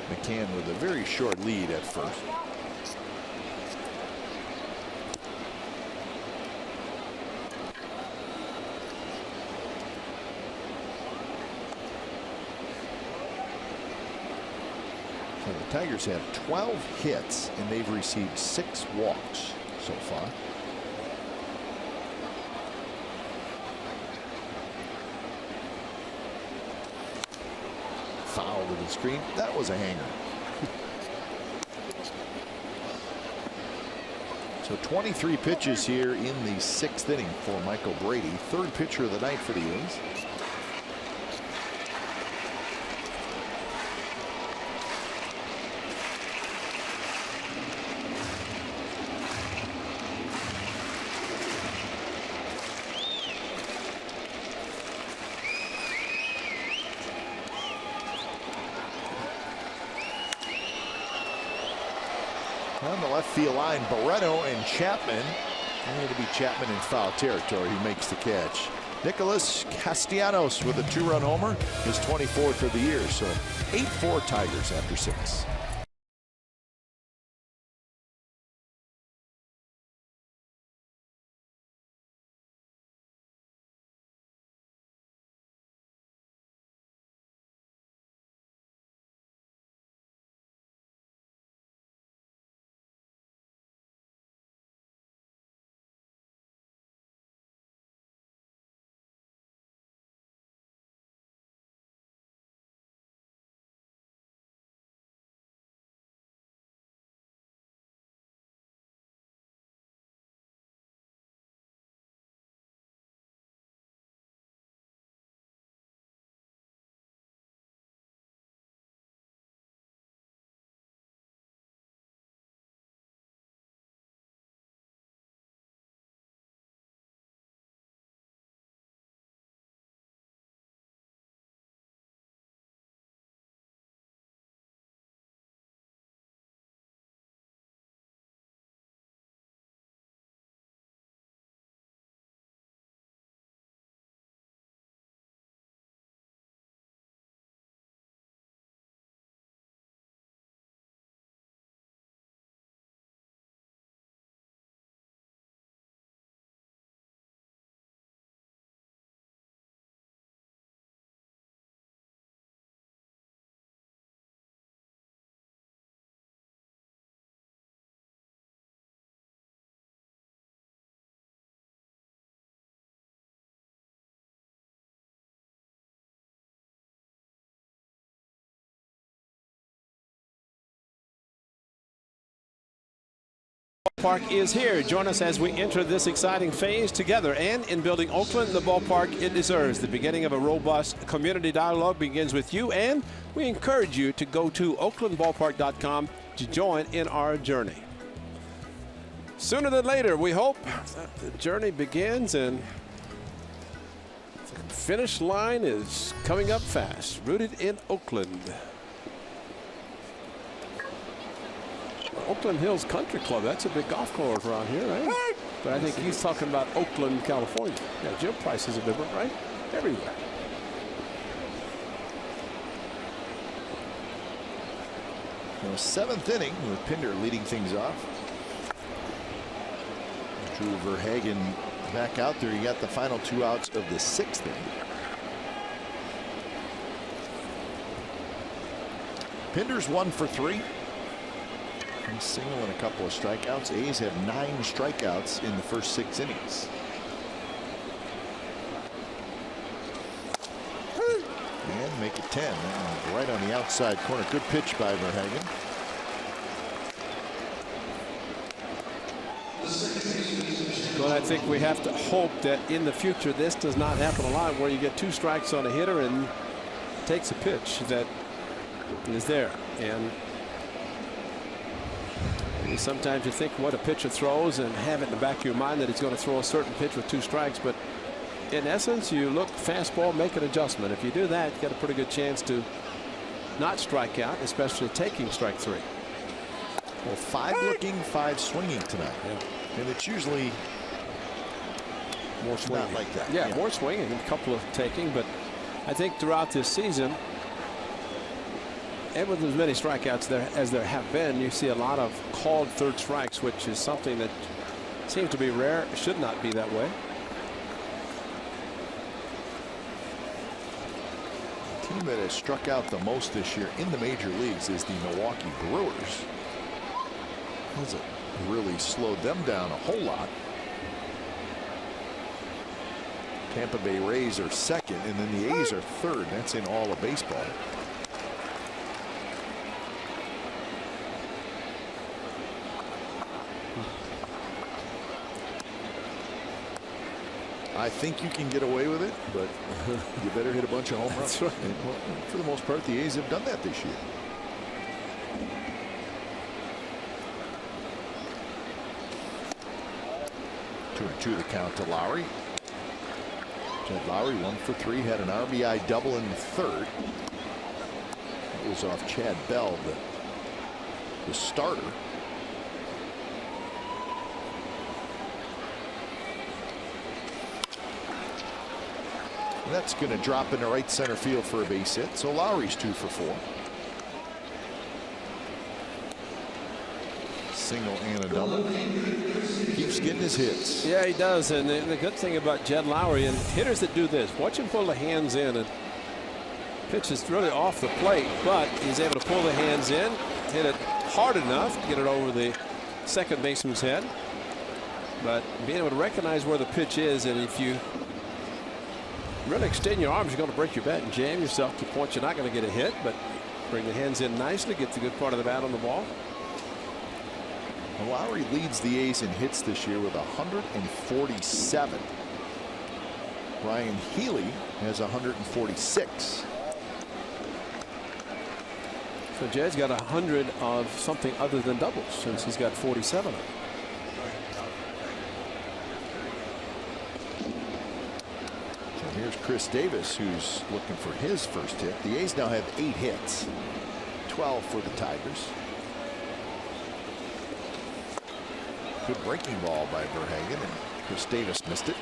McCann with a very short lead at first. So the Tigers have 12 hits and they've received 6 walks so far. Foul to the screen. That was a hanger. So 23 pitches here in the 6th inning for Michael Brady. 3rd pitcher of the night for the A's. On the left field line, Barreto and Chapman. Going to be Chapman in foul territory. He makes the catch. Nicholas Castellanos with a 2-run homer, his 24th of the year. So 8-4 Tigers after 6. ballpark is here. Join us as we enter this exciting phase together. And in building Oakland, the ballpark it deserves. The beginning of a robust community dialogue begins with you, and we encourage you to go to oaklandballpark.com to join in our journey. Sooner than later, we hope that the journey begins, and the finish line is coming up fast. Rooted in Oakland. Oakland Hills Country Club, that's a big golf course around here, right? But I think he's talking about Oakland, California. Yeah, gym prices are different, right? Everywhere. Now, 7th inning with Pinder leading things off. Drew Verhagen back out there. You got the final 2 outs of the 6th inning. Pinder's 1 for 3. A single and a couple of strikeouts. A's have 9 strikeouts in the first 6 innings. And make it 10. Right on the outside corner. Good pitch by Verhagen. But I think we have to hope that in the future this does not happen a lot, where you get 2 strikes on a hitter and takes a pitch that is there. And sometimes you think what a pitcher throws and have it in the back of your mind that he's going to throw a certain pitch with 2 strikes. But in essence, you look fastball, make an adjustment. If you do that, you got a pretty good chance to not strike out, especially taking strike 3. Well, 5 looking, 5 swinging tonight. Yeah. And it's usually more swinging. Not like that. Yeah, more swinging and a couple of taking. But I think throughout this season, and with as many strikeouts as there have been, you see a lot of called 3rd strikes, which is something that seems to be rare. It should not be that way. The team that has struck out the most this year in the major leagues is the Milwaukee Brewers. Hasn't really slowed them down a whole lot. Tampa Bay Rays are 2nd, and then the A's are 3rd. That's in all of baseball. I think you can get away with it, but you better hit a bunch of home runs. That's right. And, well, for the most part, the A's have done that this year. Two and 2 the count to Lowry. Jed Lowry 1 for 3, had an RBI double in the 3rd. That was off Chad Bell, the starter. That's going to drop into right center field for a base hit. So Lowry's 2 for 4. Single and a double. Keeps getting his hits. Yeah, he does. And the good thing about Jed Lowry, and hitters that do this, watch him pull the hands in, and pitch is really off the plate, but he's able to pull the hands in, hit it hard enough to get it over the second baseman's head. But being able to recognize where the pitch is, and if you really extend your arms, you're going to break your bat and jam yourself to the point you're not going to get a hit, but bring the hands in nicely, get the good part of the bat on the ball. Well, Lowry leads the A's in hits this year with 147. Ryan Healy has 146. So Jed's got 100 of something other than doubles since he's got 47. Here's Chris Davis, who's looking for his first hit. The A's now have 8 hits, 12 for the Tigers. Good breaking ball by Verhagen, and Chris Davis missed it.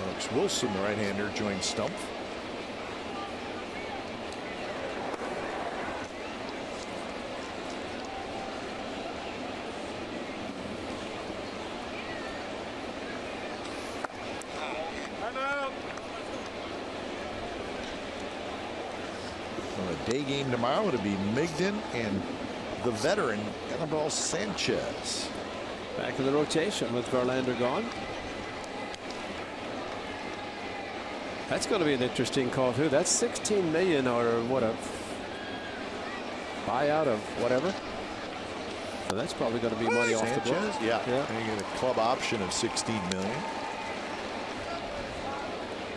Alex Wilson, the right-hander, joins Stump. Day game tomorrow. It'll be Migden and the veteran Anibal Sanchez. Back in the rotation with Verlander gone. That's going to be an interesting call too. That's $16 million, or what, buyout of whatever. So that's probably going to be money off the books. Yeah. And you get a club option of $16 million.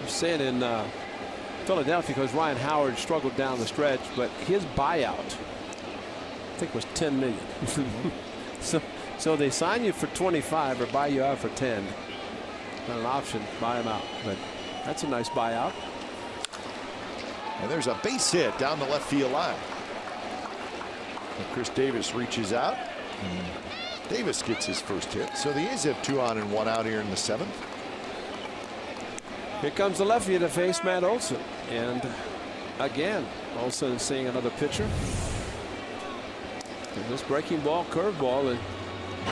I'm saying in Philadelphia, because Ryan Howard struggled down the stretch, but his buyout, I think, was $10 million. So they sign you for 25 or buy you out for 10. And an option, buy him out. But that's a nice buyout. And there's a base hit down the left field line. And Chris Davis reaches out. Davis gets his first hit. So the A's have 2 on and 1 out here in the 7th. Here comes the lefty to face Matt Olson. And again, Olson seeing another pitcher. And this breaking ball, curveball, and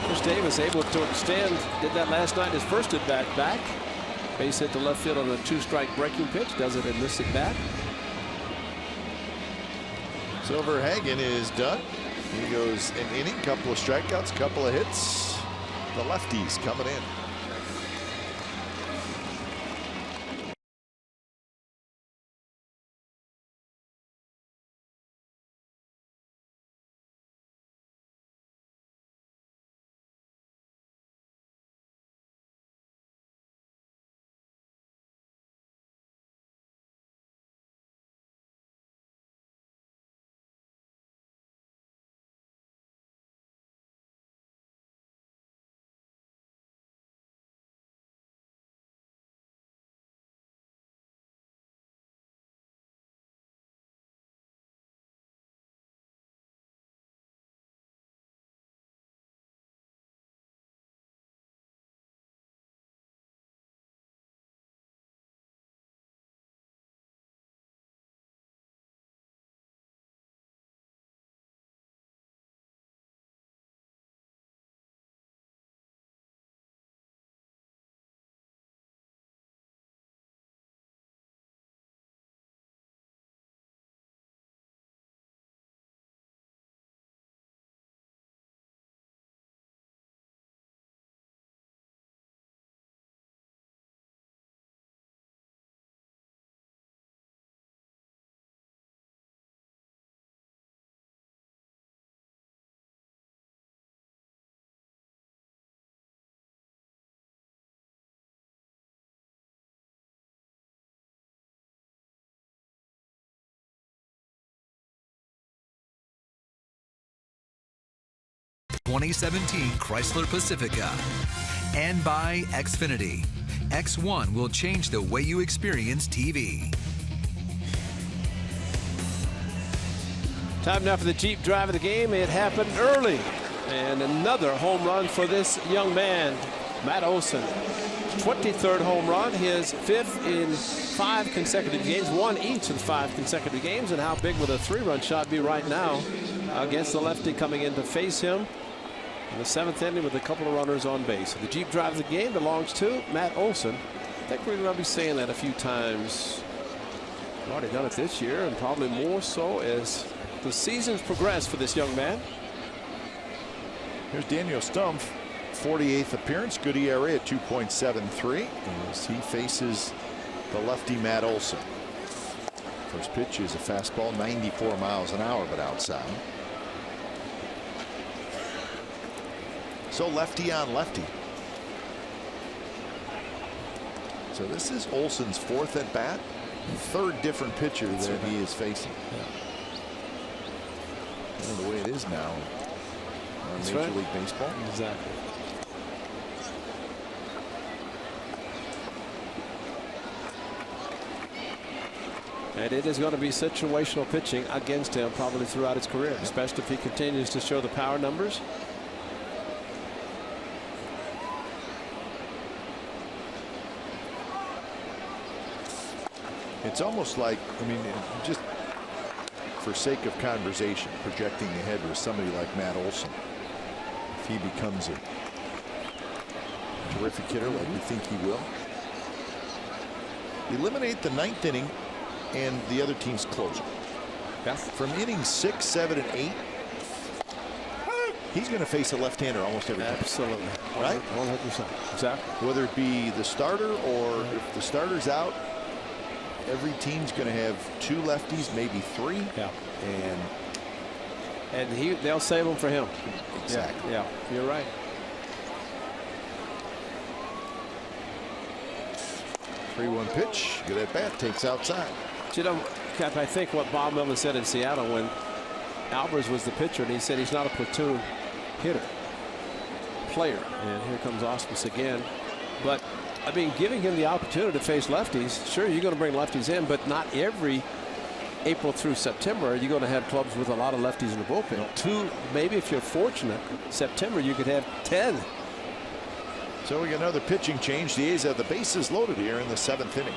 Chris Davis able to extend. Did that last night, his first at bat back. Base hit to left field on a 2-strike breaking pitch. Does it in this at bat. Silver Hagen is done. He goes an inning, couple of strikeouts, couple of hits. The lefties coming in. ...2017 Chrysler Pacifica. And by Xfinity. X1 will change the way you experience TV. Time now for the Jeep drive of the game. It happened early. And another home run for this young man, Matt Olson. 23rd home run, his 5th in 5 consecutive games, won each of the 5 consecutive games. And how big would a 3-run shot be right now against the lefty coming in to face him in the 7th inning with a couple of runners on base. The Jeep drive of the game belongs to Matt Olson. I think we're going to be saying that a few times. We've already done it this year, and probably more so as the seasons progress for this young man. Here's Daniel Stumpf, 48th appearance, good ERA at 2.73 as he faces the lefty Matt Olson. First pitch is a fastball, 94 miles an hour, but outside. So lefty on lefty. So this is Olson's 4th at bat, 3rd different pitcher that he is facing. Kind of the way it is now on Major League Baseball. Exactly. And it is going to be situational pitching against him probably throughout his career, especially if he continues to show the power numbers. It's almost like, I mean, just for sake of conversation, projecting ahead with somebody like Matt Olson, if he becomes a terrific hitter like we think he will, eliminate the 9th inning and the other team's closer. From innings 6, 7, and 8, he's going to face a left-hander almost every time. Absolutely. Right? 100%. Exactly. Whether it be the starter or if the starter's out, every team's going to have 2 lefties, maybe 3. Yeah. And And they'll save them for him. Exactly. Yeah, you're right. Three-one pitch. Good at bat. Takes outside. But you know, Cap, I think what Bob Melvin said in Seattle when Alvarez was the pitcher, and he said he's not a platoon hitter, player. And here comes Ausmus again. But I mean, giving him the opportunity to face lefties, sure, you're going to bring lefties in, but not every April through September you're going to have clubs with a lot of lefties in the bullpen. Two, maybe if you're fortunate, September you could have 10. So we got another pitching change. The A's have the bases loaded here in the 7th inning.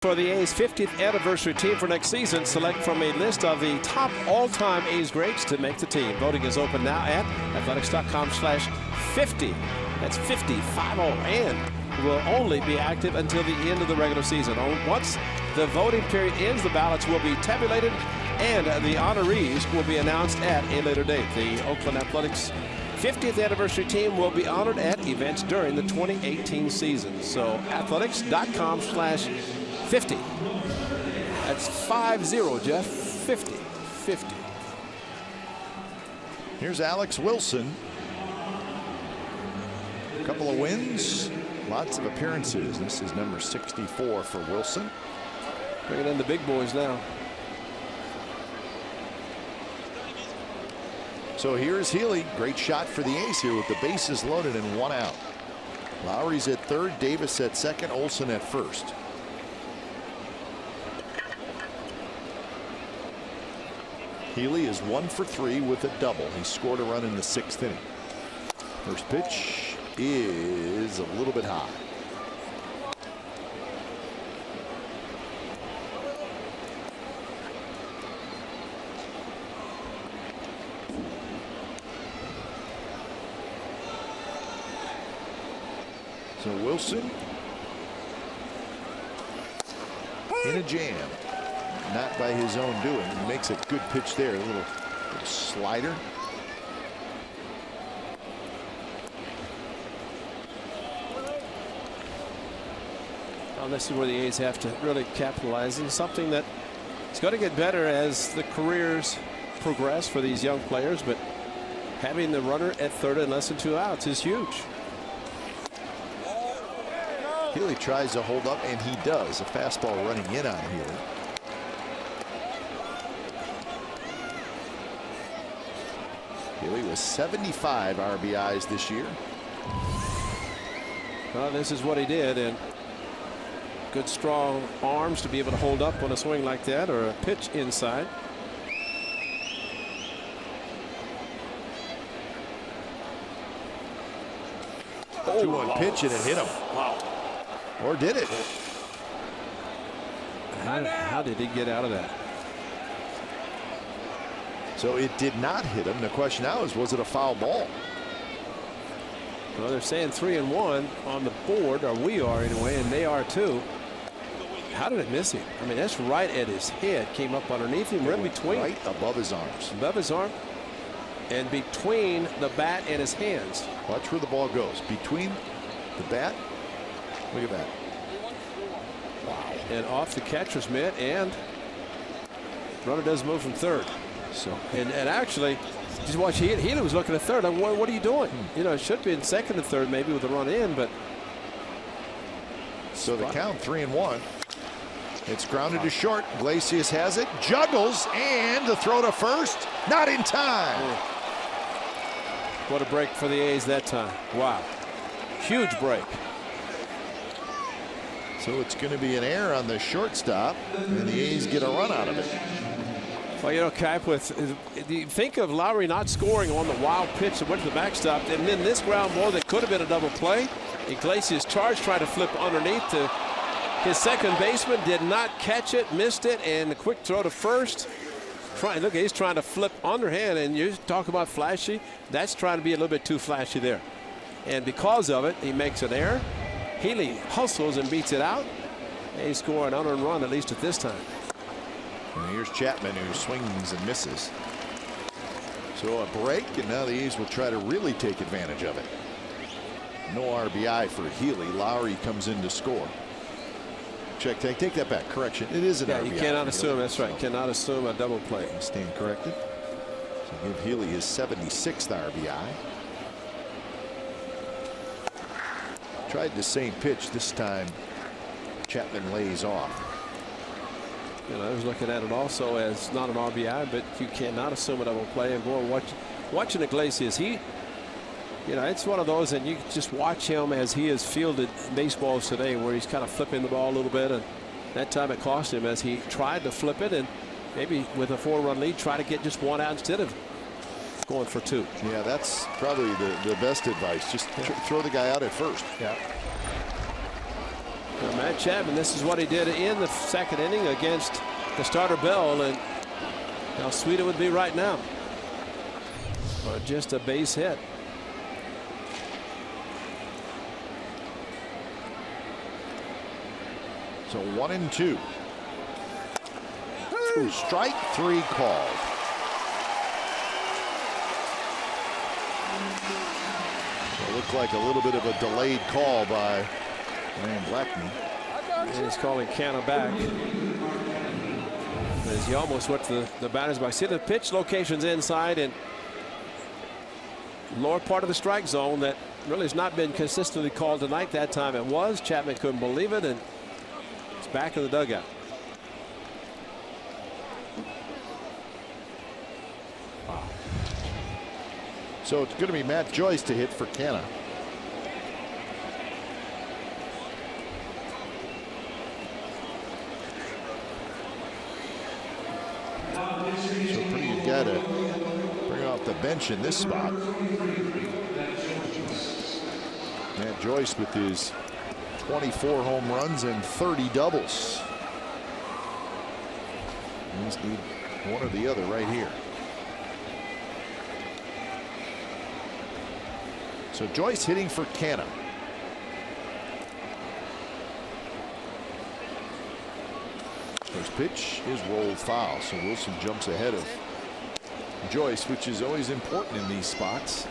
For the A's 50th anniversary team for next season, select from a list of the top all-time A's greats to make the team. Voting is open now at athletics.com/50. That's 50, 50, and will only be active until the end of the regular season. Once the voting period ends, the ballots will be tabulated and the honorees will be announced at a later date. The Oakland Athletics 50th anniversary team will be honored at events during the 2018 season. So athletics.com/50. That's 50, Jeff. 50. Here's Alex Wilson. A couple of wins, lots of appearances. This is number 64 for Wilson. Bringing in the big boys now. So here's Healy. Great shot for the A's here with the bases loaded and one out. Lowry's at third, Davis at second, Olsen at first. Healy is 1 for 3 with a double. He scored a run in the 6th inning. First pitch is a little bit high. So Wilson in a jam. Not by his own doing. He makes a good pitch there. A little slider. Well, this is where the A's have to really capitalize on something that is going to get better as the careers progress for these young players, but having the runner at third and less than 2 outs is huge. Healy tries to hold up, and he does. A fastball running in on Healy. Healy was 75 RBIs this year. Well, this is what he did, and good strong arms to be able to hold up on a swing like that or a pitch inside. Oh, 2-1 pitch, and it hit him. Wow. Or did it? How did he get out of that? So it did not hit him. The question now is, was it a foul ball? Well, they're saying 3-1 on the board, or we are anyway, and they are too. How did it miss him? I mean, that's right at his head. Came up underneath him, right between. Right above his arms. Above his arm. And between the bat and his hands. Watch where the ball goes. Between the bat. Look at that. Wow. And off the catcher's mitt, and runner does move from third. So and actually, just watch. Healy was looking at third. What are you doing? You know, it should be in second and third, maybe with the run in, but. So the count 3-1. It's grounded to short. Iglesias has it, juggles, and the throw to first. Not in time. What a break for the A's that time. Wow. Huge break. So it's going to be an error on the shortstop, and the A's get a run out of it. Well, you know, Cap, think of Lowry not scoring on the wild pitch that went to the backstop, and then this ground ball that could have been a double play. Iglesias charged, tried to flip underneath to his second baseman, did not catch it, missed it, and a quick throw to first. Look, he's trying to flip underhand, and you talk about flashy. That's trying to be a little bit too flashy there. And because of it, he makes an error. Healy hustles and beats it out. They score an unearned run, at least at this time. And here's Chapman, who swings and misses. So a break, and now the A's will try to really take advantage of it. No RBI for Healy. Lowry comes in to score. Check, take that back. Correction. It is an RBI. You cannot assume. That's right. Cannot assume a double play. Stand corrected. So give Healy his 76th RBI. Tried the same pitch this time. Chapman lays off. You know, I was looking at it also as not an RBI, but you cannot assume a double play. And boy, watching Iglesias, you know, it's one of those, and you just watch him as he has fielded baseballs today, where he's kind of flipping the ball a little bit, and that time it cost him as he tried to flip it, and maybe with a 4-run lead, try to get just one out instead of going for two. Yeah, that's probably the best advice. Just throw the guy out at first. Yeah. Well, Matt Chapman, this is what he did in the second inning against the starter Bell, and how sweet it would be right now. Or just a base hit. So 1-2. Ooh, strike three called. So it looked like a little bit of a delayed call by Ryan Blackney. And he's calling Canna back. As he almost went to the batter's box. See the pitch locations inside and lower part of the strike zone that really has not been consistently called tonight. That time it was. Chapman couldn't believe it, and it's back in the dugout. Wow. So it's going to be Matt Joyce to hit for Canna. So pretty good guy to bring off the bench in this spot. Matt Joyce with his 24 home runs and 30 doubles. You just need one or the other right here. So Joyce hitting for Canna. First pitch is rolled foul, so Wilson jumps ahead of Joyce, which is always important in these spots.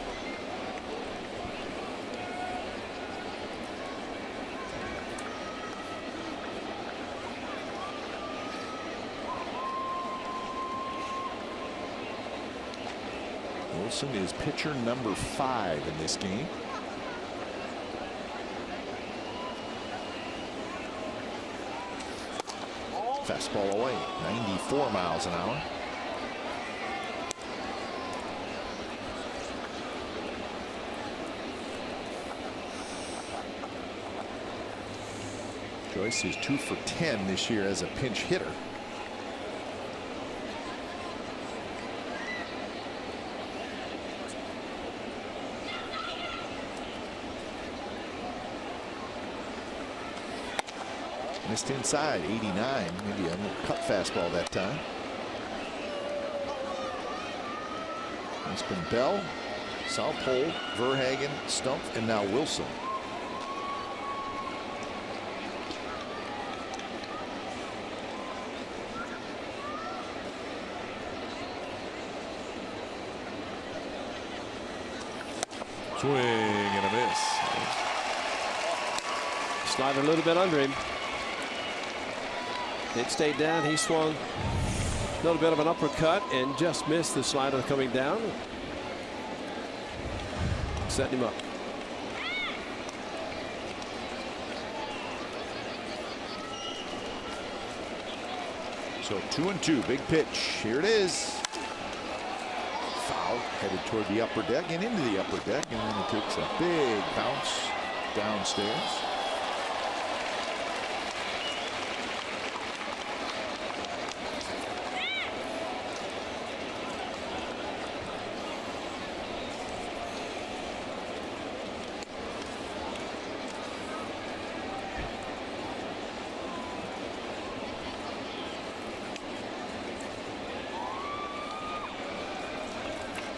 Wilson is pitcher number 5 in this game. Fastball away, 94 miles an hour. Joyce is 2 for 10 this year as a pinch hitter. Missed inside, 89. Maybe a little cut fastball that time. It's been Bell, Southpole, Verhagen, Stumpf, and now Wilson. Swing and a miss. Slide a little bit under him. It stayed down. He swung a little bit of an uppercut and just missed the slider coming down. Setting him up. So 2-2, big pitch. Here it is. Foul, headed toward the upper deck and into the upper deck, and then it takes a big bounce downstairs.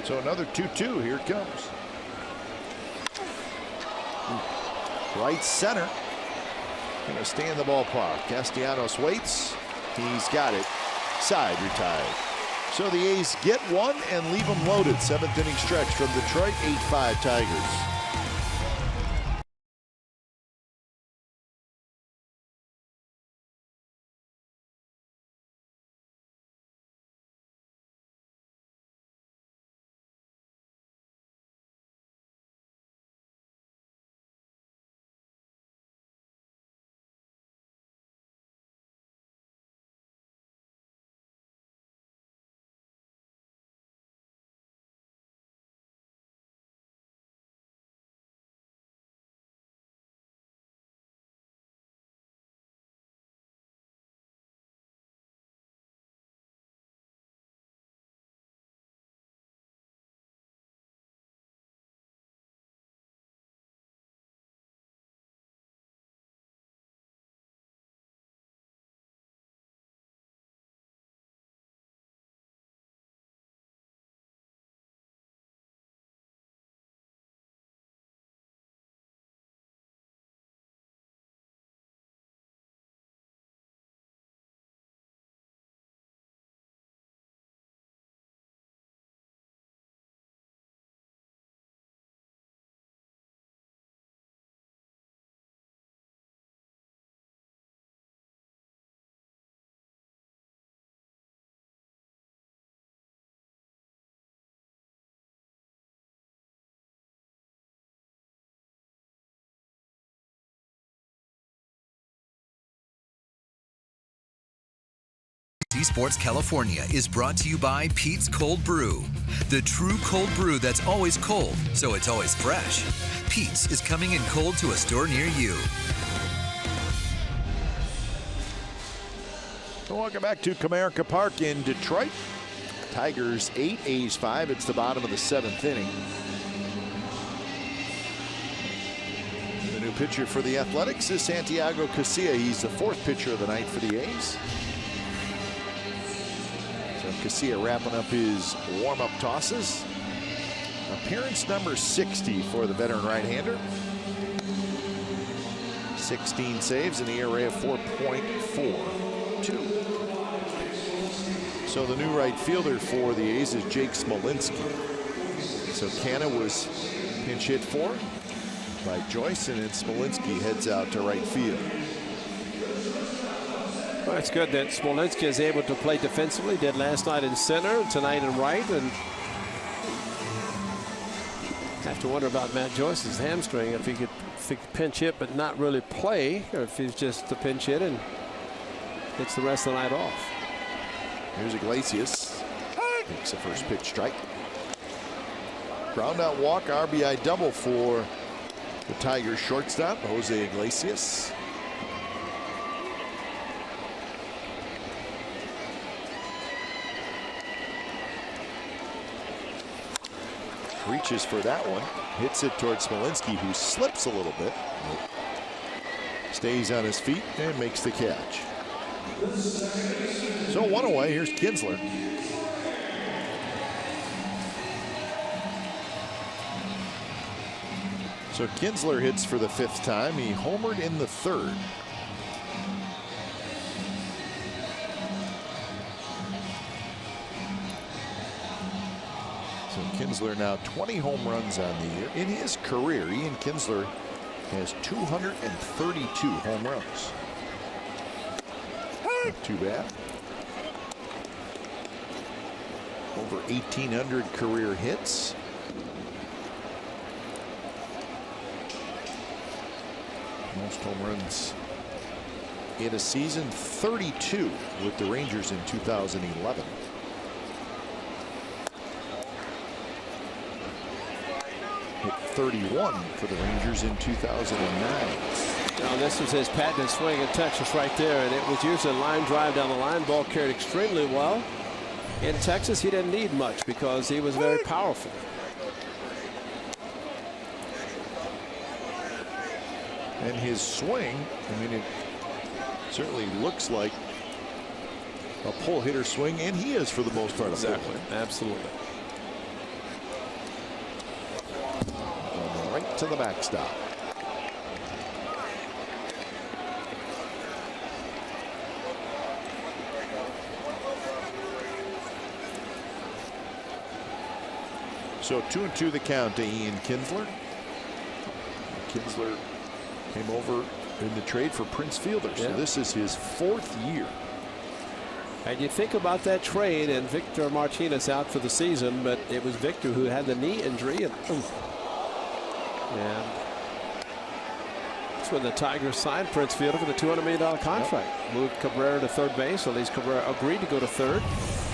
So another 2-2. Here it comes. Right center. Going to stay in the ballpark. Castellanos waits. He's got it. Side retired. So the A's get one and leave them loaded. 7th inning stretch from Detroit. 8-5 Tigers. Sports California is brought to you by Pete's Cold Brew. The true cold brew that's always cold, so it's always fresh. Pete's is coming in cold to a store near you. Welcome back to Comerica Park in Detroit. Tigers 8, A's 5. It's the bottom of the 7th inning. The new pitcher for the Athletics is Santiago Casilla. He's the 4th pitcher of the night for the A's. Casilla wrapping up his warm-up tosses. Appearance number 60 for the veteran right-hander. 16 saves and the ERA of 4.42. So the new right fielder for the A's is Jake Smolinski. So Canna was pinch hit for by Joyce, and then Smolinski heads out to right field. Well, it's good that Smolinski is able to play defensively. Did last night in center, tonight in right, and have to wonder about Matt Joyce's hamstring, if he could pinch hit but not really play, or if he's just a pinch hit and gets the rest of the night off. Here's Iglesias. Takes the first pitch strike. Ground out walk, RBI double for the Tigers shortstop, Jose Iglesias. Reaches for that one, hits it towards Smolinski, who slips a little bit, stays on his feet and makes the catch. So one away. Here's Kinsler. So Kinsler hits for the 5th time. He homered in the 3rd. Kinsler now 20 home runs on the year. In his career, Ian Kinsler has 232 home runs. Not too bad. Over 1,800 career hits. Most home runs in a season, 32 with the Rangers in 2011. Hit 31 for the Rangers in 2009. Now this was his patented swing in Texas right there, and it was usually a line drive down the line. Ball carried extremely well. In Texas, he didn't need much because he was very powerful. And his swing, I mean, it certainly looks like a pull hitter swing, and he is for the most part. Exactly. Absolutely. And right to the backstop. So 2-2 the count to Ian Kinsler. Kinsler came over in the trade for Prince Fielder. So this is his 4th year. And you think about that trade, and Victor Martinez out for the season, but it was Victor who had the knee injury. And that's when the Tigers signed Prince Fielder for the $200 million contract. Moved Cabrera to third base, or at least Cabrera agreed to go to third.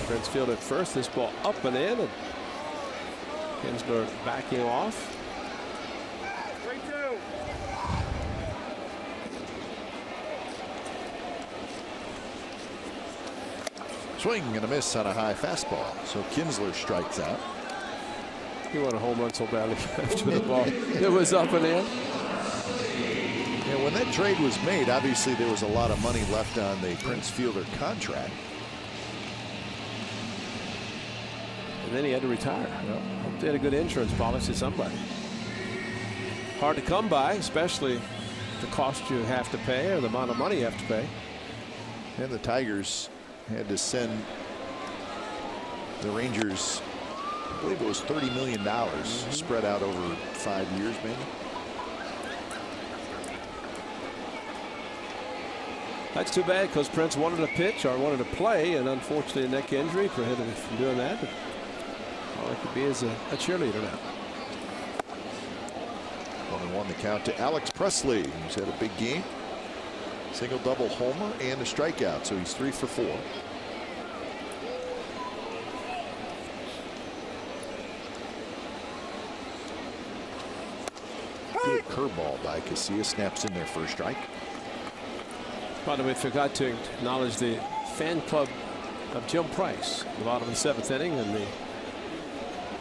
Prince Fielder at first. This ball up and in, and Kinsler backing off. Swing and a miss on a high fastball. So Kinsler strikes out. He wanted a home run so badly after the ball. It was up and in. Yeah, when that trade was made, obviously there was a lot of money left on the Prince Fielder contract. And then he had to retire. Hope they had a good insurance policy, somebody. Hard to come by, especially the cost you have to pay or the amount of money you have to pay. And the Tigers had to send the Rangers, I believe it was $30 million spread out over 5 years, maybe. That's too bad, because Prince wanted to pitch or wanted to play, and unfortunately a neck injury prevented him from doing that. But all he could be is a cheerleader now. 1-1 the count to Alex Presley, who's had a big game. Single, double, homer, and a strikeout, so he's 3 for 4. Good curveball by Casilla, snaps in there for a strike. By the way, forgot to acknowledge the fan club of Jim Price. The bottom of the 7th inning, and the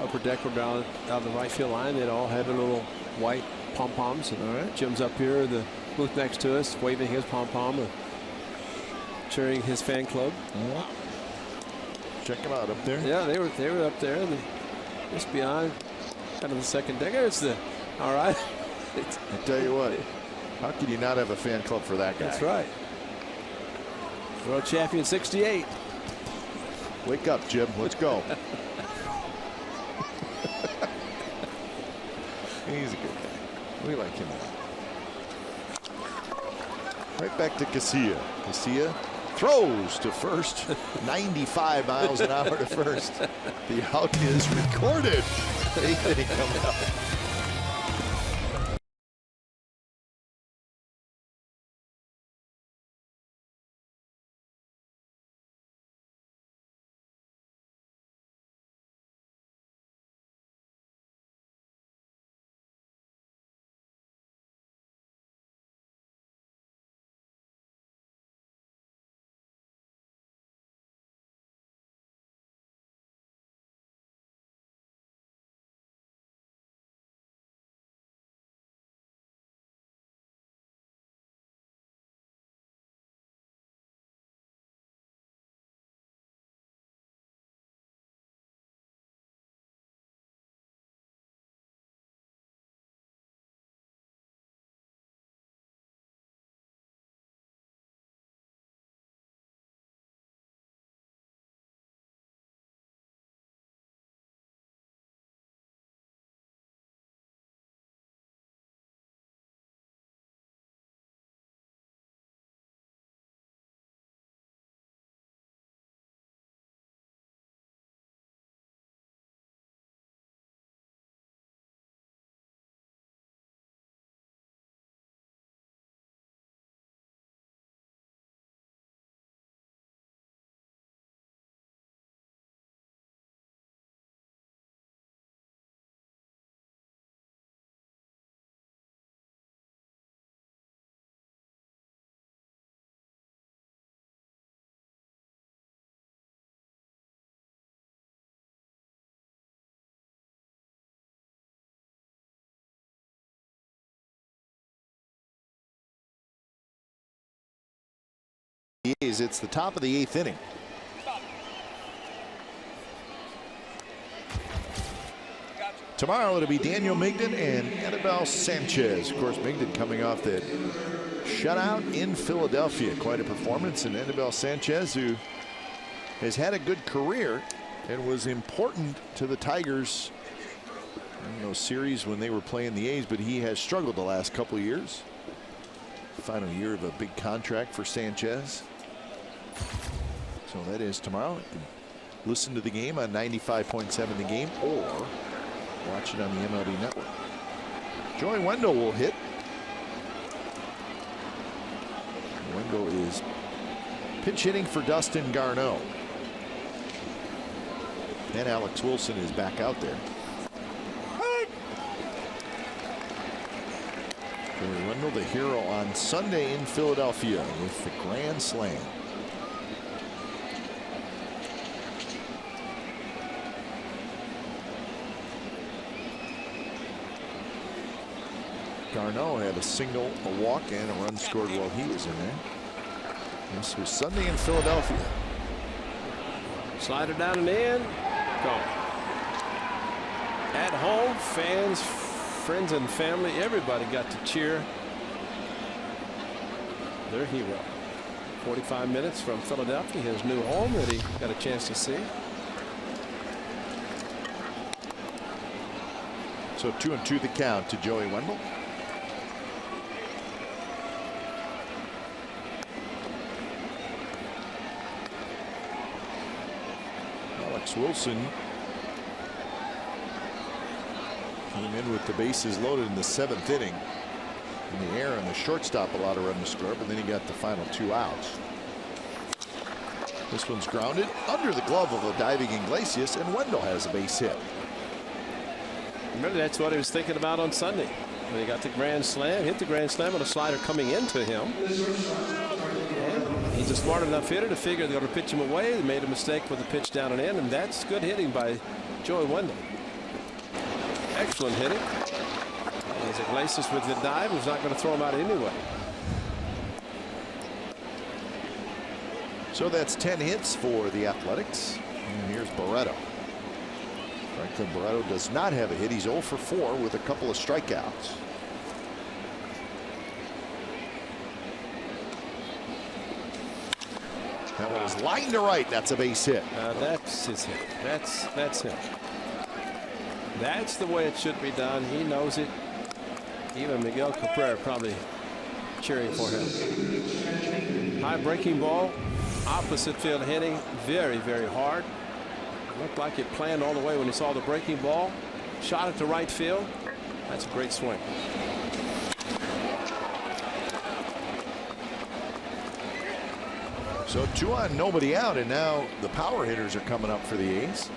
upper deck were down the right field line. They'd all had their little white pom-poms. And Jim's up here, the booth next to us, waving his pom-pom and cheering his fan club. Check him out up there. Yeah, they were up there, and just beyond kind of the second deck. There's the all right. I tell you what, how could you not have a fan club for that guy? That's right. World champion '68. Wake up, Jim. Let's go. He's a good guy. We like him. Right back to Casilla. Casilla throws to first. 95 miles an hour to first. The out is recorded. 8th inning coming up. It's the top of the 8th inning. Tomorrow it'll be Daniel Migden and Anibal Sanchez. Of course, Migden coming off that shutout in Philadelphia. Quite a performance. And Anibal Sanchez, who has had a good career and was important to the Tigers in those series when they were playing the A's, but he has struggled the last couple of years. Final year of a big contract for Sanchez. So that is tomorrow. You can listen to the game on 95.7 The Game or watch it on the MLB Network. Joey Wendell will hit. Wendell is pinch hitting for Dustin Garneau. And Alex Wilson is back out there. Joey Wendell, the hero on Sunday in Philadelphia with the grand slam. Garneau had a single, a walk, and a run scored while he was in there. This was Sunday in Philadelphia. Slider down and in. Gone. At home, fans, friends, and family, everybody got to cheer their hero. 45 minutes from Philadelphia, his new home that he got a chance to see. So 2-2 the count to Joey Wendell. Alex Wilson came in with the bases loaded in the 7th inning. In the air, and the shortstop allowed a run to score, but then he got the final 2 outs. This one's grounded under the glove of a diving Iglesias, and Wendell has a base hit. Remember, that's what he was thinking about on Sunday when he got the grand slam, hit the grand slam with a slider coming into him. And he's a smart enough hitter to figure they're going to pitch him away. They made a mistake with the pitch down and in, and that's good hitting by Joey Wendell. Excellent hitting. As Iglesias with the dive was not going to throw him out anyway. So that's 10 hits for the Athletics. And here's Barreto. Franklin Barreto does not have a hit. He's 0 for 4 with a couple of strikeouts. That one is line to right. That's a base hit. That's his hit. That's him. That's the way it should be done. He knows it. Even Miguel Cabrera probably cheering for him. High breaking ball, opposite field hitting, very, very hard. Looked like it planned all the way when he saw the breaking ball. Shot it to right field. That's a great swing. So 2 on, nobody out, and now the power hitters are coming up for the A's.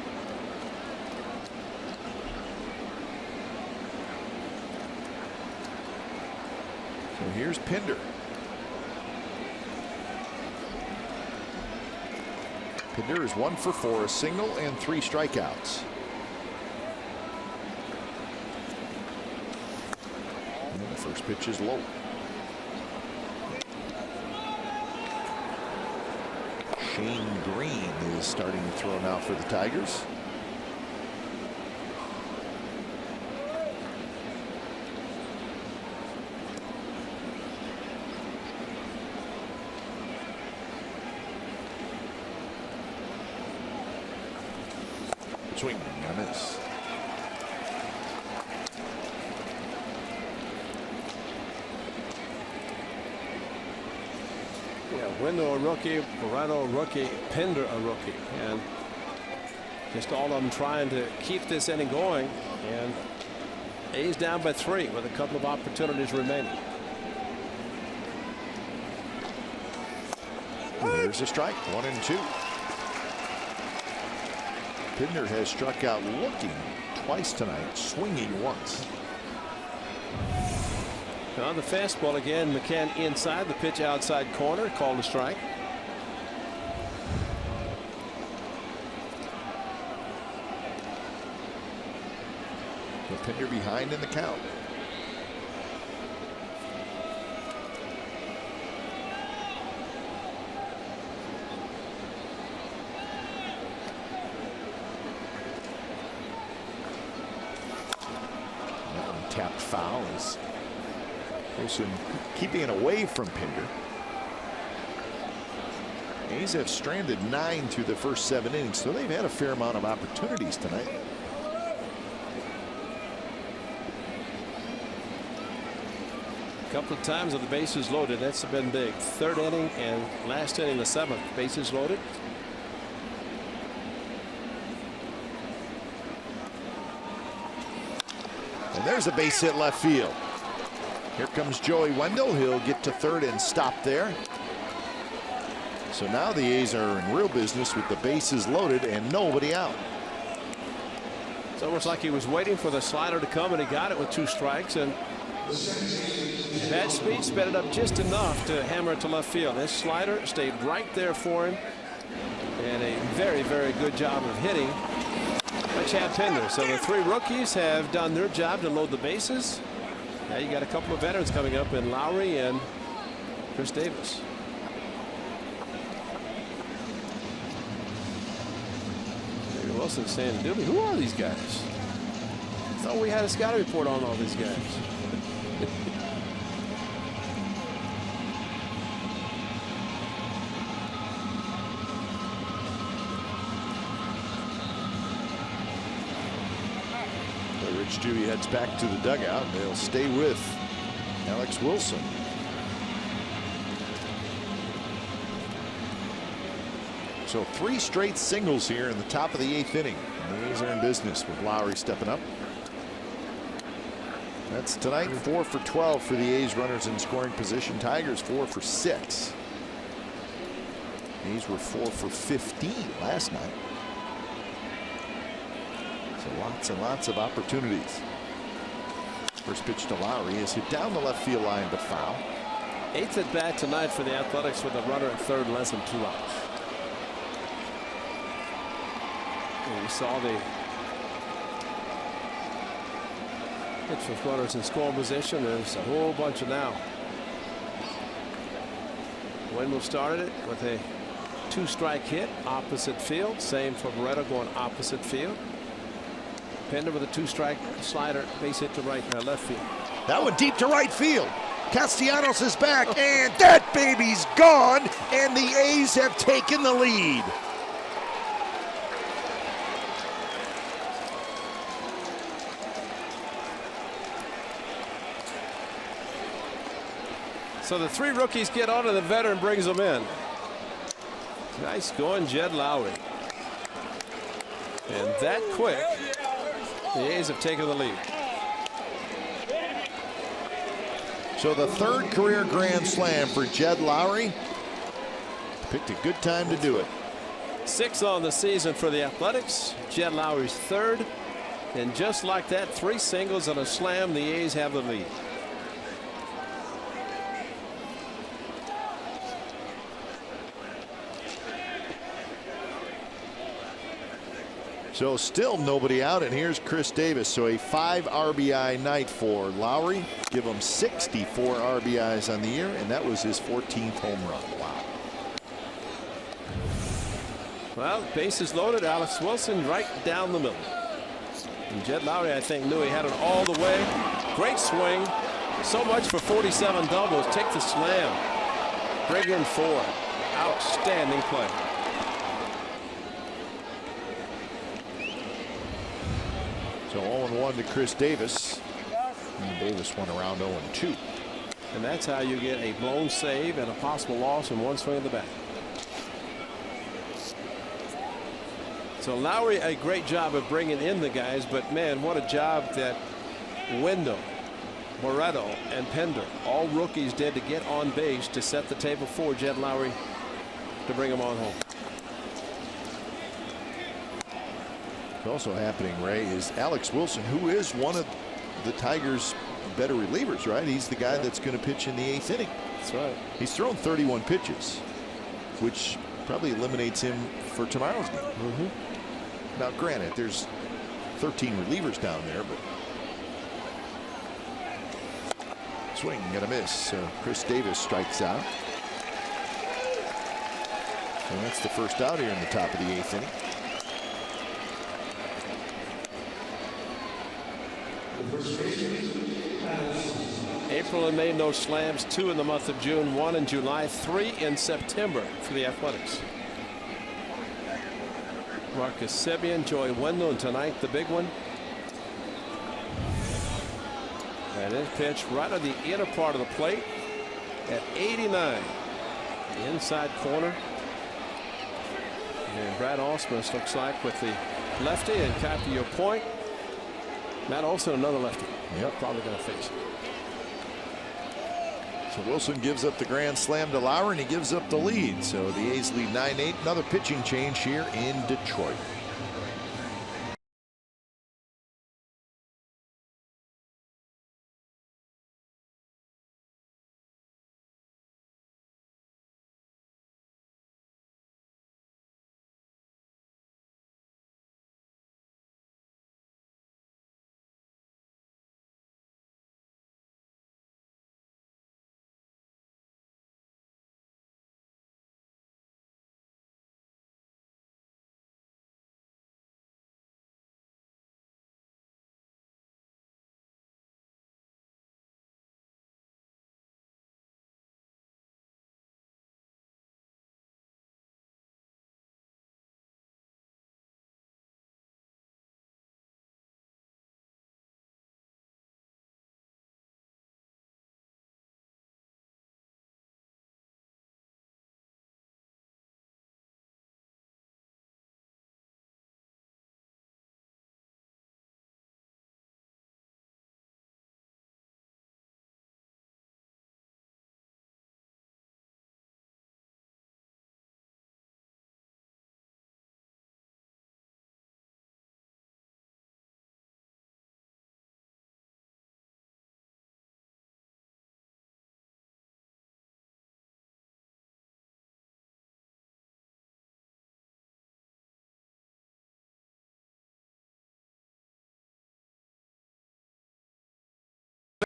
So here's Pinder. Pinder is 1 for 4, a single and 3 strikeouts. And the first pitch is low. Shane Green is starting to throw now for the Tigers. Swing and a miss. Wendell a rookie, Barreto a rookie, Pinder a rookie, and just all of them trying to keep this inning going. And A's down by 3 with a couple of opportunities remaining. There's a strike, 1-2. Pinder has struck out looking twice tonight, swinging once. Now the fastball again, McCann inside, the pitch outside corner, called a strike. So Pinder behind in the count. foul as Wilson keeping it away from Pinder. A's have stranded 9 through the first 7 innings, so they've had a fair amount of opportunities tonight. A couple of times with the bases loaded, that's been big. 3rd inning and last inning, the 7th, bases loaded. And there's a base hit left field. Here comes Joey Wendell. He'll get to 3rd and stop there. So now the A's are in real business with the bases loaded and nobody out. It's almost like he was waiting for the slider to come, and he got it with 2 strikes. And that speed sped it up just enough to hammer it to left field. This slider stayed right there for him, and a very, very good job of hitting by Chad Pinder. So the 3 rookies have done their job to load the bases. Now you got a couple of veterans coming up in Lowry and Chris Davis. Wilson saying, "Doobie, who are these guys? I thought we had a scouting report on all these guys." So Rich Dewey heads back to the dugout. They'll stay with Alex Wilson. So 3 straight singles here in the top of the 8th inning. And the A's are in business with Lowry stepping up. That's tonight 4 for 12 for the A's runners in scoring position. Tigers 4 for 6. A's were 4 for 15 last night. So lots and lots of opportunities. First pitch to Lowry is hit down the left field line but foul. 8th at bat tonight for the Athletics with a runner at 3rd, less than 2 outs. We saw the hits with runners in scoring position. There's a whole bunch of now. Wendell started it with a 2-strike hit opposite field. Same for Barreto going opposite field. Pinder with a 2-strike slider, base hit to left field. That one deep to right field. Castellanos is back, and that baby's gone, and the A's have taken the lead. So the 3 rookies get on, and the veteran brings them in. Nice going, Jed Lowry. And that quick, the A's have taken the lead. So the 3rd career grand slam for Jed Lowry. Picked a good time to do it. 6 on the season for the Athletics. Jed Lowry's 3rd. And just like that, 3 singles and a slam, the A's have the lead. So still nobody out, and here's Chris Davis. So a 5 RBI night for Lowry. Give him 64 RBIs on the year, and that was his 14th home run. Wow. Well, bases loaded. Alex Wilson right down the middle. And Jed Lowry, I think, knew he had it all the way. Great swing. So much for 47 doubles. Take the slam. Bring in 4. Outstanding play. So 0-1 to Chris Davis. And Davis went around 0-2. And that's how you get a blown save and a possible loss in 1 swing of the bat. So Lowry, a great job of bringing in the guys, but man, what a job that Wendell, Barreto, and Pinder, all rookies, did to get on base to set the table for Jed Lowry to bring him on home. What's also happening, Ray, is Alex Wilson, who is one of the Tigers' better relievers, right? He's the guy that's going to pitch in the 8th inning. That's right. He's thrown 31 pitches, which probably eliminates him for tomorrow's game. Now, granted, there's 13 relievers down there, but swing and a miss. So Chris Davis strikes out. And that's the first out here in the top of the 8th inning. April and May, no slams. 2 in the month of June, 1 in July, 3 in September for the Athletics. Marcus Semien, Joey Wendell, and tonight the big one. And his pitch right on the inner part of the plate at 89. The inside corner. And Brad Ausmus looks like with the lefty, and Kat, to your point, Matt Olson, another lefty. Yep. Probably going to face it. So Wilson gives up the grand slam to Lauer, and he gives up the lead. So the A's lead 9-8. Another pitching change here in Detroit.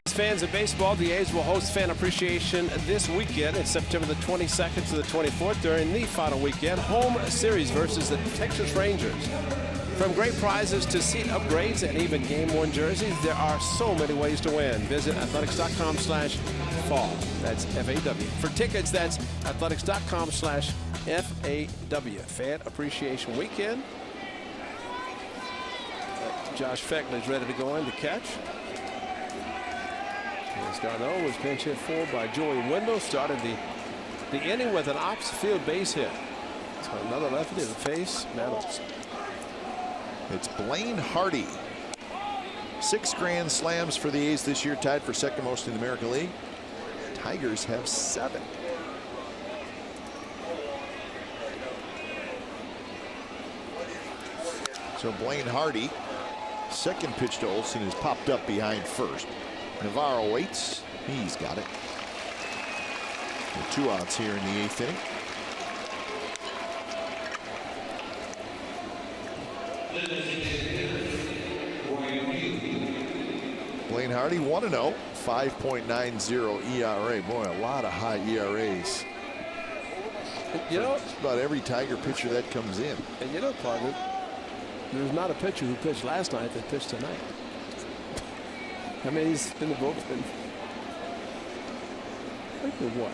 Fans of baseball, the A's will host Fan Appreciation this weekend. It's September the 22nd to the 24th during the final weekend home series versus the Texas Rangers. From great prizes to seat upgrades and even game-worn jerseys, there are so many ways to win. Visit athletics.com/fall. That's FAW. For tickets, that's athletics.com/FAW. Fan Appreciation Weekend. Josh Feckley is ready to go in to catch. Garneau was pinch hit for by Joey Wendell. Started the inning with an opposite field base hit. So another lefty to the face, Matt Olson. It's Blaine Hardy. 6 grand slams for the A's this year, tied for second most in the American League. Tigers have 7. So Blaine Hardy, second pitch to Olson, is popped up behind first. Navarro waits. He's got it. And 2 outs here in the 8th inning. Blaine Hardy 1-0, 5.90 ERA. Boy, a lot of high ERAs. You know, just about every Tiger pitcher that comes in. And you know, partner, there's not a pitcher who pitched last night that pitched tonight. I mean, he's in the bullpen. What?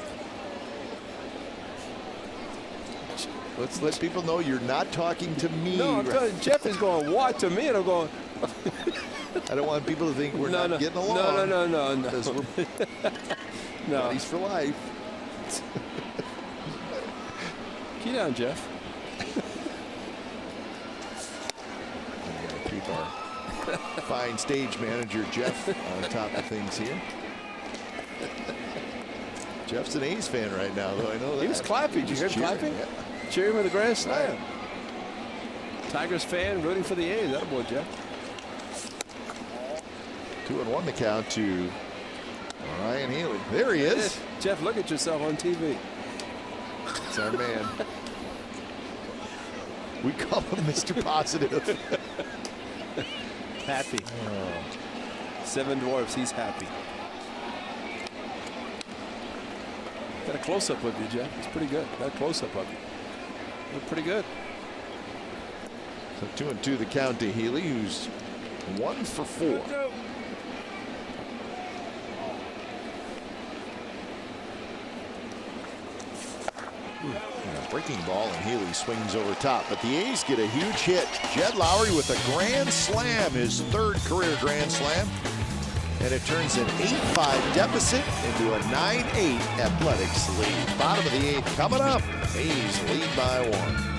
Let's let people know you're not talking to me. No, I'm telling you, Jeff is going, what to me? And I'm going. I don't want people to think we're not getting along. No. No. Buddies for life. Keep down, Jeff. We gotta keep our fine stage manager Jeff on top of things here. Jeff's an A's fan right now, though. I know that. He was clapping. Did you hear him clapping? Yeah. Cheering with a grand slam. Tigers fan rooting for the A's. That boy, Jeff. 2-1 the count to Ryan Healy. There he is. Jeff, look at yourself on TV. It's our man. We call him Mr. Positive. Happy. 7 Dwarfs, he's happy. Got a close-up of you, Jeff. It's pretty good. Got a close-up of you. Look pretty good. So 2-2 the count to Healy, who's 1 for 4. Breaking ball, and Healy swings over top. But the A's get a huge hit. Jed Lowry with a grand slam, his third career grand slam. And it turns an 8-5 deficit into a 9-8 Athletics lead. Bottom of the 8th coming up. A's lead by 1.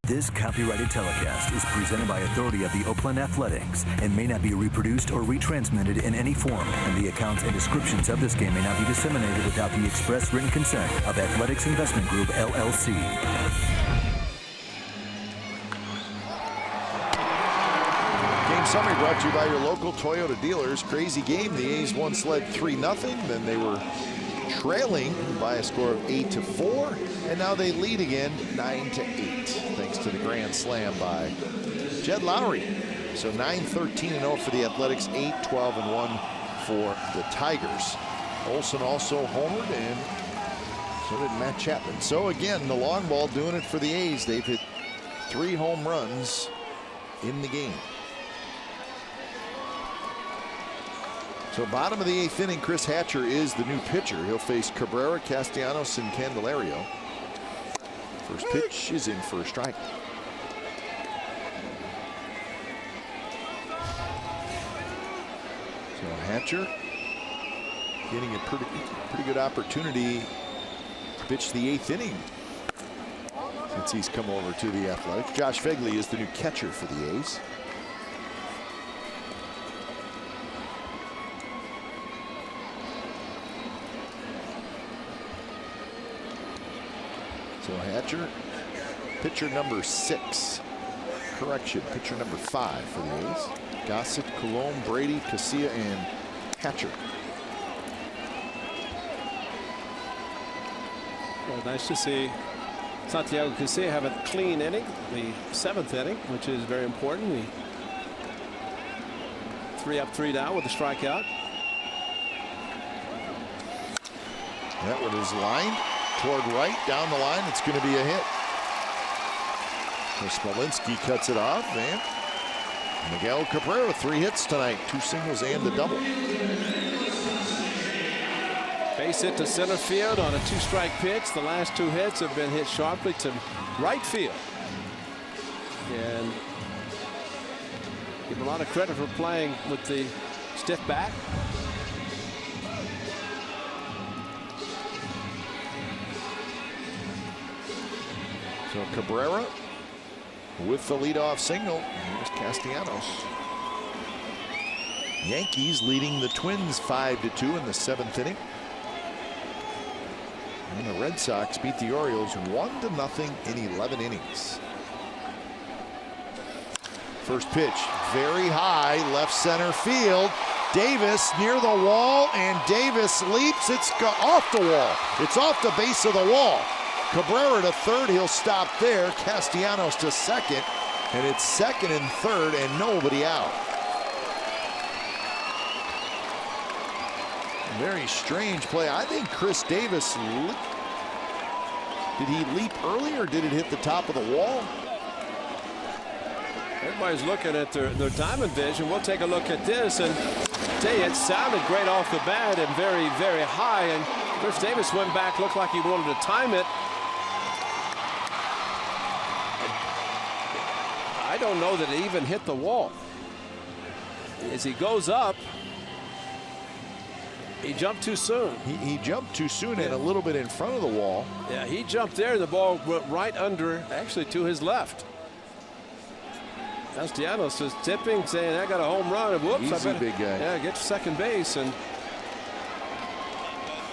This copyrighted telecast is presented by authority of the Oakland Athletics and may not be reproduced or retransmitted in any form, and the accounts and descriptions of this game may not be disseminated without the express written consent of Athletics Investment Group, LLC. Game summary brought to you by your local Toyota dealers. Crazy game. The A's once led 3-0. Then they were trailing by a score of 8-4, and now they lead again 9-8, thanks to the grand slam by Jed Lowry. So 9-13-0 for the Athletics, 8-12-1 for the Tigers. Olsen also homered, and so did Matt Chapman. So again, the long ball doing it for the A's. They've hit 3 home runs in the game. So bottom of the 8th inning, Chris Hatcher is the new pitcher. He'll face Cabrera, Castellanos, and Candelario. First pitch is in for a strike. So Hatcher getting a pretty good opportunity to pitch the 8th inning since he's come over to the Athletics. Josh Phegley is the new catcher for the A's. So Hatcher, pitcher number 6. Correction, pitcher number 5 for the A's. Gossett, Colon, Brady, Casilla, and Hatcher. Well, nice to see Santiago Casilla have a clean inning, the 7th inning, which is very important. 3 up, 3 down with a strikeout. That one is lined toward right, down the line. It's going to be a hit. So Smolinski cuts it off, and Miguel Cabrera 3 hits tonight, 2 singles and a double. Base hit to center field on a 2-strike pitch. The last 2 hits have been hit sharply to right field. And give him a lot of credit for playing with the stiff bat. So Cabrera with the leadoff single. Here's Castellanos. Yankees leading the Twins 5-2 in the 7th inning. And the Red Sox beat the Orioles 1-0 in 11 innings. First pitch, very high, left center field. Davis near the wall, and Davis leaps. It's off the wall. It's off the base of the wall. Cabrera to third. He'll stop there. Castellanos to second, and it's second and third, and nobody out. Very strange play. I think Chris Davis, did he leap early or did it hit the top of the wall? Everybody's looking at their diamond vision. We'll take a look at this and tell you it sounded great off the bat and very, very high. And Chris Davis went back, looked like he wanted to time it. I don't know that it even hit the wall. As he goes up, he jumped too soon. He jumped too soon and a little bit in front of the wall. Yeah, he jumped there and the ball went right under, actually to his left. Castellanos is tipping, saying, I got a home run. And whoops, Easy, I better, big guy. Yeah, get to second base. And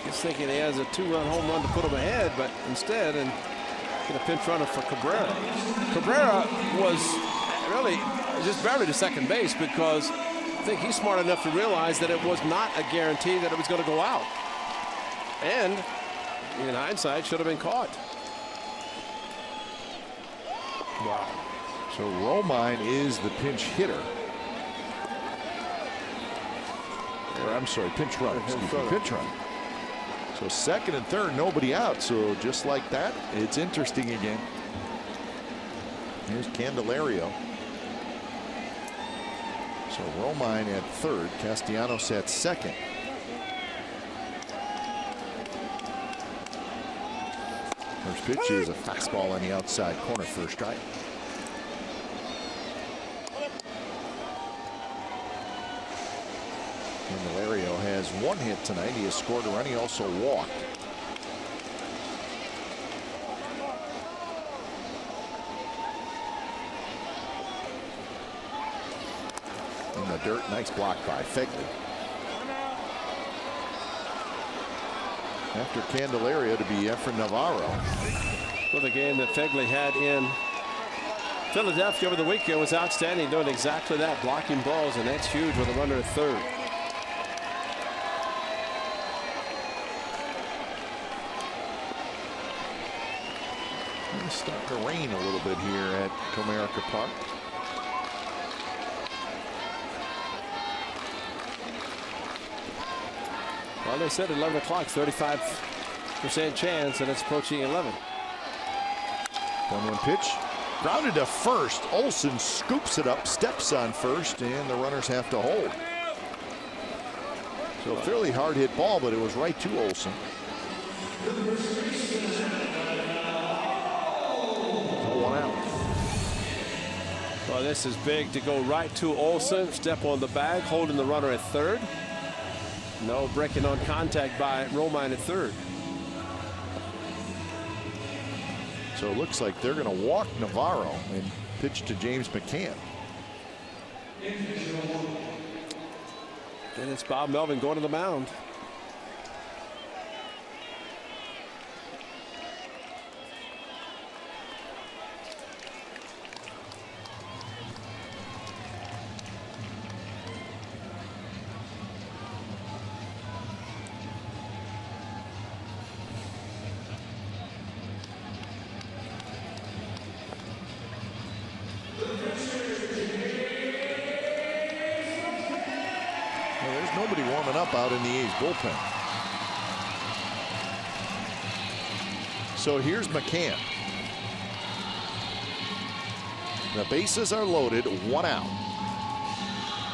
he's thinking he has a 2-run home run to put him ahead, but instead, and get a pinch runner for Cabrera. Cabrera was really just barely to second base because I think he's smart enough to realize that it was not a guarantee that it was going to go out. And in hindsight, should have been caught. Wow. So Romine is the pinch hitter. Or I'm sorry, pinch runner. Pinch runner. So second and third, nobody out. So just like that, it's interesting again. Here's Candelario. So Romine at third, Castellanos at second. First pitch is a fastball on the outside corner for a strike. Candelario has one hit tonight. He has scored a run. He also walked. In the dirt, nice block by Fegley. After Candelario to be Efrain Navarro. Well, the game that Fegley had in Philadelphia over the weekend was outstanding, doing exactly that, blocking balls, and that's huge with a runner at third. It's starting to rain a little bit here at Comerica Park. Well, they said 11 o'clock, 35% chance, and it's approaching 11. 1-1 pitch. Grounded to first. Olson scoops it up, steps on first, and the runners have to hold. So a fairly hard hit ball, but it was right to Olson. One out. Well, this is big to go right to Olson, step on the bag, holding the runner at third. No breaking on contact by Romine at third. So it looks like they're going to walk Navarro and pitch to James McCann. And it's Bob Melvin going to the mound. Nobody warming up out in the A's bullpen. So here's McCann. The bases are loaded, one out.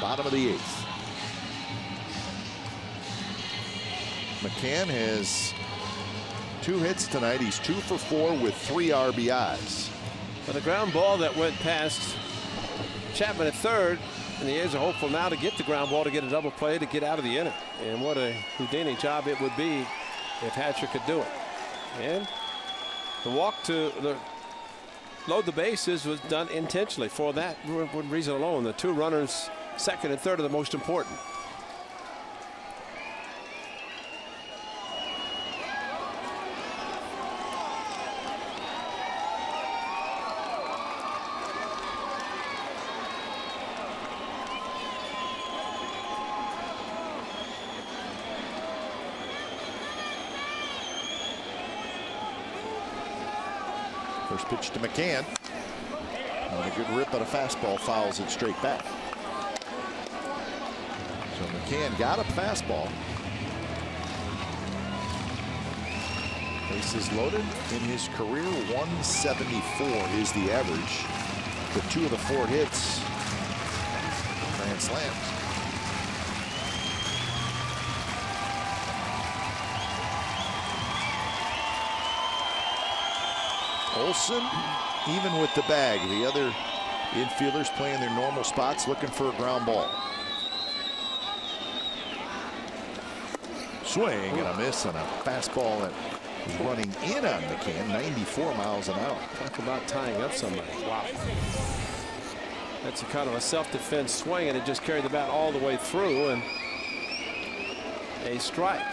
Bottom of the eighth. McCann has 2 hits tonight. He's 2 for 4 with 3 RBIs. But the ground ball that went past Chapman at third, and the A's are hopeful now to get the ground ball to get a double play to get out of the inning. And what a Houdini job it would be if Hatcher could do it. And the walk to load the bases was done intentionally for that reason alone. The 2 runners, second and third, are the most important. First pitch to McCann. And a good rip on a fastball, fouls it straight back. So McCann got a fastball. Bases loaded in his career. 174 is the average. But 2 of the 4 hits, grand slams. Olsen even with the bag. The other infielders playing their normal spots, looking for a ground ball. Swing and a miss on a fastball that was running in on McCann. 94 miles an hour. Talk about tying up somebody. Wow. That's a kind of a self-defense swing, and it just carried the bat all the way through, and a strike.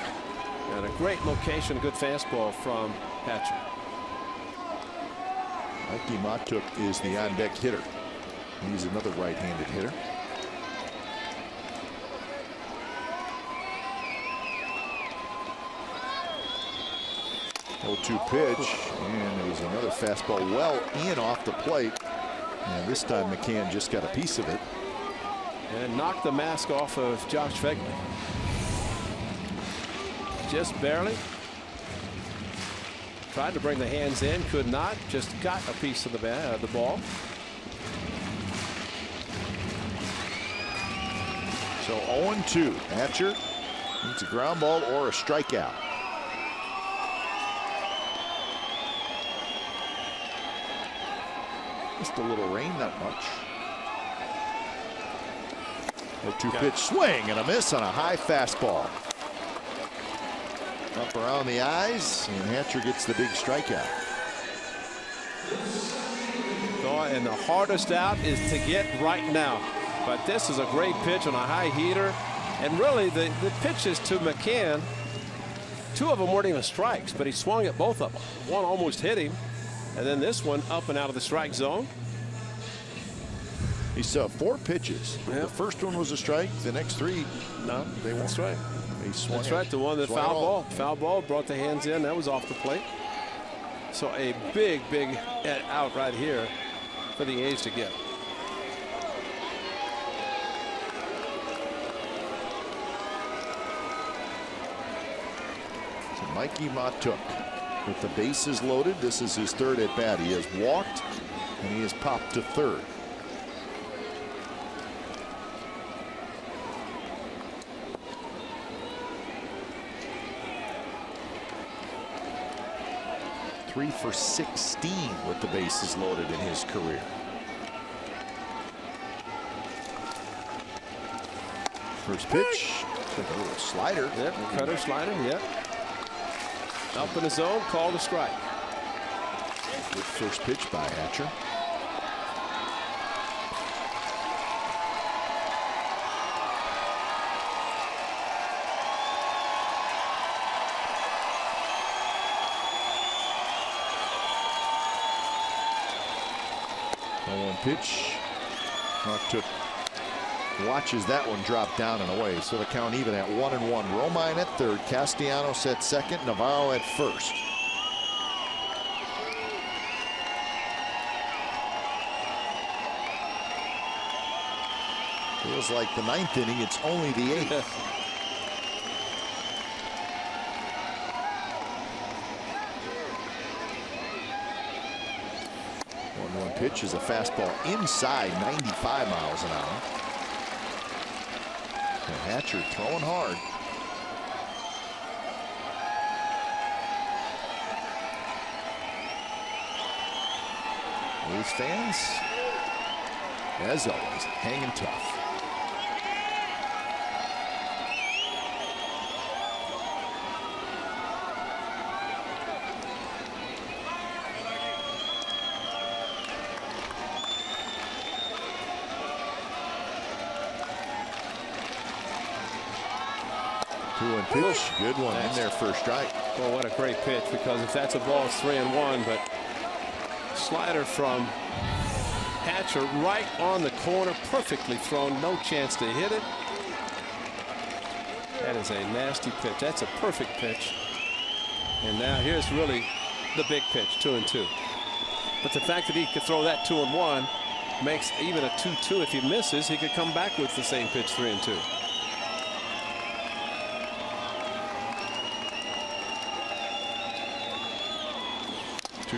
And a great location, good fastball from Hatcher. Mikey Matuk is the on-deck hitter. He's another right-handed hitter. Oh-2 pitch, and it was another fastball well in off the plate. And this time McCann just got a piece of it. And knocked the mask off of Josh Phegley. Just barely. Tried to bring the hands in, could not. Just got a piece of the ball. So 0-2. Hatcher needs a ground ball or a strikeout. Just a little rain, not much. 0-2 pitch, swing and a miss on a high fastball. Up around the eyes, and Hatcher gets the big strikeout. And the hardest out is to get right now. But this is a great pitch on a high heater. And really, the pitches to McCann, 2 of them weren't even strikes, but he swung at both of them. One almost hit him, and then this one up and out of the strike zone. He saw 4 pitches. Yep. The first one was a strike. The next 3, no, they weren't. That's right. He swung. That's right. The one that foul ball brought the hands in. That was off the plate. So a big out right here for the A's to get. So Mikey Matuk with the bases loaded. This is his 3rd at bat. He has walked and he has popped to 3rd. Three for 16 with the bases loaded in his career. First pitch, a little slider. Yep, cutter slider, yep. Up in the zone, called a strike. Good first pitch by Hatcher. Pitch. Matuk watches that one drop down and away. So the count even at 1-1. Romine at 3rd. Castellanos at 2nd. Navarro at 1st. Feels like the 9th inning. It's only the 8th. Pitch is a fastball inside, 95 miles an hour. And Hatcher throwing hard. A's fans, as always, hanging tough. Pitch, good one in there for a strike. Well, what a great pitch, because if that's a ball, it's 3-1, but slider from Hatcher right on the corner, perfectly thrown, no chance to hit it. That is a nasty pitch. That's a perfect pitch. And now here's really the big pitch, 2-2. But the fact that he could throw that 2-1 makes even a 2-2. If he misses, he could come back with the same pitch, 3-2.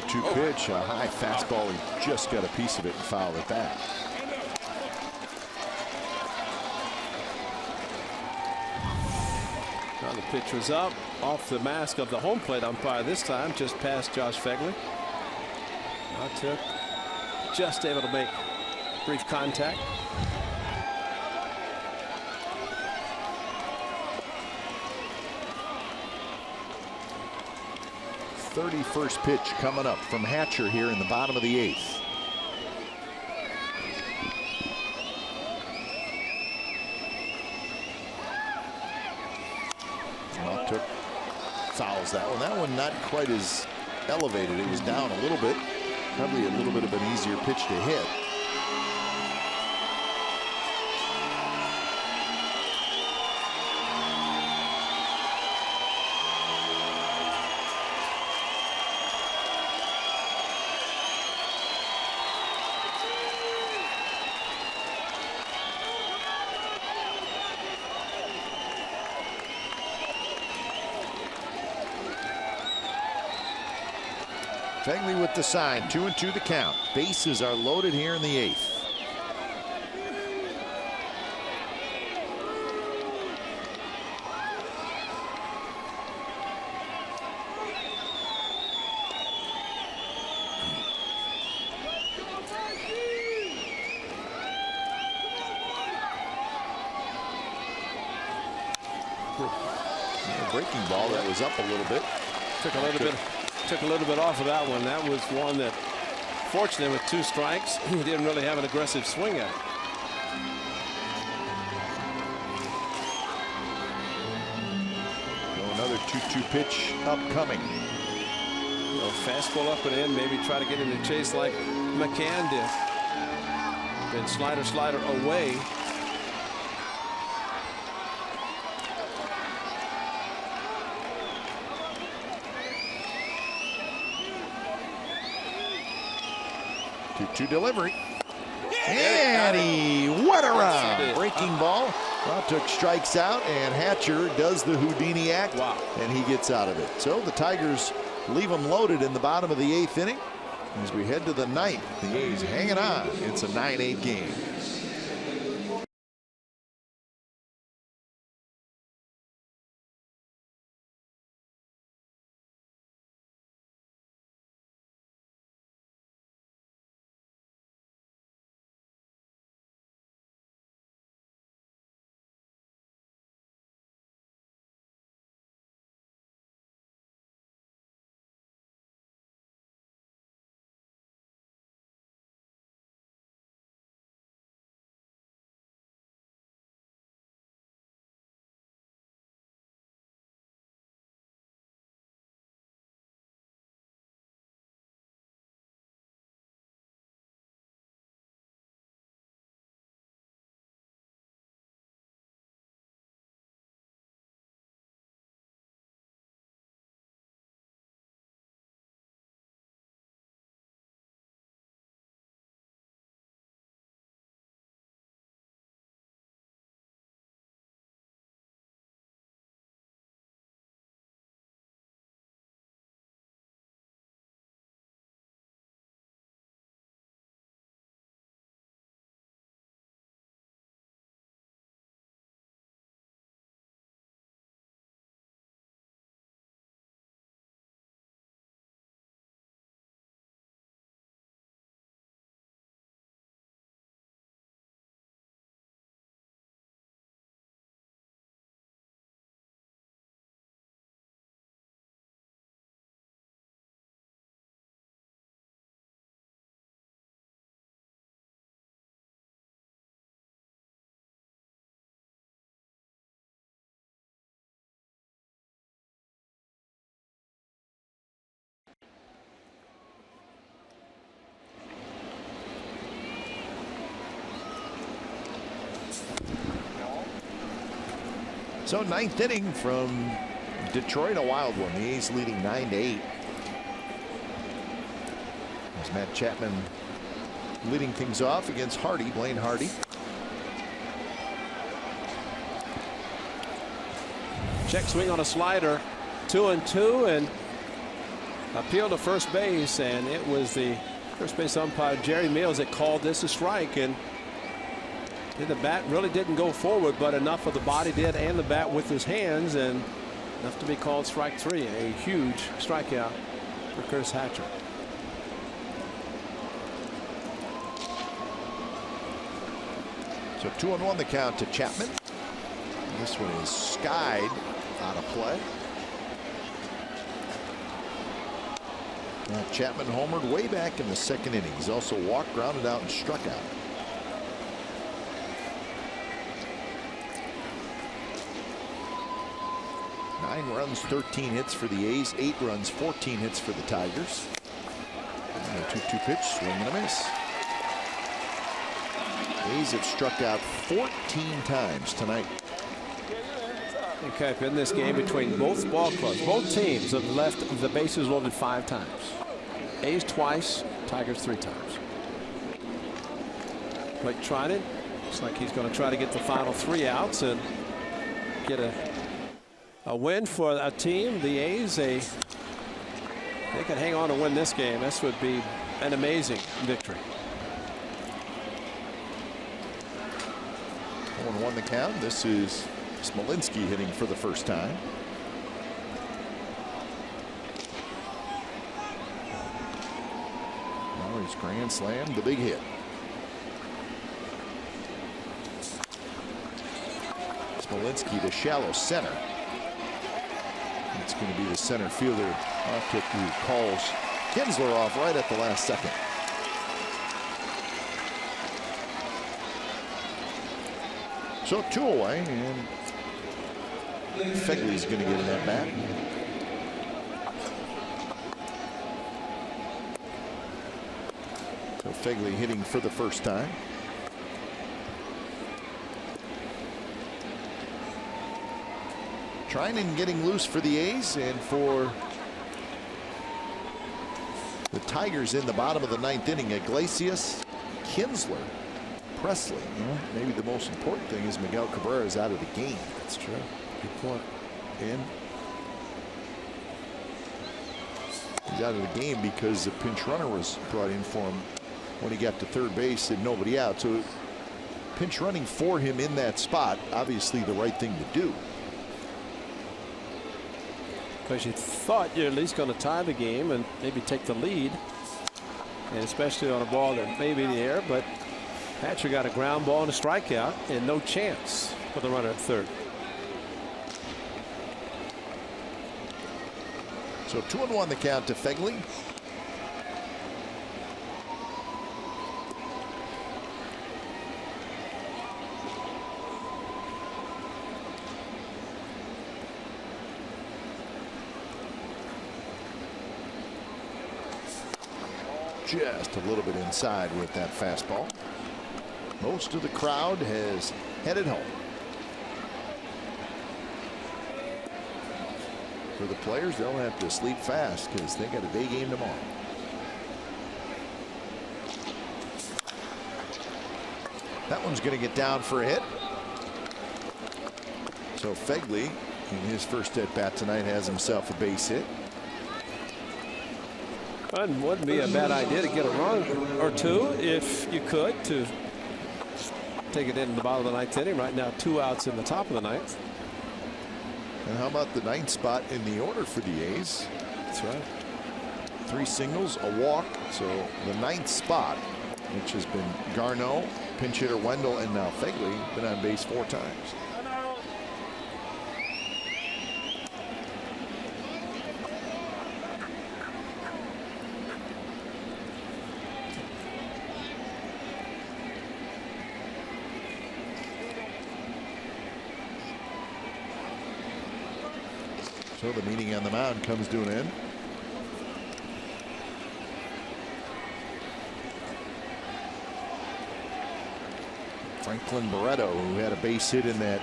2-2 pitch, a high fastball. He just got a piece of it and fouled it back. Now the pitch was up off the mask of the home plate umpire this time, just past Josh Phegley. Now took just able to make brief contact. The 31st pitch coming up from Hatcher here in the bottom of the 8th. Well, took fouls that one. That one not quite as elevated. It was down a little bit. Probably a little bit of an easier pitch to hit. Phegley with the sign, 2-2 the count. Bases are loaded here in the 8th. Breaking ball that was up a little bit. Took a little bit off of that one. That was one that, fortunately, with 2 strikes, he didn't really have an aggressive swing at it. Another 2-2 pitch upcoming. Fastball up and in, maybe try to get him to chase like McCann did. Then slider away. To delivery. And he went around. Breaking ball. Well, took strikes out, and Hatcher does the Houdini act. Wow. And he gets out of it. So the Tigers leave them loaded in the bottom of the 8th inning. As we head to the 9th, the A's hanging on. It's a 9-8 game. So 9th inning from Detroit, a wild one. The A's leading 9-8. As Matt Chapman leading things off against Hardy, Blaine Hardy. Check swing on a slider, 2-2, and appeal to first base, and it was the first base umpire Jerry Mills that called this a strike. And the bat really didn't go forward, but enough of the body did and the bat with his hands, and enough to be called strike 3. A huge strikeout for Chris Hatcher. So 2-1 the count to Chapman. This one is skied out of play. Now Chapman homered way back in the 2nd inning. He's also walked, grounded out, and struck out. Nine runs, 13 hits for the A's, 8 runs, 14 hits for the Tigers. And a 2-2 pitch, swing and a miss. A's have struck out 14 times tonight. Okay, in this game between both ball clubs, both teams have left the bases loaded 5 times. A's twice, Tigers 3 times. Blake Trinan looks like he's going to try to get the final 3 outs and get a win for a team. The A's, they can hang on to win this game. This would be an amazing victory. 1-1 the count. This is Smolinski hitting for the first time. Now he's grand slam, the big hit. Smolinski to shallow center. It's going to be the center fielder who calls Kinsler off right at the last second. So 2 away, and Fegley's going to get in that bat. So Fegley hitting for the first time. Trinan getting loose for the A's, and for the Tigers in the bottom of the 9th inning, Iglesias, Kinsler, Presley. Maybe the most important thing is Miguel Cabrera is out of the game. That's true. Good point. And he's out of the game because a pinch runner was brought in for him when he got to third base and nobody out. So pinch running for him in that spot, obviously the right thing to do. Because you thought you're at least going to tie the game and maybe take the lead, and especially on a ball that may be in the air, but Hatcher got a ground ball and a strikeout and no chance for the runner at third. So 2-1 the count to Fegley. Just a little bit inside with that fastball. Most of the crowd has headed home. For the players, they'll have to sleep fast because they got a day game tomorrow. That one's going to get down for a hit. So Fegley, in his first at bat tonight, has himself a base hit. It wouldn't be a bad idea to get a run or two if you could, to take it in the bottom of the 9th inning. Right now 2 outs in the top of the 9th. And how about the 9th spot in the order for the A's? That's right. 3 singles, a walk. So the 9th spot, which has been Garneau, pinch hitter Wendell, and now Fegley, been on base 4 times. So the meeting on the mound comes to an end. Franklin Barreto, who had a base hit in the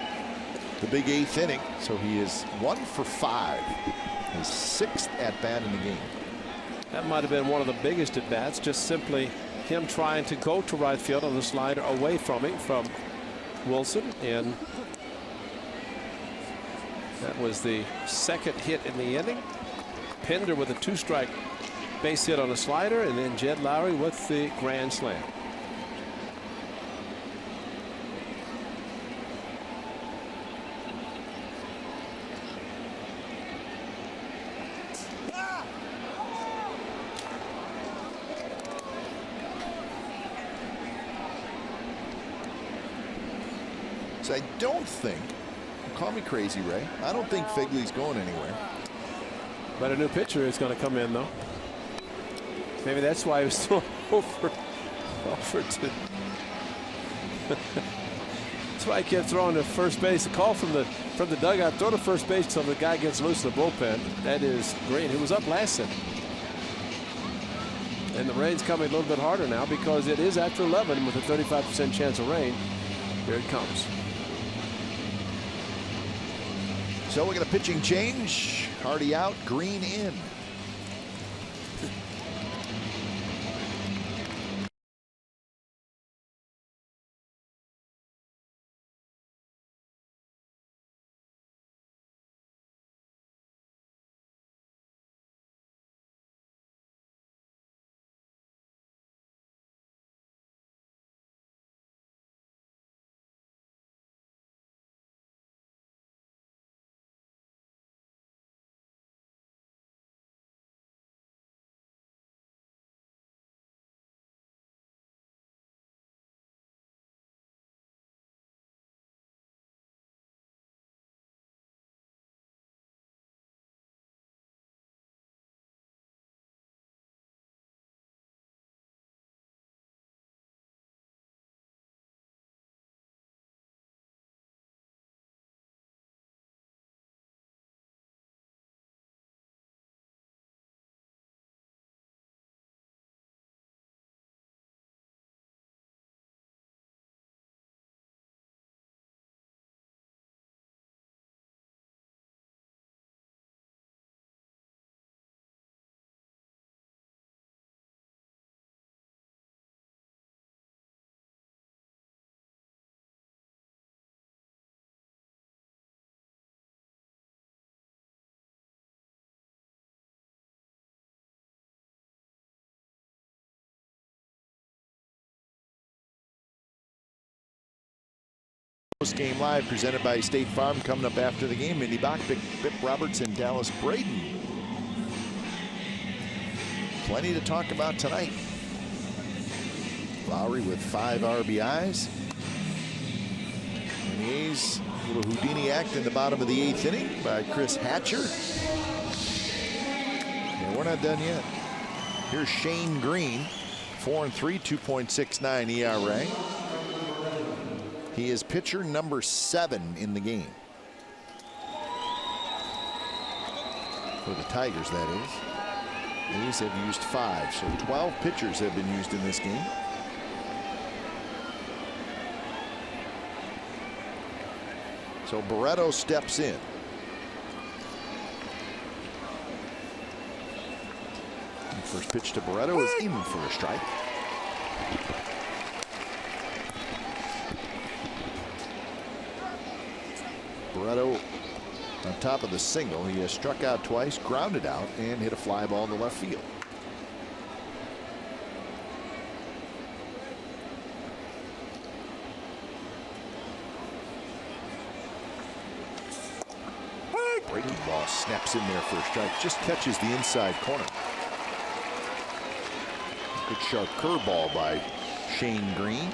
big 8th inning. So he is 1 for 5. His 6th at bat in the game. That might have been one of the biggest at bats, just simply him trying to go to right field on the slider away from him, from Wilson, and that was the 2nd hit in the inning. Pender with a 2-strike base hit on a slider, and then Jed Lowry with the grand slam. So I don't think, call me crazy, Ray, I don't think Figley's going anywhere. But a new pitcher is going to come in, though. Maybe that's why he was still offered to. That's why he kept throwing to first base. The call from the dugout, throw to first base until the guy gets loose in the bullpen. That is Green, who was up last inning. And the rain's coming a little bit harder now because it is after 11 with a 35% chance of rain. Here it comes. So we got a pitching change. Hardy out, Green in. Game live presented by State Farm. Coming up after the game, Mindy Bach, Bip Robertson, Dallas Braden. Plenty to talk about tonight. Lowry with 5 RBIs. And the A's, a little Houdini act in the bottom of the 8th inning by Chris Hatcher. And we're not done yet. Here's Shane Green, 4-3, 2.69 ERA. He is pitcher number 7 in the game. For the Tigers, that is. A's have used 5, so 12 pitchers have been used in this game. So Barreto steps in. And first pitch to Barreto is in for a strike. Barreto on top of the single. He has struck out twice, grounded out, and hit a fly ball in the left field. Breaking ball snaps in there for a strike. Just catches the inside corner. Good sharp curveball by Shane Green.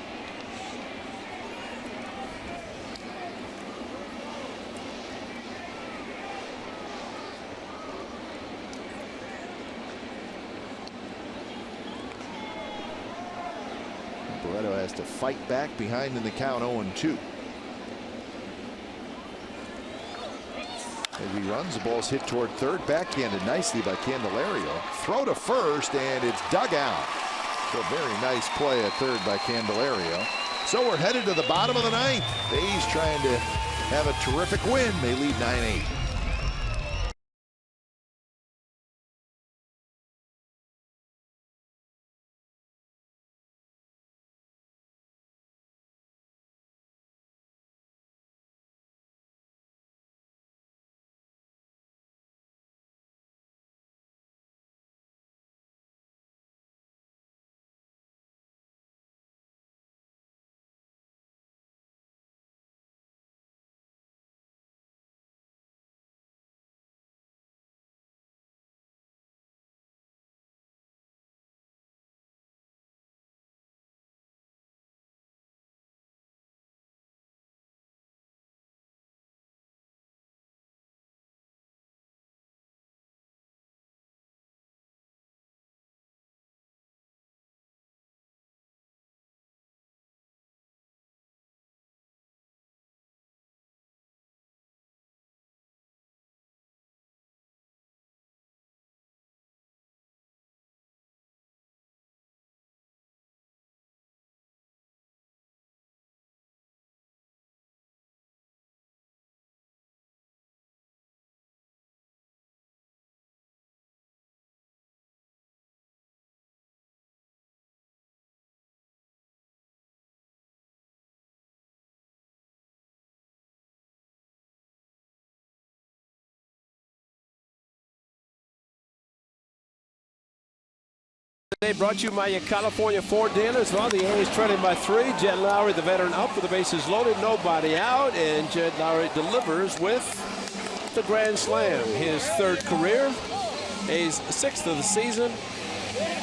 Barreto has to fight back behind in the count, 0-2. As he runs, the ball's hit toward third, backhanded nicely by Candelario. Throw to first, and it's dug out. So a very nice play at third by Candelario. So we're headed to the bottom of the 9th. The A's trying to have a terrific win. They lead 9-8. Today brought to you by your California Ford dealers. Well, the A's trailing by 3. Jed Lowry, the veteran, up with the bases loaded, nobody out, and Jed Lowry delivers with the grand slam, his 3rd career, A's 6th of the season,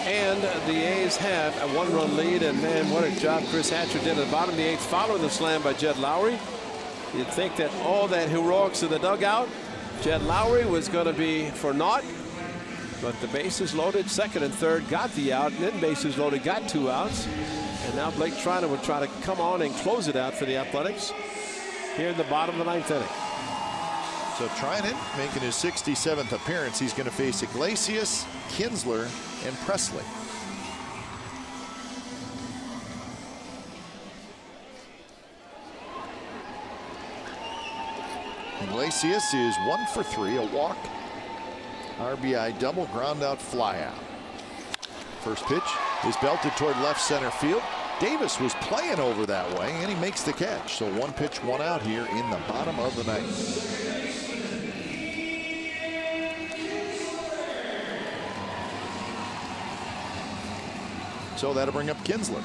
and the A's have a 1-run lead. And man, what a job Chris Hatcher did at the bottom of the 8th, following the slam by Jed Lowry. You'd think that all that heroics in the dugout, Jed Lowry was going to be for naught. But the bases loaded, 2nd and 3rd, got the out, and then bases loaded, got 2 outs. And now Blake Treinen will try to come on and close it out for the Athletics here in the bottom of the 9th inning. So Treinen making his 67th appearance. He's going to face Iglesias, Kinsler, and Presley. Iglesias is 1 for 3, a walk, RBI double, ground out, fly out. First pitch is belted toward left center field. Davis was playing over that way, and he makes the catch. So 1 pitch, 1 out here in the bottom of the 9th. So that'll bring up Kinsler.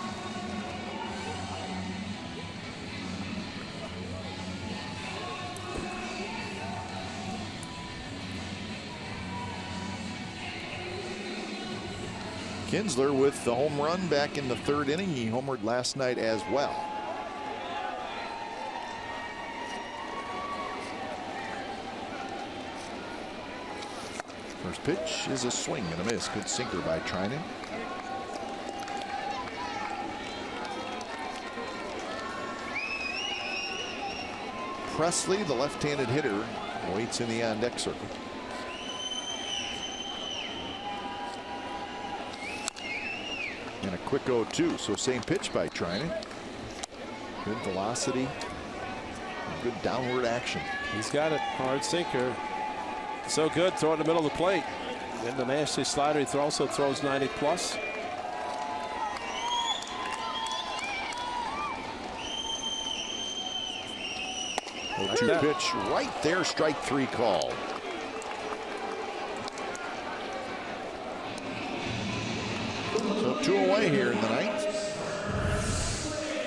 Kinsler with the home run back in the 3rd inning. He homered last night as well. First pitch is a swing and a miss. Good sinker by Treinen. Presley, the left-handed hitter, waits in the on-deck circle. And a quick 0-2, so same pitch by Treinen. Good velocity, good downward action. He's got it, hard sinker. So good, throw it in the middle of the plate. And the nasty slider, he also throws 90 plus. Two pitch right there, strike 3 call. So 2 away here in the 9th.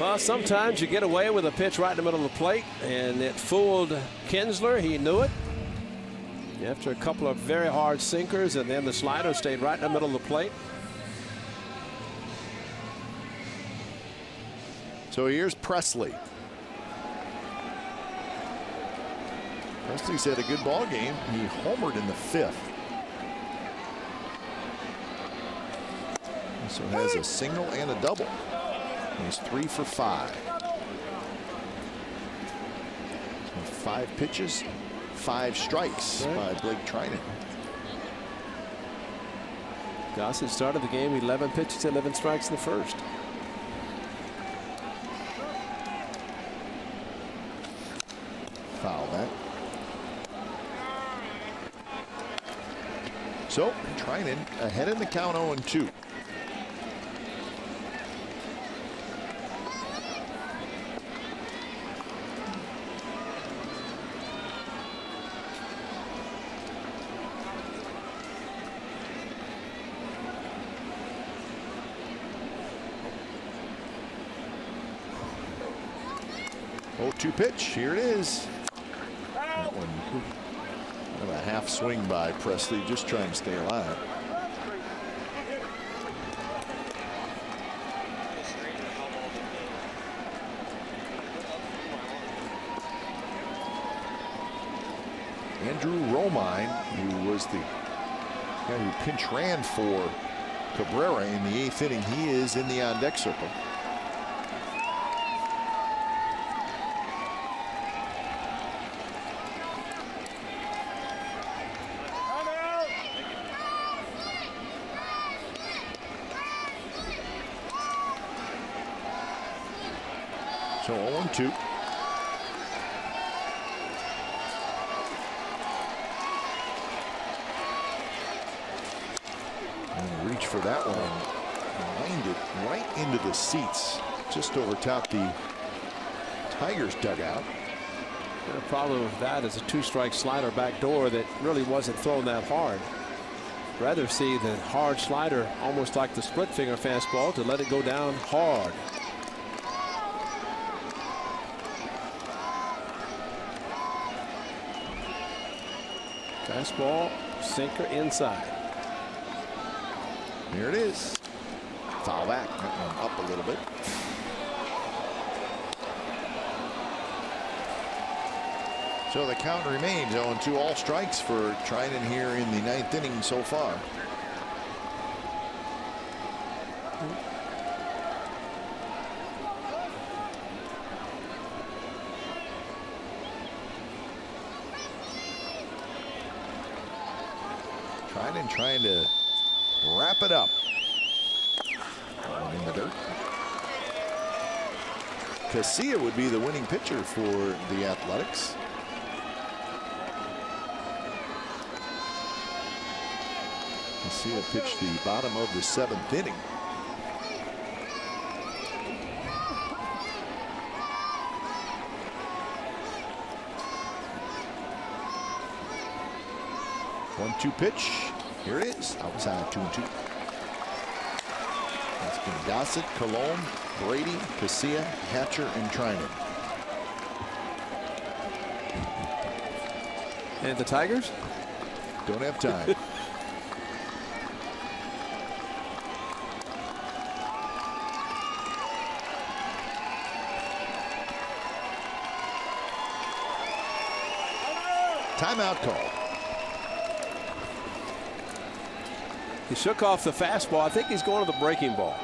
Well, sometimes you get away with a pitch right in the middle of the plate, and it fooled Kinsler. He knew it. After a couple of very hard sinkers, and then the slider stayed right in the middle of the plate. So here's Presley. Presley's had a good ball game. He homered in the 5th. So has a single and a double. He's 3 for 5. So 5 pitches, 5 strikes by Blake Treinen. Gossett started the game 11 pitches, 11 strikes in the 1st. Foul that. So Treinen ahead in the count, 0-2. Pitch, here it is. That one, kind of a half swing by Presley, just trying to stay alive. Andrew Romine, who was the guy who pinch ran for Cabrera in the 8th inning, he is in the on-deck circle. So 0-2. And reach for that one. Lined it right into the seats, just over top the Tigers dugout. The problem with that is a 2-strike slider back door that really wasn't thrown that hard. rather see the hard slider, almost like the split finger fastball, to let it go down hard. Fastball, sinker inside. Here it is. Foul back, up a little bit. So the count remains 0-2, all strikes for Trinan here in the 9th inning so far. Trinan trying to wrap it up. In the dirt. Casilla would be the winning pitcher for the Athletics. Casilla pitched the bottom of the 7th inning. One-two pitch. Here it is. Outside 2-2. That's been Gossett, Colon, Brady, Casilla, Hatcher, and Trinan. And the Tigers? Don't have time. Timeout call. He shook off the fastball. I think he's going to the breaking ball.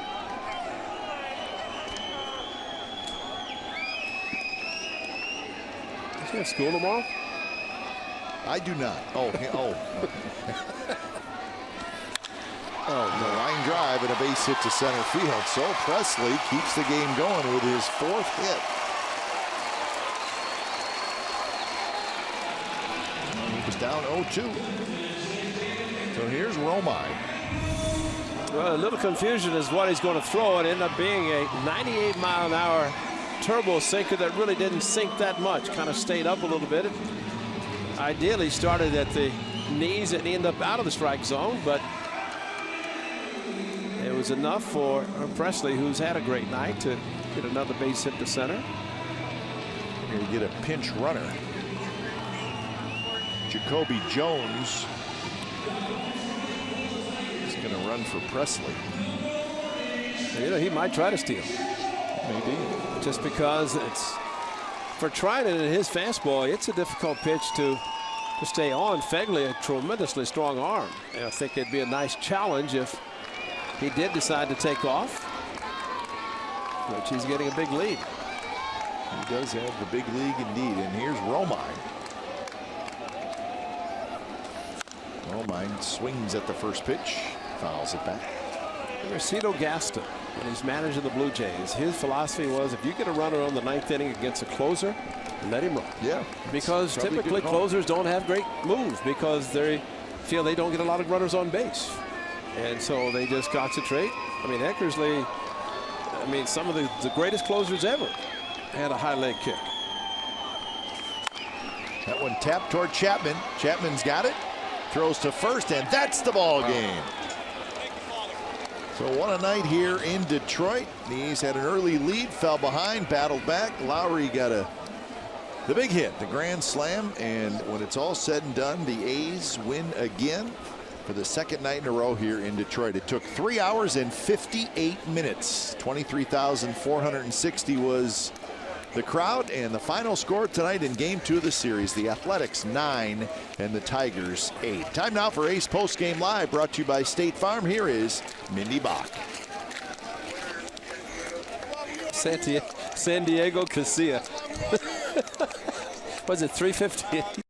Does he have school tomorrow? I do not. Oh. The line drive and a base hit to center field. So Presley keeps the game going with his 4th hit. He was down 0-2. So here's Romine. Well, a little confusion is what he's going to throw. It ended up being a 98-mile-an-hour turbo sinker that really didn't sink that much. Kind of stayed up a little bit. It ideally started at the knees and ended up out of the strike zone, but it was enough for Presley, who's had a great night, to get another base hit to center. Here you get a pinch runner. Jacoby Jones is going to run for Presley. You know, he might try to steal. Maybe. Just because it's, for Trinan and his fastball, it's a difficult pitch to stay on. Fegley, a tremendously strong arm. And I think it'd be a nice challenge if he did decide to take off, which he's getting a big lead. He does have the big league indeed. And here's Romine. Romine swings at the first pitch, fouls it back. Cito Gaston, when he's managing the Blue Jays, his philosophy was, if you get a runner on the 9th inning against a closer, let him run. Yeah. Because typically closers don't have great moves because they feel they don't get a lot of runners on base. And so they just concentrate. I mean, Eckersley, some of the greatest closers ever had a high leg kick. That one tapped toward Chapman. Chapman's got it. Throws to first, and that's the ball game. So what a night here in Detroit. He's had an early lead, fell behind, battled back. Lowry got the big hit, the grand slam, and when it's all said and done, the A's win again for the 2nd night in a row here in Detroit. It took 3 hours and 58 minutes. 23,460 was the crowd, and the final score tonight in Game 2 of the series, the Athletics 9 and the Tigers 8. Time now for Ace Postgame Live, brought to you by State Farm. Here is Mindy Bach. San Diego Casilla. Was it 3:58?